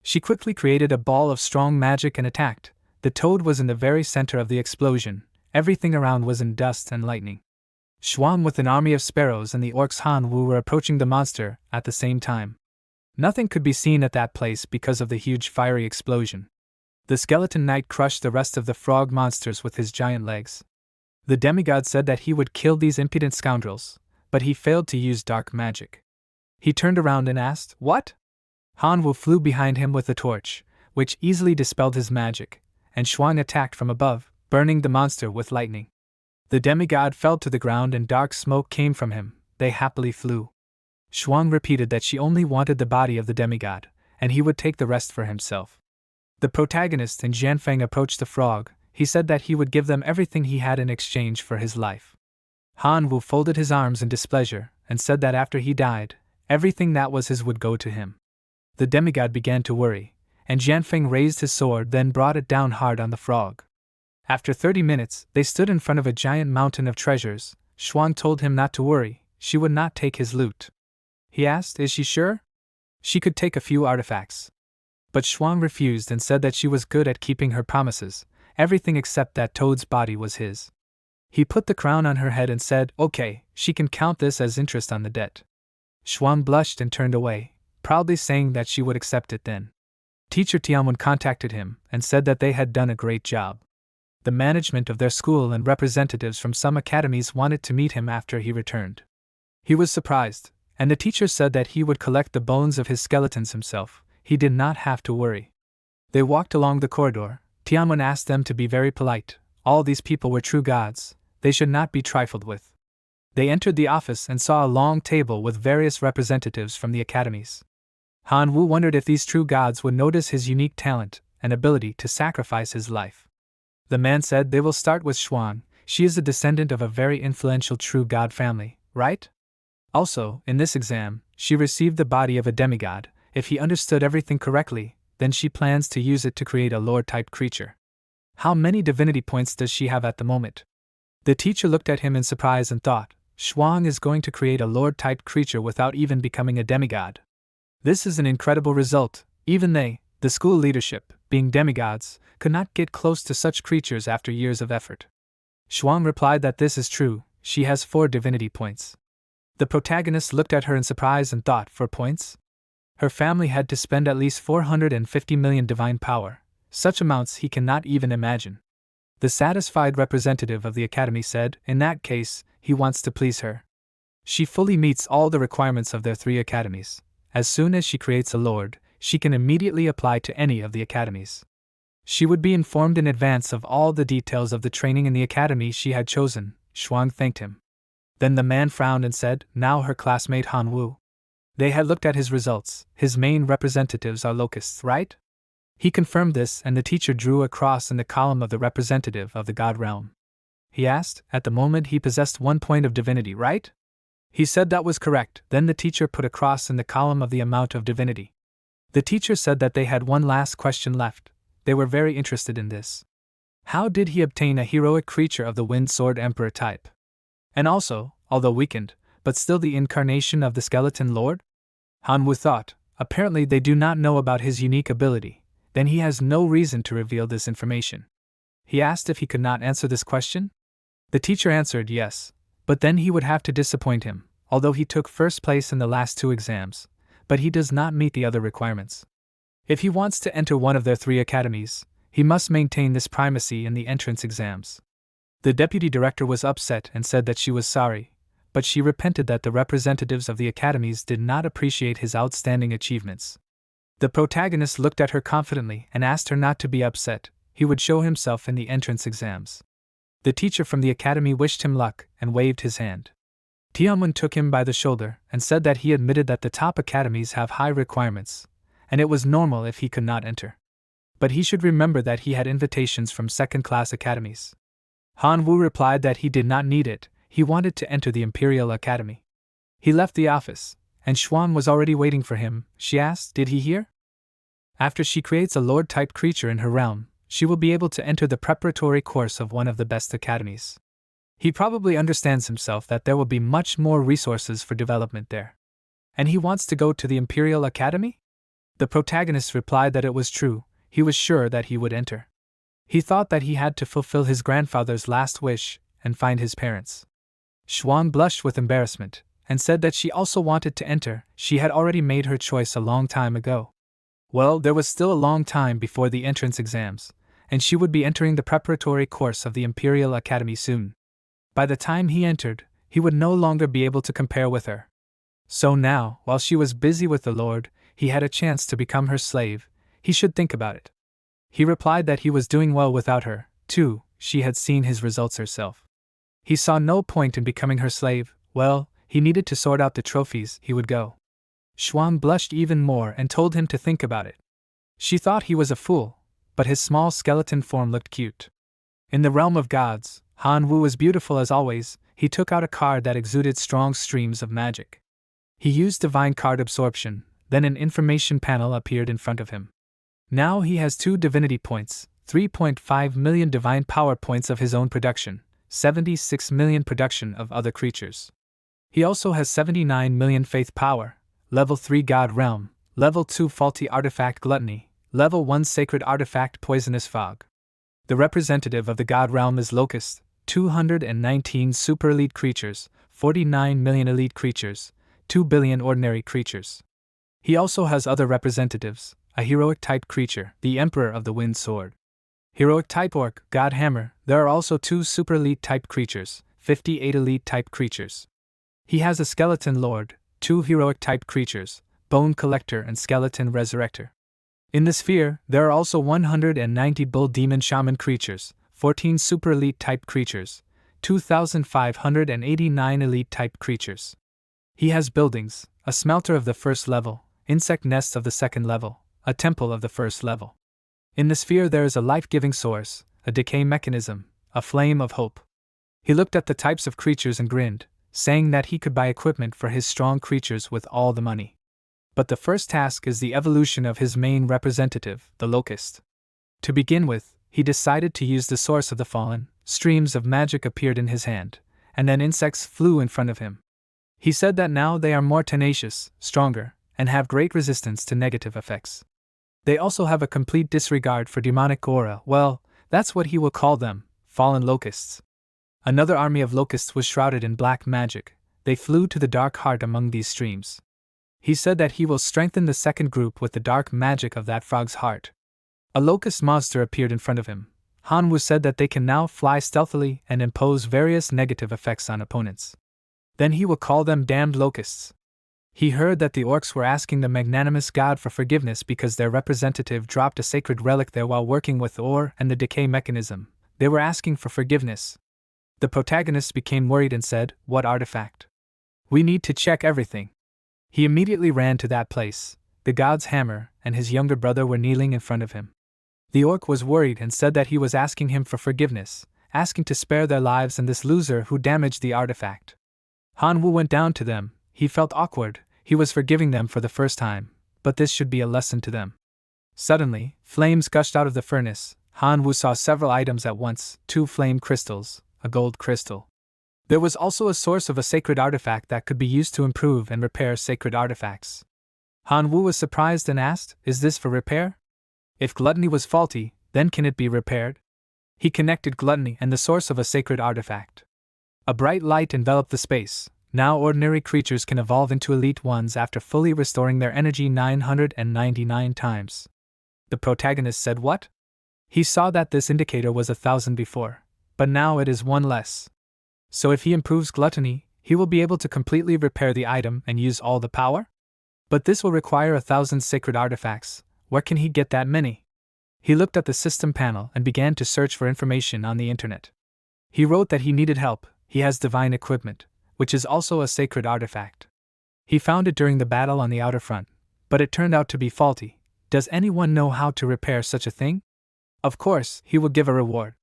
She quickly created a ball of strong magic and attacked. The toad was in the very center of the explosion. Everything around was in dust and lightning. Shuang with an army of sparrows and the orcs Manhwa were approaching the monster at the same time. Nothing could be seen at that place because of the huge fiery explosion. The skeleton knight crushed the rest of the frog monsters with his giant legs. The demigod said that he would kill these impudent scoundrels, but he failed to use dark magic. He turned around and asked, what? Manhwa flew behind him with a torch, which easily dispelled his magic, and Shuang attacked from above, burning the monster with lightning. The demigod fell to the ground and dark smoke came from him. They happily flew. Shuang repeated that she only wanted the body of the demigod, and he would take the rest for himself. The protagonist and Jianfeng approached the frog. He said that he would give them everything he had in exchange for his life. Manhwa folded his arms in displeasure and said that after he died, everything that was his would go to him. The demigod began to worry, and Jianfeng raised his sword then brought it down hard on the frog. After 30 minutes, they stood in front of a giant mountain of treasures. Shuang told him not to worry, she would not take his loot. He asked, is she sure? She could take a few artifacts. But Shuang refused and said that she was good at keeping her promises. Everything except that toad's body was his. He put the crown on her head and said, okay, she can count this as interest on the debt. Shuang blushed and turned away, proudly saying that she would accept it then. Teacher Tianwen contacted him and said that they had done a great job. The management of their school and representatives from some academies wanted to meet him after he returned. He was surprised, and the teacher said that he would collect the bones of his skeletons himself. He did not have to worry. They walked along the corridor. Tianwen asked them to be very polite. All these people were true gods. They should not be trifled with. They entered the office and saw a long table with various representatives from the academies. Manhwa wondered if these true gods would notice his unique talent and ability to sacrifice his life. The man said they will start with Shuang. She is a descendant of a very influential true god family, right? Also, in this exam, she received the body of a demigod. If he understood everything correctly, then she plans to use it to create a lore-type creature. How many divinity points does she have at the moment? The teacher looked at him in surprise and thought, Shuang is going to create a lord-type creature without even becoming a demigod. This is an incredible result. Even they, the school leadership, being demigods, could not get close to such creatures after years of effort. Shuang replied that this is true, she has 4 divinity points. The protagonist looked at her in surprise and thought, 4 points? Her family had to spend at least 450 million divine power, such amounts he cannot even imagine. The satisfied representative of the academy said, in that case, he wants to please her. She fully meets all the requirements of their 3 academies. As soon as she creates a lord, she can immediately apply to any of the academies. She would be informed in advance of all the details of the training in the academy she had chosen. Shuang thanked him. Then the man frowned and said, now her classmate Han Wu. They had looked at his results. His main representatives are locusts, right? He confirmed this, and the teacher drew a cross in the column of the representative of the god realm. He asked, at the moment he possessed 1 point of divinity, right? He said that was correct. Then the teacher put a cross in the column of the amount of divinity. The teacher said that they had one last question left. They were very interested in this. How did he obtain a heroic creature of the Wind Sword Emperor type? And also, although weakened, but still the incarnation of the Skeleton Lord? Han Wu thought, apparently they do not know about his unique ability, then he has no reason to reveal this information. He asked if he could not answer this question? The teacher answered yes, but then he would have to disappoint him, although he took first place in the last 2 exams, but he does not meet the other requirements. If he wants to enter one of their 3 academies, he must maintain this primacy in the entrance exams. The deputy director was upset and said that she was sorry, but she repented that the representatives of the academies did not appreciate his outstanding achievements. The protagonist looked at her confidently and asked her not to be upset. He would show himself in the entrance exams. The teacher from the academy wished him luck and waved his hand. Tianwen took him by the shoulder and said that he admitted that the top academies have high requirements, and it was normal if he could not enter. But he should remember that he had invitations from second-class academies. Han Wu replied that he did not need it, he wanted to enter the Imperial Academy. He left the office, and Shuang was already waiting for him. She asked, did he hear? After she creates a lord-type creature in her realm, she will be able to enter the preparatory course of one of the best academies. He probably understands himself that there will be much more resources for development there. And he wants to go to the Imperial Academy? The protagonist replied that it was true, he was sure that he would enter. He thought that he had to fulfill his grandfather's last wish and find his parents. Shuang blushed with embarrassment and said that she also wanted to enter. She had already made her choice a long time ago. Well, there was still a long time before the entrance exams, and she would be entering the preparatory course of the Imperial Academy soon. By the time he entered, he would no longer be able to compare with her. So now, while she was busy with the Lord, he had a chance to become her slave. He should think about it. He replied that he was doing well without her, too. She had seen his results herself. He saw no point in becoming her slave. Well, he needed to sort out the trophies. He would go. Shuang blushed even more and told him to think about it. She thought he was a fool, but his small skeleton form looked cute. In the realm of gods, Han Wu was beautiful as always. He took out a card that exuded strong streams of magic. He used divine card absorption, then an information panel appeared in front of him. Now he has 2 divinity points, 3.5 million divine power points of his own production, 76 million production of other creatures. He also has 79 million faith power, level 3 God Realm, level 2 Faulty Artifact Gluttony, level 1 Sacred Artifact Poisonous Fog. The representative of the God Realm is Locust, 219 super elite creatures, 49 million elite creatures, 2 billion ordinary creatures. He also has other representatives, a heroic type creature, the Emperor of the Wind Sword. Heroic type Orc, God Hammer. There are also 2 super elite type creatures, 58 elite type creatures. He has a Skeleton Lord, 2 heroic type creatures, Bone Collector and Skeleton Resurrector. In the sphere, there are also 190 Bull Demon Shaman creatures, 14 super elite type creatures, 2,589 elite type creatures. He has buildings, a smelter of the first level, insect nests of the second level, a temple of the first level. In the sphere there is a life-giving source, a decay mechanism, a flame of hope. He looked at the types of creatures and grinned, saying that he could buy equipment for his strong creatures with all the money. But the first task is the evolution of his main representative, the Locust. To begin with, he decided to use the source of the fallen. Streams of magic appeared in his hand, and then insects flew in front of him. He said that now they are more tenacious, stronger, and have great resistance to negative effects. They also have a complete disregard for demonic aura. Well, that's what he will call them, fallen locusts. Another army of locusts was shrouded in black magic. They flew to the dark heart among these streams. He said that he will strengthen the second group with the dark magic of that frog's heart. A locust monster appeared in front of him. Hanwoo said that they can now fly stealthily and impose various negative effects on opponents. Then he will call them damned locusts. He heard that the orcs were asking the magnanimous god for forgiveness because their representative dropped a sacred relic there while working with the ore and the decay mechanism. They were asking for forgiveness. The protagonist became worried and said, "What artifact? We need to check everything." He immediately ran to that place. The god's hammer and his younger brother were kneeling in front of him. The orc was worried and said that he was asking him for forgiveness, asking to spare their lives and this loser who damaged the artifact. Hanwoo went down to them. He felt awkward. He was forgiving them for the first time, but this should be a lesson to them. Suddenly, flames gushed out of the furnace. Hanwoo saw several items at once: 2 flame crystals, a gold crystal. There was also a source of a sacred artifact that could be used to improve and repair sacred artifacts. Hanwoo was surprised and asked, "Is this for repair? If gluttony was faulty, then can it be repaired?" He connected gluttony and the source of a sacred artifact. A bright light enveloped the space. Now ordinary creatures can evolve into elite ones after fully restoring their energy 999 times. The protagonist said, "What?" He saw that this indicator was 1,000 before, but now it is 1 less. So if he improves gluttony, he will be able to completely repair the item and use all the power? But this will require 1,000 sacred artifacts. Where can he get that many? He looked at the system panel and began to search for information on the internet. He wrote that he needed help. He has divine equipment, which is also a sacred artifact. He found it during the battle on the outer front, but it turned out to be faulty. Does anyone know how to repair such a thing? Of course, he will give a reward.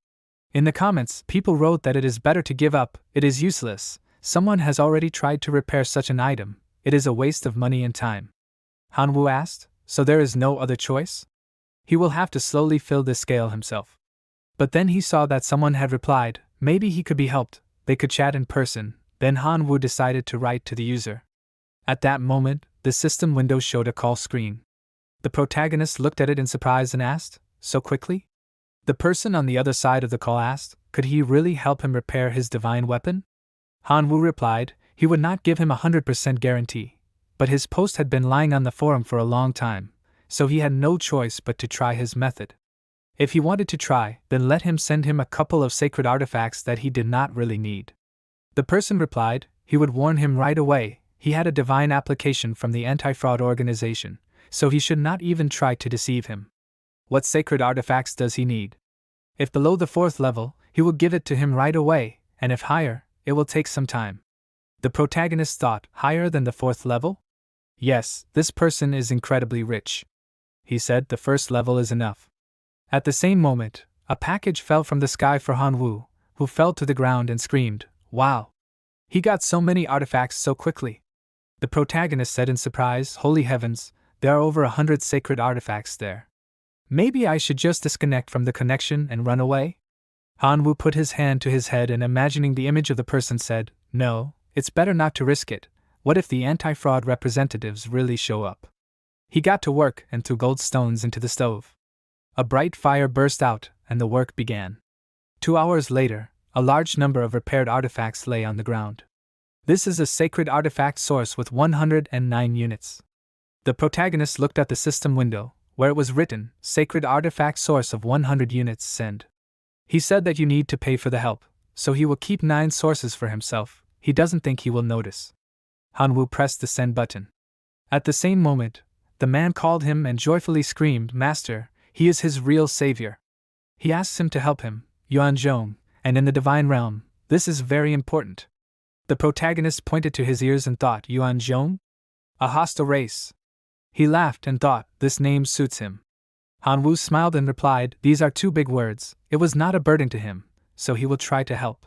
In the comments, people wrote that it is better to give up, it is useless, someone has already tried to repair such an item, it is a waste of money and time. Hanwoo asked, "So there is no other choice?" He will have to slowly fill this scale himself. But then he saw that someone had replied, maybe he could be helped, they could chat in person. Then Hanwoo decided to write to the user. At that moment, the system window showed a call screen. The protagonist looked at it in surprise and asked, "So quickly?" The person on the other side of the call asked, could he really help him repair his divine weapon? Hanwoo replied, he would not give him 100% guarantee, but his post had been lying on the forum for a long time, so he had no choice but to try his method. If he wanted to try, then let him send him a couple of sacred artifacts that he did not really need. The person replied, he would warn him right away. He had a divine application from the anti-fraud organization, so he should not even try to deceive him. What sacred artifacts does he need? If below the 4th level, he will give it to him right away, and if higher, it will take some time. The protagonist thought, higher than the 4th level? Yes, this person is incredibly rich. He said the 1st level is enough. At the same moment, a package fell from the sky for Hanwoo, who fell to the ground and screamed, "Wow! He got so many artifacts so quickly." The protagonist said in surprise, "Holy heavens, there are over 100 sacred artifacts there. Maybe I should just disconnect from the connection and run away?" Hanwoo put his hand to his head and imagining the image of the person said, "No, it's better not to risk it. What if the anti-fraud representatives really show up?" He got to work and threw gold stones into the stove. A bright fire burst out, and the work began. 2 hours later, a large number of repaired artifacts lay on the ground. This is a sacred artifact source with 109 units. The protagonist looked at the system window, where it was written, Sacred Artifact Source of 100 units, send. He said that you need to pay for the help, so he will keep 9 sources for himself. He doesn't think he will notice. Hanwoo pressed the send button. At the same moment, the man called him and joyfully screamed, "Master, he is his real savior." He asks him to help him, Yuanzhong, and in the divine realm, this is very important. The protagonist pointed to his ears and thought, Yuanzhong? A hostile race. He laughed and thought, this name suits him. Hanwoo smiled and replied, these are 2 big words. It was not a burden to him, so he will try to help.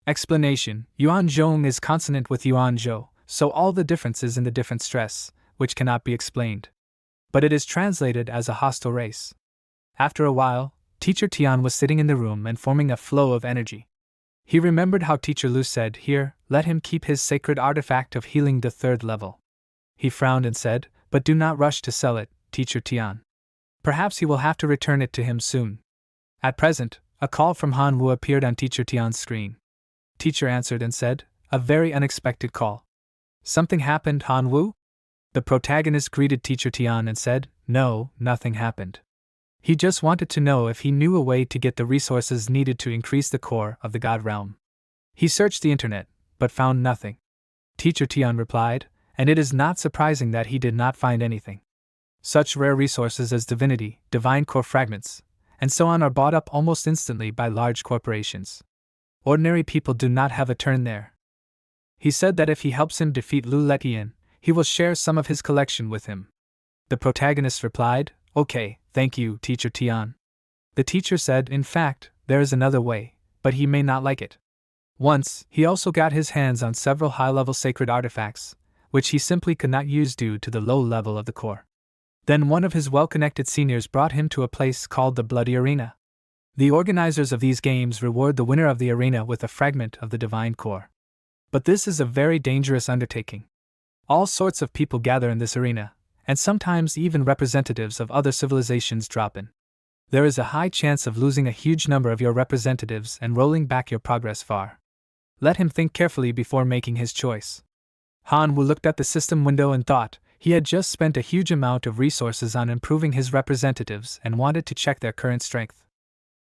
Explanation: Yuanzhong is consonant with Yuanzhou, so all the differences in the different stress, which cannot be explained. But it is translated as a hostile race. After a while, Teacher Tian was sitting in the room and forming a flow of energy. He remembered how Teacher Lu said, "Here, let him keep his sacred artifact of healing the 3rd level." He frowned and said, "But do not rush to sell it, Teacher Tian. Perhaps he will have to return it to him soon." At present, a call from Han Wu appeared on Teacher Tian's screen. Teacher answered and said, "A very unexpected call." "Something happened, Han Wu?" The protagonist greeted Teacher Tian and said, "No, nothing happened. He just wanted to know if he knew a way to get the resources needed to increase the core of the God realm. He searched the internet, but found nothing." Teacher Tian replied, "And it is not surprising that he did not find anything. Such rare resources as divinity, divine core fragments, and so on are bought up almost instantly by large corporations. Ordinary people do not have a turn there." He said that if he helps him defeat Lu Letian, he will share some of his collection with him. The protagonist replied, "Okay, thank you, Teacher Tian." The teacher said, "In fact, there is another way, but he may not like it." Once, he also got his hands on several high-level sacred artifacts, which he simply could not use due to the low level of the core. Then one of his well-connected seniors brought him to a place called the Bloody Arena. The organizers of these games reward the winner of the arena with a fragment of the divine core. But this is a very dangerous undertaking. All sorts of people gather in this arena, and sometimes even representatives of other civilizations drop in. There is a high chance of losing a huge number of your representatives and rolling back your progress far. Let him think carefully before making his choice." Han Wu looked at the system window and thought he had just spent a huge amount of resources on improving his representatives and wanted to check their current strength.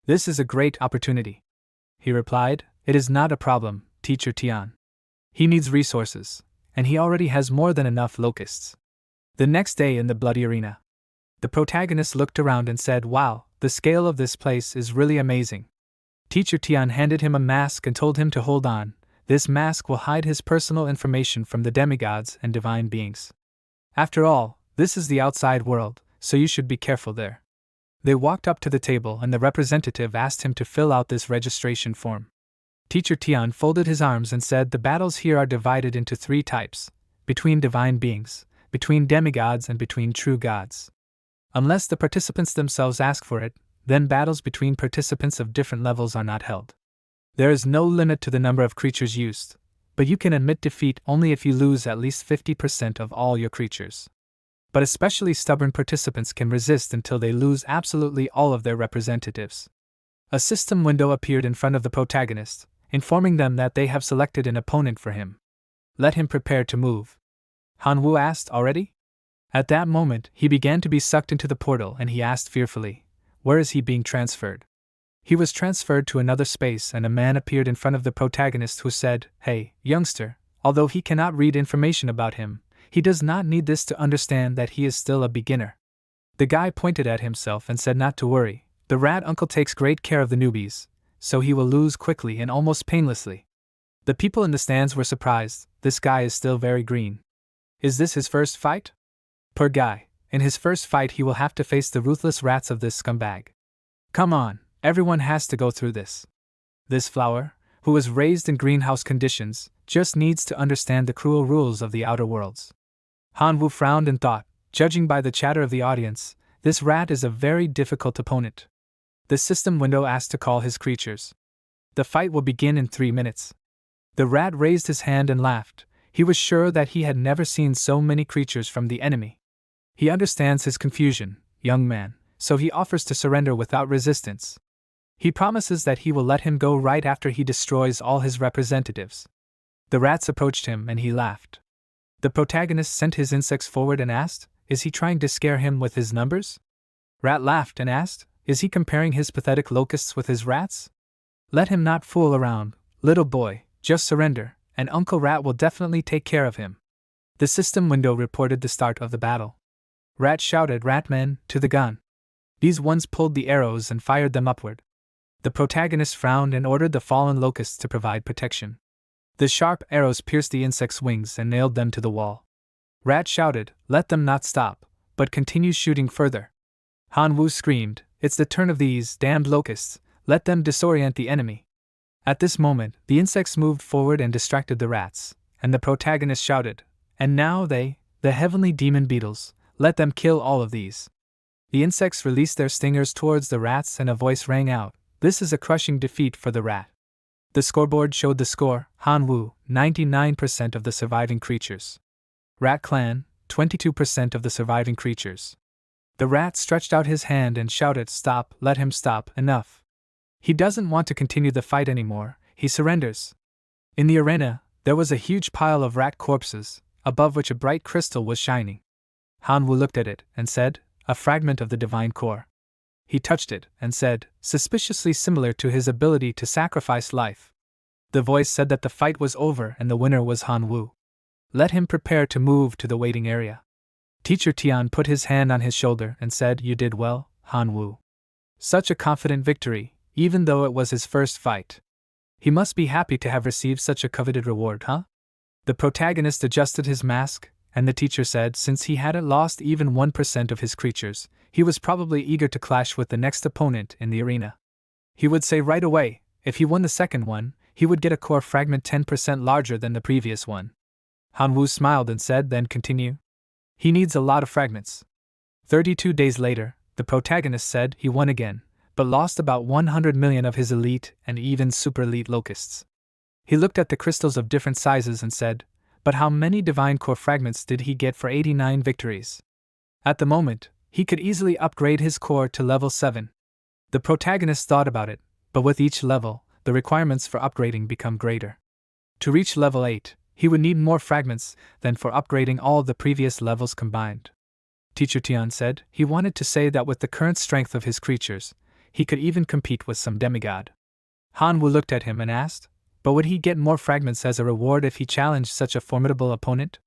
"This is a great opportunity," he replied. "It is not a problem, Teacher Tian. He needs resources, and he already has more than enough locusts." The next day in the Bloody Arena, the protagonist looked around and said, "Wow, the scale of this place is really amazing." Teacher Tian handed him a mask and told him to hold on. This mask will hide his personal information from the demigods and divine beings. After all, this is the outside world, so you should be careful there. They walked up to the table and the representative asked him to fill out this registration form. Teacher Tian folded his arms and said, "The battles here are divided into 3 types: between divine beings, between demigods, and between true gods. Unless the participants themselves ask for it, then battles between participants of different levels are not held. There is no limit to the number of creatures used, but you can admit defeat only if you lose at least 50% of all your creatures. But especially stubborn participants can resist until they lose absolutely all of their representatives." A system window appeared in front of the protagonist, informing them that they have selected an opponent for him. "Let him prepare to move." Han Wu asked, "Already?" At that moment, he began to be sucked into the portal and he asked fearfully, "Where is he being transferred?" He was transferred to another space and a man appeared in front of the protagonist who said, "Hey, youngster, although he cannot read information about him, he does not need this to understand that he is still a beginner." The guy pointed at himself and said not to worry, the rat uncle takes great care of the newbies, so he will lose quickly and almost painlessly. The people in the stands were surprised, this guy is still very green. Is this his first fight? Poor guy, in his first fight he will have to face the ruthless rats of this scumbag. Come on, everyone has to go through this. This flower, who was raised in greenhouse conditions, just needs to understand the cruel rules of the outer worlds. Han Wu frowned and thought, judging by the chatter of the audience, this rat is a very difficult opponent. The system window asked to call his creatures. The fight will begin in 3 minutes. The rat raised his hand and laughed. He was sure that he had never seen so many creatures from the enemy. He understands his confusion, young man, so he offers to surrender without resistance. He promises that he will let him go right after he destroys all his representatives. The rats approached him and he laughed. The protagonist sent his insects forward and asked, is he trying to scare him with his numbers? Rat laughed and asked, is he comparing his pathetic locusts with his rats? Let him not fool around, little boy, just surrender, and Uncle Rat will definitely take care of him. The system window reported the start of the battle. Rat shouted, "Ratmen, to the gun." These ones pulled the arrows and fired them upward. The protagonist frowned and ordered the fallen locusts to provide protection. The sharp arrows pierced the insects' wings and nailed them to the wall. Rat shouted, "Let them not stop, but continue shooting further." Han Wu screamed, "It's the turn of these damned locusts, let them disorient the enemy." At this moment, the insects moved forward and distracted the rats, and the protagonist shouted, "And now they, the heavenly demon beetles, let them kill all of these." The insects released their stingers towards the rats and a voice rang out, "This is a crushing defeat for the rat." The scoreboard showed the score, Manhwa, 99% of the surviving creatures. Rat Clan, 22% of the surviving creatures. The rat stretched out his hand and shouted, "Stop, let him stop, enough." He doesn't want to continue the fight anymore, he surrenders. In the arena, there was a huge pile of rat corpses, above which a bright crystal was shining. Manhwa looked at it and said, "A fragment of the divine core." He touched it and said, suspiciously similar to his ability to sacrifice life. The voice said that the fight was over and the winner was Manhwa. Let him prepare to move to the waiting area. Teacher Tian put his hand on his shoulder and said, "You did well, Manhwa." Such a confident victory, even though it was his first fight. He must be happy to have received such a coveted reward, huh? The protagonist adjusted his mask, and the teacher said since he hadn't lost even 1% of his creatures, he was probably eager to clash with the next opponent in the arena. He would say right away, if he won the second one, he would get a core fragment 10% larger than the previous one. Manhwa smiled and said, "Then continue." He needs a lot of fragments. 32 days later, the protagonist said he won again, but lost about 100 million of his elite and even super elite locusts. He looked at the crystals of different sizes and said, but how many divine core fragments did he get for 89 victories? At the moment, he could easily upgrade his core to level 7. The protagonist thought about it, but with each level, the requirements for upgrading become greater. To reach level 8, he would need more fragments than for upgrading all the previous levels combined. Teacher Tian said he wanted to say that with the current strength of his creatures, he could even compete with some demigod. Manhwa looked at him and asked, but would he get more fragments as a reward if he challenged such a formidable opponent?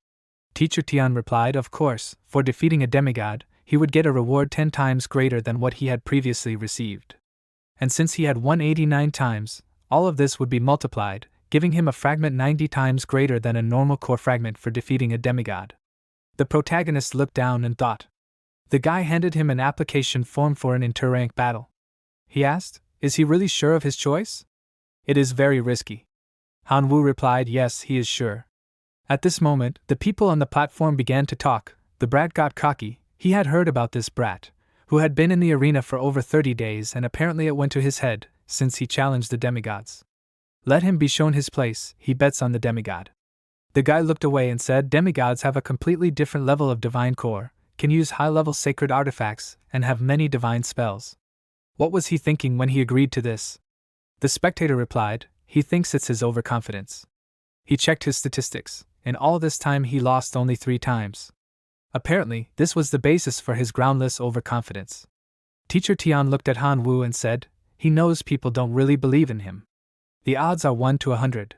Teacher Tian replied, of course, for defeating a demigod, he would get a reward 10 times greater than what he had previously received. And since he had won 89 times, all of this would be multiplied, giving him a fragment 90 times greater than a normal core fragment for defeating a demigod. The protagonist looked down and thought. The guy handed him an application form for an inter-rank battle. He asked, is he really sure of his choice? It is very risky. Manhwa replied, yes, he is sure. At this moment, the people on the platform began to talk. The brat got cocky. He had heard about this brat, who had been in the arena for over 30 days, and apparently it went to his head, since he challenged the demigods. Let him be shown his place, he bets on the demigod. The guy looked away and said, demigods have a completely different level of divine core, can use high-level sacred artifacts, and have many divine spells. What was he thinking when he agreed to this? The spectator replied, he thinks it's his overconfidence. He checked his statistics. In all this time he lost only 3 times. Apparently, this was the basis for his groundless overconfidence. Teacher Tian looked at Manhwa and said, he knows people don't really believe in him. The odds are 1 to 100.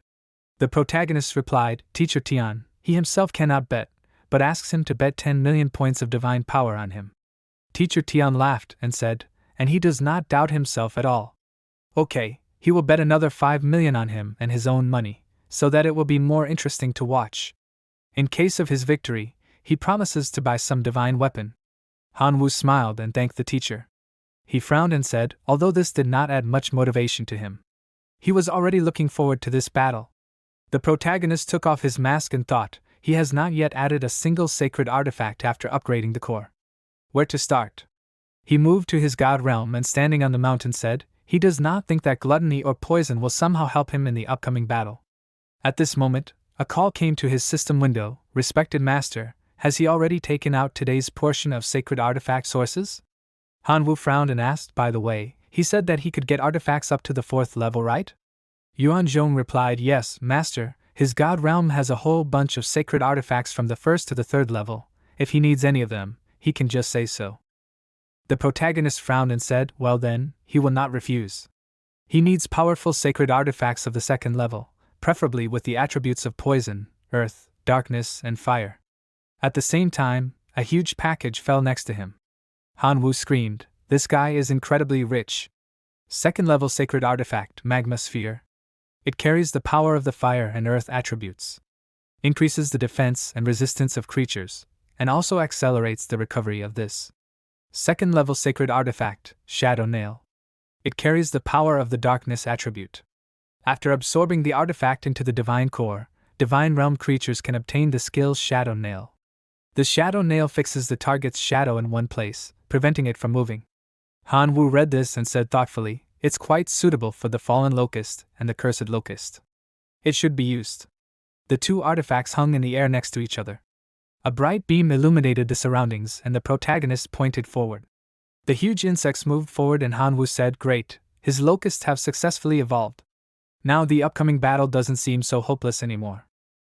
The protagonist replied, Teacher Tian, he himself cannot bet, but asks him to bet 10 million points of divine power on him. Teacher Tian laughed and said, and he does not doubt himself at all. Okay, he will bet another 5 million on him and his own money, so that it will be more interesting to watch. In case of his victory, he promises to buy some divine weapon. Manhwa smiled and thanked the teacher. He frowned and said, although this did not add much motivation to him. He was already looking forward to this battle. The protagonist took off his mask and thought, he has not yet added a single sacred artifact after upgrading the core. Where to start? He moved to his god realm and standing on the mountain said, he does not think that gluttony or poison will somehow help him in the upcoming battle. At this moment, a call came to his system window, respected master, has he already taken out today's portion of sacred artifact sources? Manhwa frowned and asked, by the way, he said that he could get artifacts up to the 4th level, right? Yuanzhong replied, yes, master, his god realm has a whole bunch of sacred artifacts from the 1st to the 3rd level. If he needs any of them, he can just say so. The protagonist frowned and said, well then, he will not refuse. He needs powerful sacred artifacts of the 2nd level, preferably with the attributes of poison, earth, darkness, and fire. At the same time, a huge package fell next to him. Manhwa screamed, this guy is incredibly rich. 2nd level sacred artifact, magma sphere. It carries the power of the fire and earth attributes. Increases the defense and resistance of creatures, and also accelerates the recovery of this. 2nd level sacred artifact, shadow nail. It carries the power of the darkness attribute. After absorbing the artifact into the divine core, divine realm creatures can obtain the skill shadow nail. The shadow nail fixes the target's shadow in one place, preventing it from moving. Han Wu read this and said thoughtfully, "It's quite suitable for the fallen locust and the cursed locust. It should be used." The two artifacts hung in the air next to each other. A bright beam illuminated the surroundings and the protagonist pointed forward. The huge insects moved forward and Han Wu said, "Great, his locusts have successfully evolved. Now the upcoming battle doesn't seem so hopeless anymore."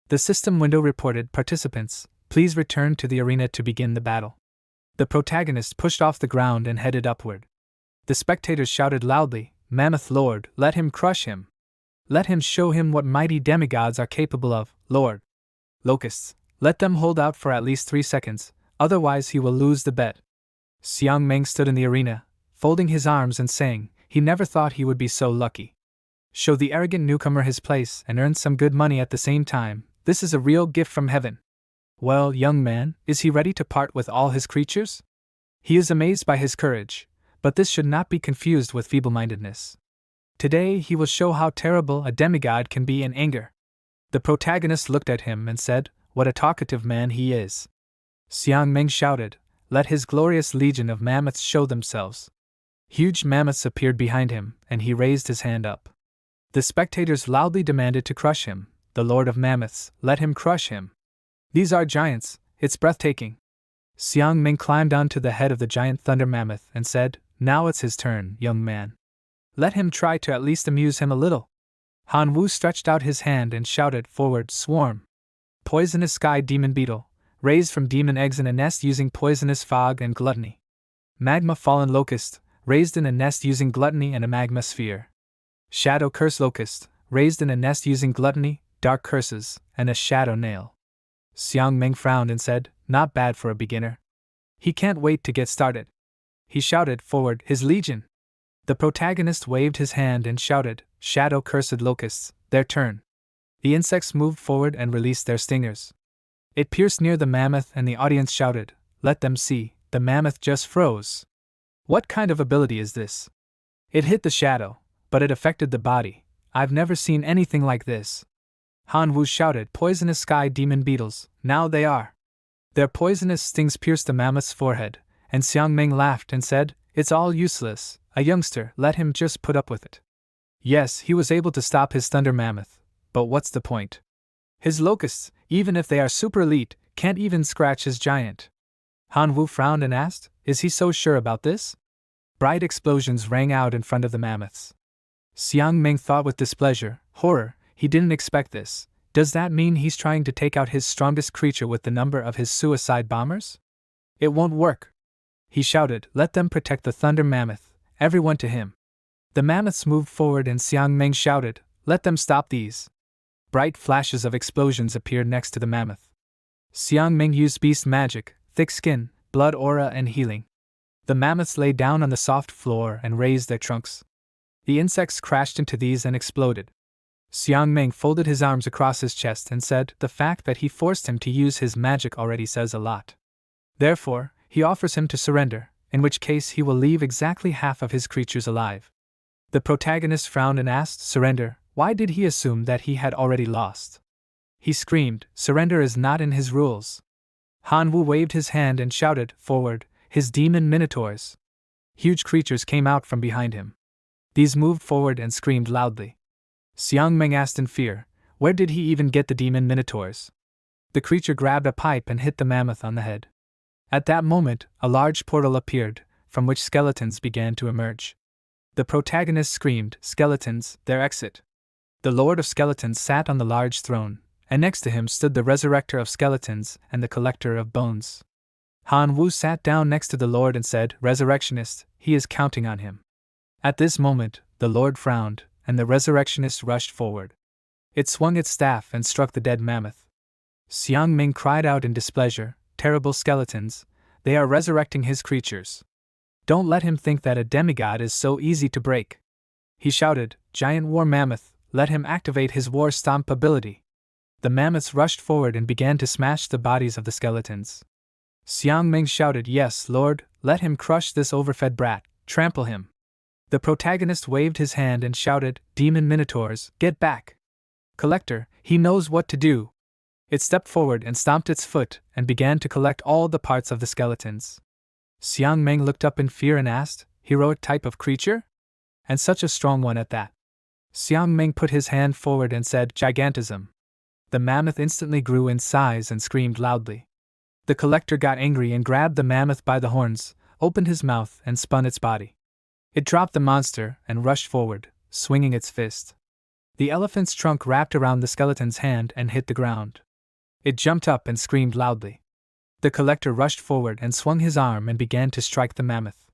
The system window reported, "Participants, please return to the arena to begin the battle." The protagonist pushed off the ground and headed upward. The spectators shouted loudly, "Mammoth Lord, let him crush him. Let him show him what mighty demigods are capable of, Lord. Locusts, let them hold out for at least 3 seconds, otherwise he will lose the bet." Xiang Meng stood in the arena, folding his arms and saying, he never thought he would be so lucky. Show the arrogant newcomer his place and earn some good money at the same time. This is a real gift from heaven. Well, young man, is he ready to part with all his creatures? He is amazed by his courage, but this should not be confused with feeble-mindedness. Today he will show how terrible a demigod can be in anger. The protagonist looked at him and said, "What a talkative man he is." Xiang Meng shouted, "Let his glorious legion of mammoths show themselves." Huge mammoths appeared behind him, and he raised his hand up. The spectators loudly demanded to crush him. "The Lord of Mammoths, let him crush him. These are giants, it's breathtaking." Xiang Ming climbed onto the head of the giant thunder mammoth and said, "Now it's his turn, young man. Let him try to at least amuse him a little." Han Wu stretched out his hand and shouted, "Forward, swarm! Poisonous sky demon beetle, raised from demon eggs in a nest using poisonous fog and gluttony. Magma fallen locust, raised in a nest using gluttony and a magma sphere. Shadow curse locust, raised in a nest using gluttony, dark curses, and a shadow nail." Xiang Meng frowned and said, "Not bad for a beginner. He can't wait to get started." He shouted, "Forward, his legion!" The protagonist waved his hand and shouted, "Shadow cursed locusts, their turn." The insects moved forward and released their stingers. It pierced near the mammoth and the audience shouted, "Let them see, the mammoth just froze. What kind of ability is this? It hit the shadow, but it affected the body. I've never seen anything like this." Han Wu shouted, "Poisonous sky demon beetles, now they are." Their poisonous stings pierced the mammoth's forehead, and Xiang Meng laughed and said, "It's all useless, a youngster, let him just put up with it." Yes, he was able to stop his thunder mammoth, but what's the point? His locusts, even if they are super elite, can't even scratch his giant. Han Wu frowned and asked, "Is he so sure about this?" Bright explosions rang out in front of the mammoths. Xiang Meng thought with displeasure, horror, he didn't expect this. Does that mean he's trying to take out his strongest creature with the number of his suicide bombers? It won't work. He shouted, "Let them protect the thunder mammoth, everyone to him." The mammoths moved forward and Xiang Meng shouted, "Let them stop these." Bright flashes of explosions appeared next to the mammoth. Xiang Meng used beast magic, thick skin, blood aura and healing. The mammoths lay down on the soft floor and raised their trunks. The insects crashed into these and exploded. Xiang Meng folded his arms across his chest and said, "The fact that he forced him to use his magic already says a lot. Therefore, he offers him to surrender, in which case he will leave exactly half of his creatures alive." The protagonist frowned and asked, "Surrender? Why did he assume that he had already lost?" He screamed, "Surrender is not in his rules." Han Wu waved his hand and shouted, "Forward, his demon minotaurs." Huge creatures came out from behind him. These moved forward and screamed loudly. Xiang Meng asked in fear, "Where did he even get the demon minotaurs?" The creature grabbed a pipe and hit the mammoth on the head. At that moment, a large portal appeared, from which skeletons began to emerge. The protagonist screamed, "Skeletons, their exit!" The Lord of Skeletons sat on the large throne, and next to him stood the Resurrector of Skeletons and the Collector of Bones. Han Wu sat down next to the Lord and said, "Resurrectionist, he is counting on him." At this moment, the Lord frowned, and the Resurrectionist rushed forward. It swung its staff and struck the dead mammoth. Xiang Ming cried out in displeasure, "Terrible skeletons, they are resurrecting his creatures. Don't let him think that a demigod is so easy to break." He shouted, "Giant war mammoth, let him activate his war stomp ability." The mammoths rushed forward and began to smash the bodies of the skeletons. Xiang Ming shouted, "Yes, Lord, let him crush this overfed brat, trample him." The protagonist waved his hand and shouted, "Demon minotaurs, get back! Collector, he knows what to do." It stepped forward and stomped its foot and began to collect all the parts of the skeletons. Xiang Meng looked up in fear and asked, "Heroic type of creature? And such a strong one at that." Xiang Meng put his hand forward and said, "Gigantism." The mammoth instantly grew in size and screamed loudly. The collector got angry and grabbed the mammoth by the horns, opened his mouth, and spun its body. It dropped the monster and rushed forward, swinging its fist. The elephant's trunk wrapped around the skeleton's hand and hit the ground. It jumped up and screamed loudly. The collector rushed forward and swung his arm and began to strike the mammoth.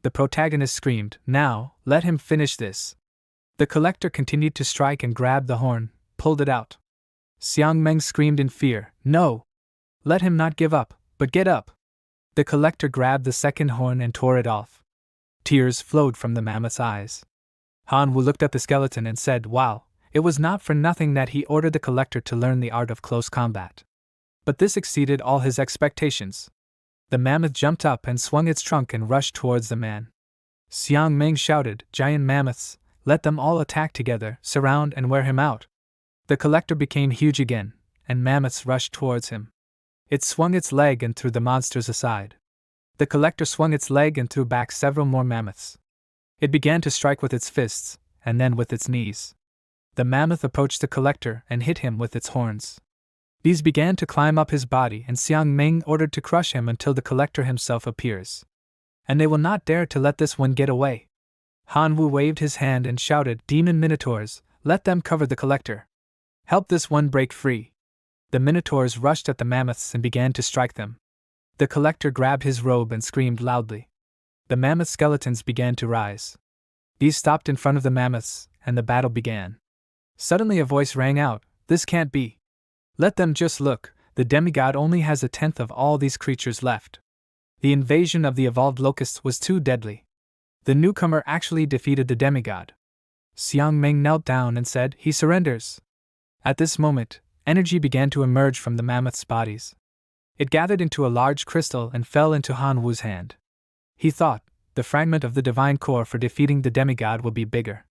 The protagonist screamed, "Now, let him finish this." The collector continued to strike and grabbed the horn, pulled it out. Xiang Meng screamed in fear, "No! Let him not give up, but get up!" The collector grabbed the second horn and tore it off. Tears flowed from the mammoth's eyes. Han Wu looked at the skeleton and said, "Wow, it was not for nothing that he ordered the collector to learn the art of close combat. But this exceeded all his expectations." The mammoth jumped up and swung its trunk and rushed towards the man. Xiang Meng shouted, "Giant mammoths, let them all attack together, surround and wear him out." The collector became huge again, and mammoths rushed towards him. It swung its leg and threw the monsters aside. The collector swung its leg and threw back several more mammoths. It began to strike with its fists, and then with its knees. The mammoth approached the collector and hit him with its horns. These began to climb up his body, and Xiang Meng ordered to crush him until the collector himself appears. And they will not dare to let this one get away. Han Wu waved his hand and shouted, "Demon minotaurs, let them cover the collector. Help this one break free." The minotaurs rushed at the mammoths and began to strike them. The collector grabbed his robe and screamed loudly. The mammoth skeletons began to rise. These stopped in front of the mammoths, and the battle began. Suddenly a voice rang out, "This can't be. Let them just look, the demigod only has a tenth of all these creatures left." The invasion of the evolved locusts was too deadly. The newcomer actually defeated the demigod. Xiang Meng knelt down and said, "He surrenders." At this moment, energy began to emerge from the mammoth's bodies. It gathered into a large crystal and fell into Han Wu's hand. He thought, the fragment of the divine core for defeating the demigod will be bigger.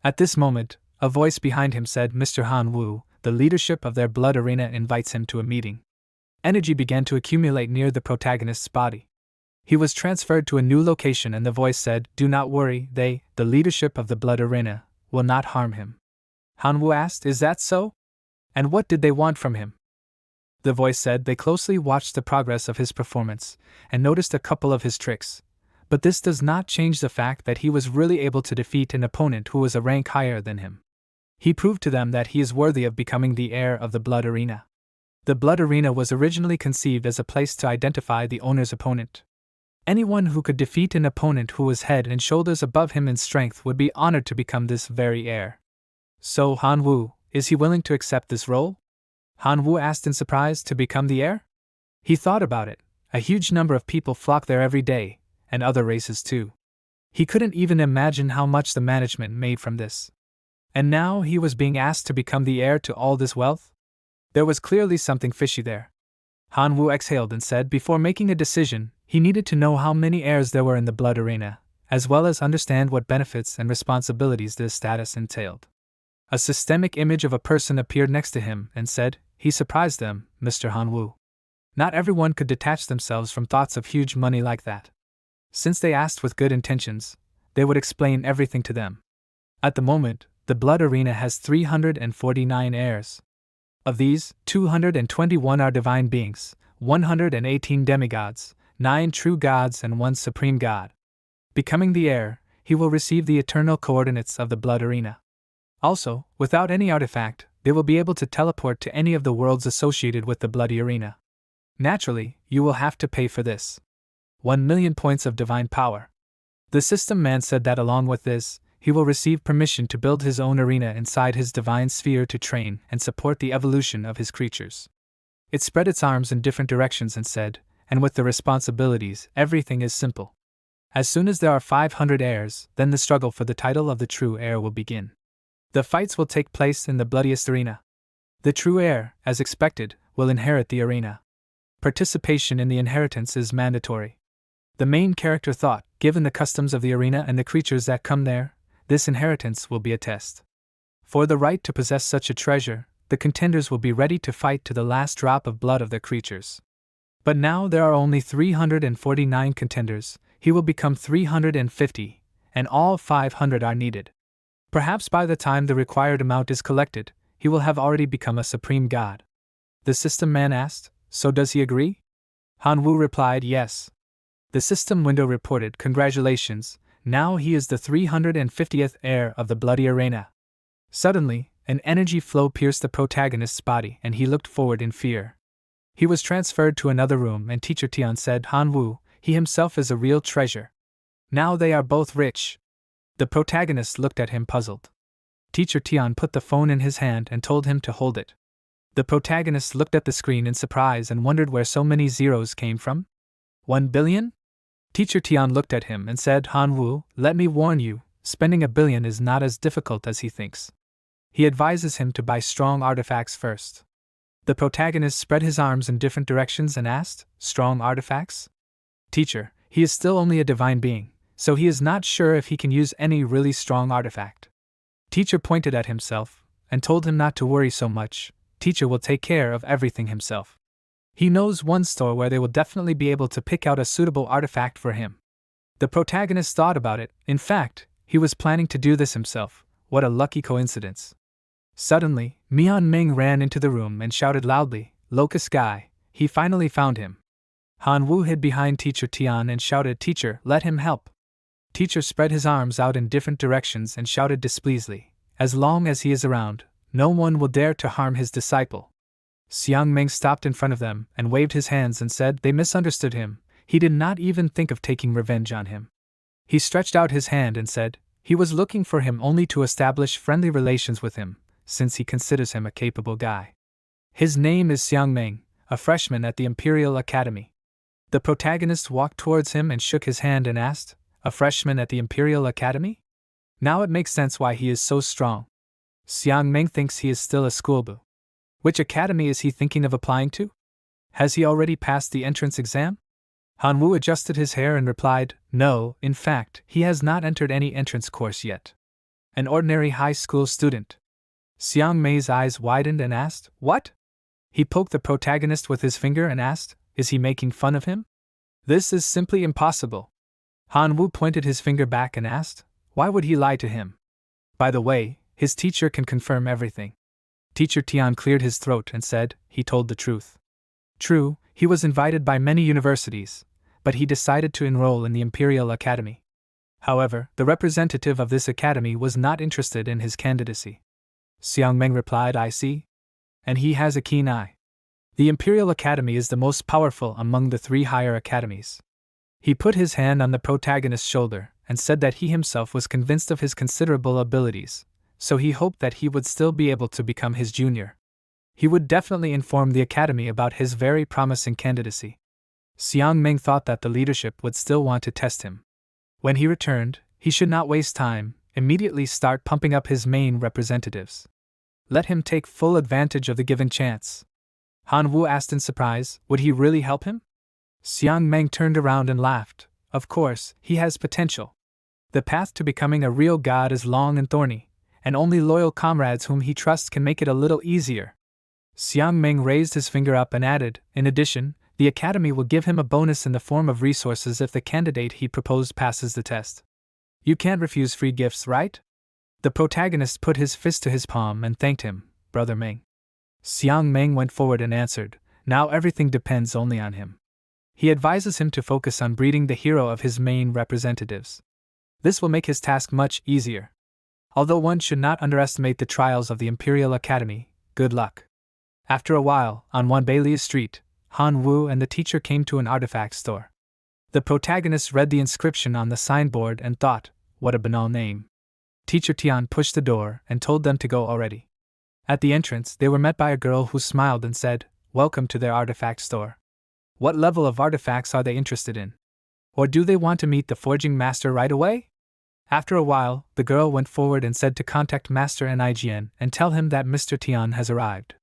At this moment, a voice behind him said, "Mr. Han Wu, the leadership of their blood arena invites him to a meeting." Energy began to accumulate near the protagonist's body. He was transferred to a new location and the voice said, "Do not worry, the leadership of the blood arena, will not harm him." Han Wu asked, "Is that so? And what did they want from him?" The voice said they closely watched the progress of his performance and noticed a couple of his tricks, but this does not change the fact that he was really able to defeat an opponent who was a rank higher than him. He proved to them that he is worthy of becoming the heir of the blood arena. The blood arena was originally conceived as a place to identify the owner's opponent. Anyone who could defeat an opponent who was head and shoulders above him in strength would be honored to become this very heir. So Han Wu, is he willing to accept this role? Han Wu asked in surprise, "To become the heir?" He thought about it. A huge number of people flock there every day, and other races too. He couldn't even imagine how much the management made from this. And now he was being asked to become the heir to all this wealth? There was clearly something fishy there. Han Wu exhaled and said before making a decision, he needed to know how many heirs there were in the blood arena, as well as understand what benefits and responsibilities this status entailed. A systemic image of a person appeared next to him and said, "He surprised them, Mr. Han Wu." Not everyone could detach themselves from thoughts of huge money like that. Since they asked with good intentions, they would explain everything to them. At the moment, the blood arena has 349 heirs. Of these, 221 are divine beings, 118 demigods, 9 true gods and 1 supreme god. Becoming the heir, he will receive the eternal coordinates of the blood arena. Also, without any artifact, they will be able to teleport to any of the worlds associated with the bloody arena. Naturally, you will have to pay for this. 1,000,000 points of divine power. The system man said that along with this, he will receive permission to build his own arena inside his divine sphere to train and support the evolution of his creatures. It spread its arms in different directions and said, "And with the responsibilities, everything is simple. As soon as there are 500 heirs, then the struggle for the title of the true heir will begin. The fights will take place in the bloodiest arena. The true heir, as expected, will inherit the arena. Participation in the inheritance is mandatory." The main character thought, given the customs of the arena and the creatures that come there, this inheritance will be a test. For the right to possess such a treasure, the contenders will be ready to fight to the last drop of blood of their creatures. But now there are only 349 contenders, he will become 350, and all 500 are needed. Perhaps by the time the required amount is collected, he will have already become a supreme god. The system man asked, so does he agree? Han Wu replied yes. The system window reported, congratulations, now he is the 350th heir of the bloody arena. Suddenly, an energy flow pierced the protagonist's body and he looked forward in fear. He was transferred to another room and Teacher Tian said, Han Wu, he himself is a real treasure. Now they are both rich. The protagonist looked at him puzzled. Teacher Tian put the phone in his hand and told him to hold it. The protagonist looked at the screen in surprise and wondered where so many zeros came from. 1 billion? Teacher Tian looked at him and said, Han Wu, let me warn you, spending 1 billion is not as difficult as he thinks. He advises him to buy strong artifacts first. The protagonist spread his arms in different directions and asked, strong artifacts? Teacher, he is still only a divine being, so he is not sure if he can use any really strong artifact. Teacher pointed at himself and told him not to worry so much. Teacher will take care of everything himself. He knows one store where they will definitely be able to pick out a suitable artifact for him. The protagonist thought about it. In fact, he was planning to do this himself. What a lucky coincidence. Suddenly, Mian Ming ran into the room and shouted loudly, Locust Guy, he finally found him. Han Wu hid behind Teacher Tian and shouted, Teacher, let him help. Teacher spread his arms out in different directions and shouted displeasedly, as long as he is around, no one will dare to harm his disciple. Xiang Meng stopped in front of them and waved his hands and said they misunderstood him. He did not even think of taking revenge on him. He stretched out his hand and said he was looking for him only to establish friendly relations with him, since he considers him a capable guy. His name is Xiang Meng, a freshman at the Imperial Academy. The protagonist walked towards him and shook his hand and asked, a freshman at the Imperial Academy? Now it makes sense why he is so strong. Xiang Meng thinks he is still a schoolboy. Which academy is he thinking of applying to? Has he already passed the entrance exam? Han Wu adjusted his hair and replied, no, in fact, he has not entered any entrance course yet. An ordinary high school student. Xiang Mei's eyes widened and asked, what? He poked the protagonist with his finger and asked, is he making fun of him? This is simply impossible. Han Wu pointed his finger back and asked, why would he lie to him? By the way, his teacher can confirm everything. Teacher Tian cleared his throat and said, he told the truth. True, he was invited by many universities, but he decided to enroll in the Imperial Academy. However, the representative of this academy was not interested in his candidacy. Xiang Meng replied, I see. And he has a keen eye. The Imperial Academy is the most powerful among the 3 higher academies. He put his hand on the protagonist's shoulder and said that he himself was convinced of his considerable abilities, so he hoped that he would still be able to become his junior. He would definitely inform the academy about his very promising candidacy. Xiang Meng thought that the leadership would still want to test him. When he returned, he should not waste time, immediately start pumping up his main representatives. Let him take full advantage of the given chance. Han Wu asked in surprise, would he really help him? Xiang Meng turned around and laughed. Of course, he has potential. The path to becoming a real god is long and thorny, and only loyal comrades whom he trusts can make it a little easier. Xiang Meng raised his finger up and added, in addition, the academy will give him a bonus in the form of resources if the candidate he proposed passes the test. You can't refuse free gifts, right? The protagonist put his fist to his palm and thanked him, Brother Meng. Xiang Meng went forward and answered, now everything depends only on him. He advises him to focus on breeding the hero of his main representatives. This will make his task much easier. Although one should not underestimate the trials of the Imperial Academy, good luck. After a while, on one Bailey Street, Han Wu and the teacher came to an artifact store. The protagonist read the inscription on the signboard and thought, what a banal name. Teacher Tian pushed the door and told them to go already. At the entrance, they were met by a girl who smiled and said, welcome to their artifact store. What level of artifacts are they interested in? Or do they want to meet the forging master right away? After a while, the girl went forward and said to contact Master Nign and tell him that Mr. Tian has arrived.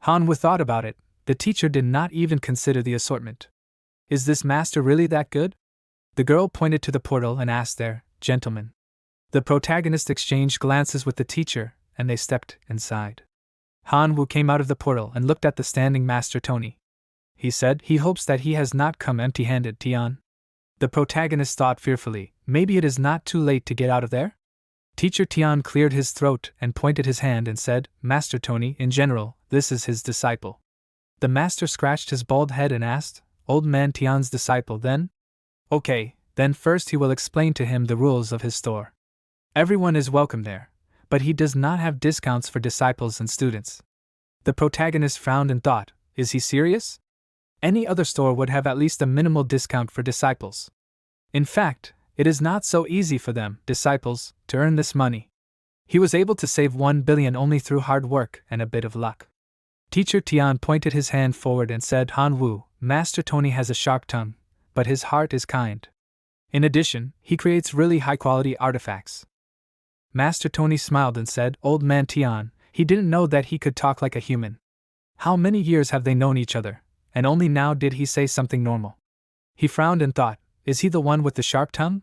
Han Wu thought about it. The teacher did not even consider the assortment. Is this master really that good? The girl pointed to the portal and asked there, gentlemen. The protagonist exchanged glances with the teacher, and they stepped inside. Han Wu came out of the portal and looked at the standing Master Tony. he said. He hopes that he has not come empty-handed, Tian. The protagonist thought fearfully, maybe it is not too late to get out of there? Teacher Tian cleared his throat and pointed his hand and said, Master Tony, in general, this is his disciple. The master scratched his bald head and asked, Old man Tian's disciple then? Okay, then first he will explain to him the rules of his store. Everyone is welcome there, but he does not have discounts for disciples and students. The protagonist frowned and thought, is he serious? Any other store would have at least a minimal discount for disciples. In fact, it is not so easy for them, disciples, to earn this money. He was able to save 1 billion only through hard work and a bit of luck. Teacher Tian pointed his hand forward and said, Han Wu, Master Tony has a sharp tongue, but his heart is kind. In addition, he creates really high-quality artifacts. Master Tony smiled and said, Old man Tian, he didn't know that he could talk like a human. How many years have they known each other, and only now did he say something normal? He frowned and thought, is he the one with the sharp tongue?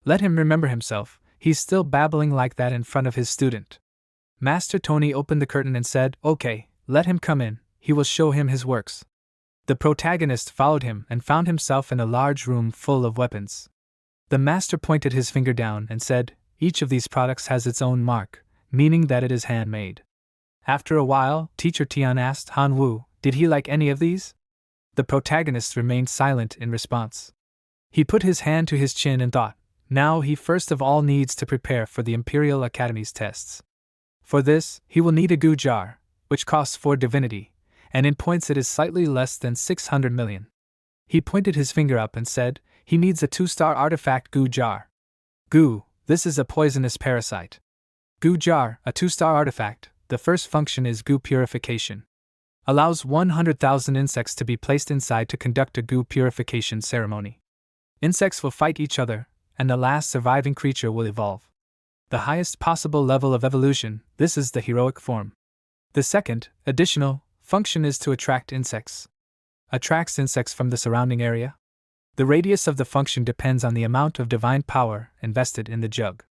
Let him remember himself, he's still babbling like that in front of his student. Master Tony opened the curtain and said, Okay, let him come in, he will show him his works. The protagonist followed him and found himself in a large room full of weapons. The master pointed his finger down and said, Each of these products has its own mark, meaning that it is handmade. After a while, Teacher Tian asked Han Wu, did he like any of these? The protagonist remained silent in response. He put his hand to his chin and thought, now he first of all needs to prepare for the Imperial Academy's tests. For this, he will need a goo jar, which costs 4 divinity, and in points it is slightly less than 600 million. He pointed his finger up and said, he needs a 2-star artifact goo jar. Goo, this is a poisonous parasite. Goo jar, a 2-star artifact, the first function is goo purification. Allows 100,000 insects to be placed inside to conduct a goo purification ceremony. Insects will fight each other, and the last surviving creature will evolve. The highest possible level of evolution, this is the heroic form. The second, additional, function is to attract insects. Attracts insects from the surrounding area. The radius of the function depends on the amount of divine power invested in the jug.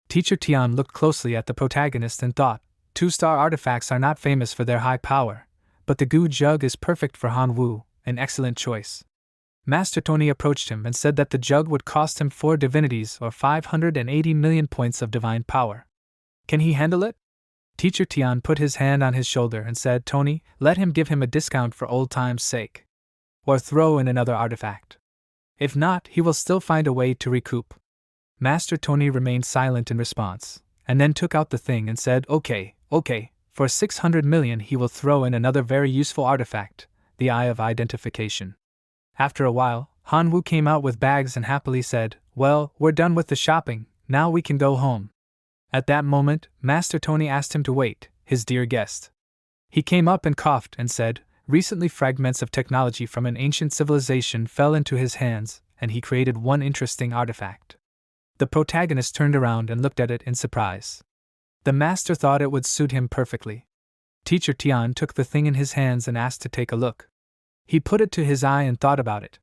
Teacher Tian looked closely at the protagonist and thought, 2-star artifacts are not famous for their high power, but the goo jug is perfect for Han Wu, an excellent choice. Master Tony approached him and said that the jug would cost him 4 divinities or 580 million points of divine power. Can he handle it? Teacher Tian put his hand on his shoulder and said, Tony, let him give him a discount for old time's sake. Or throw in another artifact. If not, he will still find a way to recoup. Master Tony remained silent in response, and then took out the thing and said, Okay, for 600 million he will throw in another very useful artifact, the Eye of Identification. After a while, Han Wu came out with bags and happily said, Well, we're done with the shopping, now we can go home. At that moment, Master Tony asked him to wait, his dear guest. He came up and coughed and said, Recently fragments of technology from an ancient civilization fell into his hands, and he created one interesting artifact. The protagonist turned around and looked at it in surprise. The master thought it would suit him perfectly. Teacher Tian took the thing in his hands and asked to take a look. He put it to his eye and thought about it.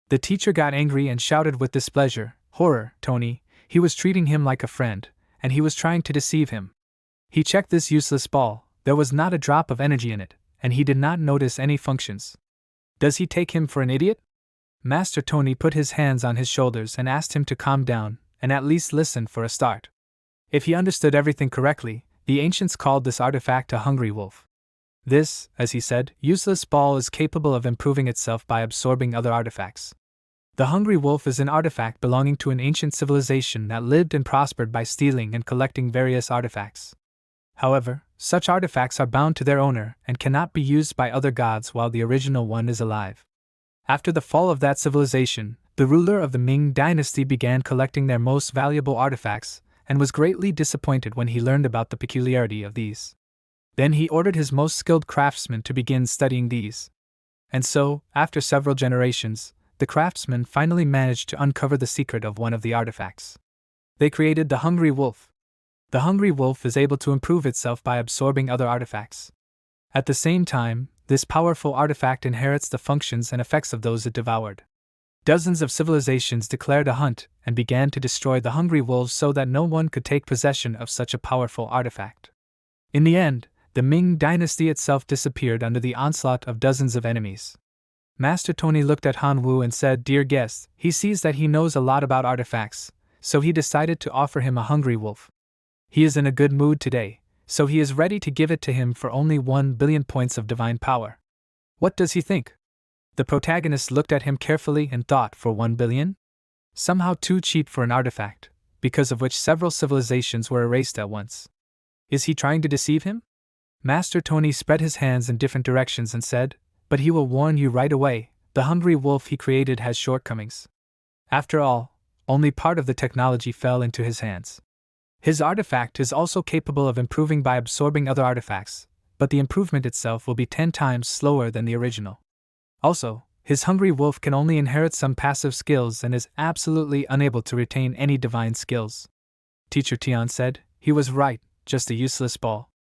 The teacher got angry and shouted with displeasure, Horror, Tony, he was treating him like a friend, and he was trying to deceive him. He checked this useless ball, there was not a drop of energy in it, and he did not notice any functions. Does he take him for an idiot? Master Tony put his hands on his shoulders and asked him to calm down, and at least listen for a start. If he understood everything correctly, the ancients called this artifact a hungry wolf. This, as he said, useless ball is capable of improving itself by absorbing other artifacts. The hungry wolf is an artifact belonging to an ancient civilization that lived and prospered by stealing and collecting various artifacts. However, such artifacts are bound to their owner and cannot be used by other gods while the original one is alive. After the fall of that civilization, the ruler of the Ming dynasty began collecting their most valuable artifacts and was greatly disappointed when he learned about the peculiarity of these. Then he ordered his most skilled craftsmen to begin studying these. And so, after several generations, the craftsmen finally managed to uncover the secret of one of the artifacts. They created the hungry wolf. The hungry wolf is able to improve itself by absorbing other artifacts. At the same time, this powerful artifact inherits the functions and effects of those it devoured. Dozens of civilizations declared a hunt and began to destroy the hungry wolves so that no one could take possession of such a powerful artifact. In the end, the Ming dynasty itself disappeared under the onslaught of dozens of enemies. Master Tony looked at Han Wu and said, "Dear guest, he sees that he knows a lot about artifacts, so he decided to offer him a hungry wolf. He is in a good mood today, so he is ready to give it to him for only 1 billion points of divine power. What does he think?" The protagonist looked at him carefully and thought, for 1 billion? Somehow too cheap for an artifact, because of which several civilizations were erased at once. Is he trying to deceive him? Master Tony spread his hands in different directions and said, "But he will warn you right away, the hungry wolf he created has shortcomings. After all, only part of the technology fell into his hands. His artifact is also capable of improving by absorbing other artifacts, but the improvement itself will be 10 times slower than the original. Also, his hungry wolf can only inherit some passive skills and is absolutely unable to retain any divine skills." Teacher Tian said, "He was right, just a useless ball."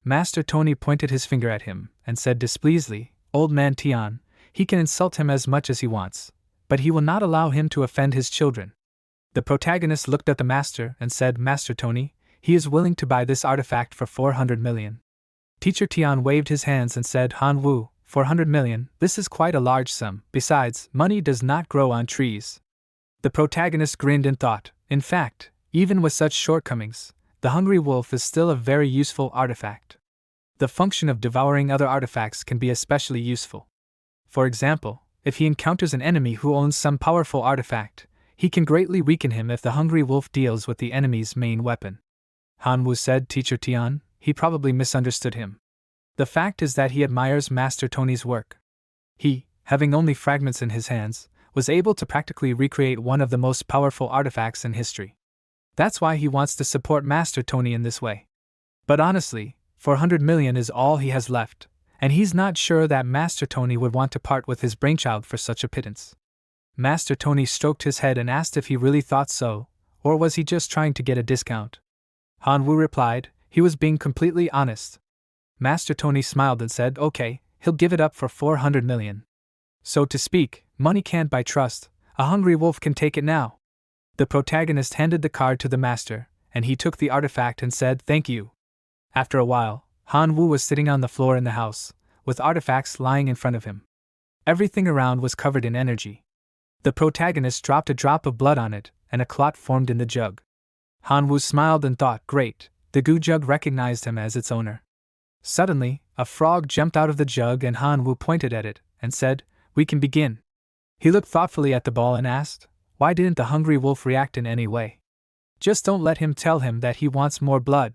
Master Tony pointed his finger at him and said displeasedly, "Old man Tian, he can insult him as much as he wants, but he will not allow him to offend his children." The protagonist looked at the master and said, "Master Tony, he is willing to buy this artifact for 400 million. Teacher Tian waved his hands and said, "Han Wu, 400 million, this is quite a large sum. Besides, money does not grow on trees." The protagonist grinned and thought, in fact, even with such shortcomings, the hungry wolf is still a very useful artifact. The function of devouring other artifacts can be especially useful. For example, if he encounters an enemy who owns some powerful artifact, he can greatly weaken him if the hungry wolf deals with the enemy's main weapon. Han Wu said, "Teacher Tian, he probably misunderstood him. The fact is that he admires Master Tony's work. He, having only fragments in his hands, was able to practically recreate one of the most powerful artifacts in history. That's why he wants to support Master Tony in this way. But honestly, 400 million is all he has left, and he's not sure that Master Tony would want to part with his brainchild for such a pittance." Master Tony stroked his head and asked if he really thought so, or was he just trying to get a discount. Han Wu replied, he was being completely honest. Master Tony smiled and said, "Okay, he'll give it up for 400 million. So to speak, money can't buy trust, a hungry wolf can take it now." The protagonist handed the card to the master, and he took the artifact and said, "Thank you." After a while, Han Wu was sitting on the floor in the house, with artifacts lying in front of him. Everything around was covered in energy. The protagonist dropped a drop of blood on it, and a clot formed in the jug. Han Wu smiled and thought, great, the goo jug recognized him as its owner. Suddenly, a frog jumped out of the jug and Han Wu pointed at it, and said, "We can begin." He looked thoughtfully at the ball and asked, "Why didn't the hungry wolf react in any way?" "Just don't let him tell him that he wants more blood,"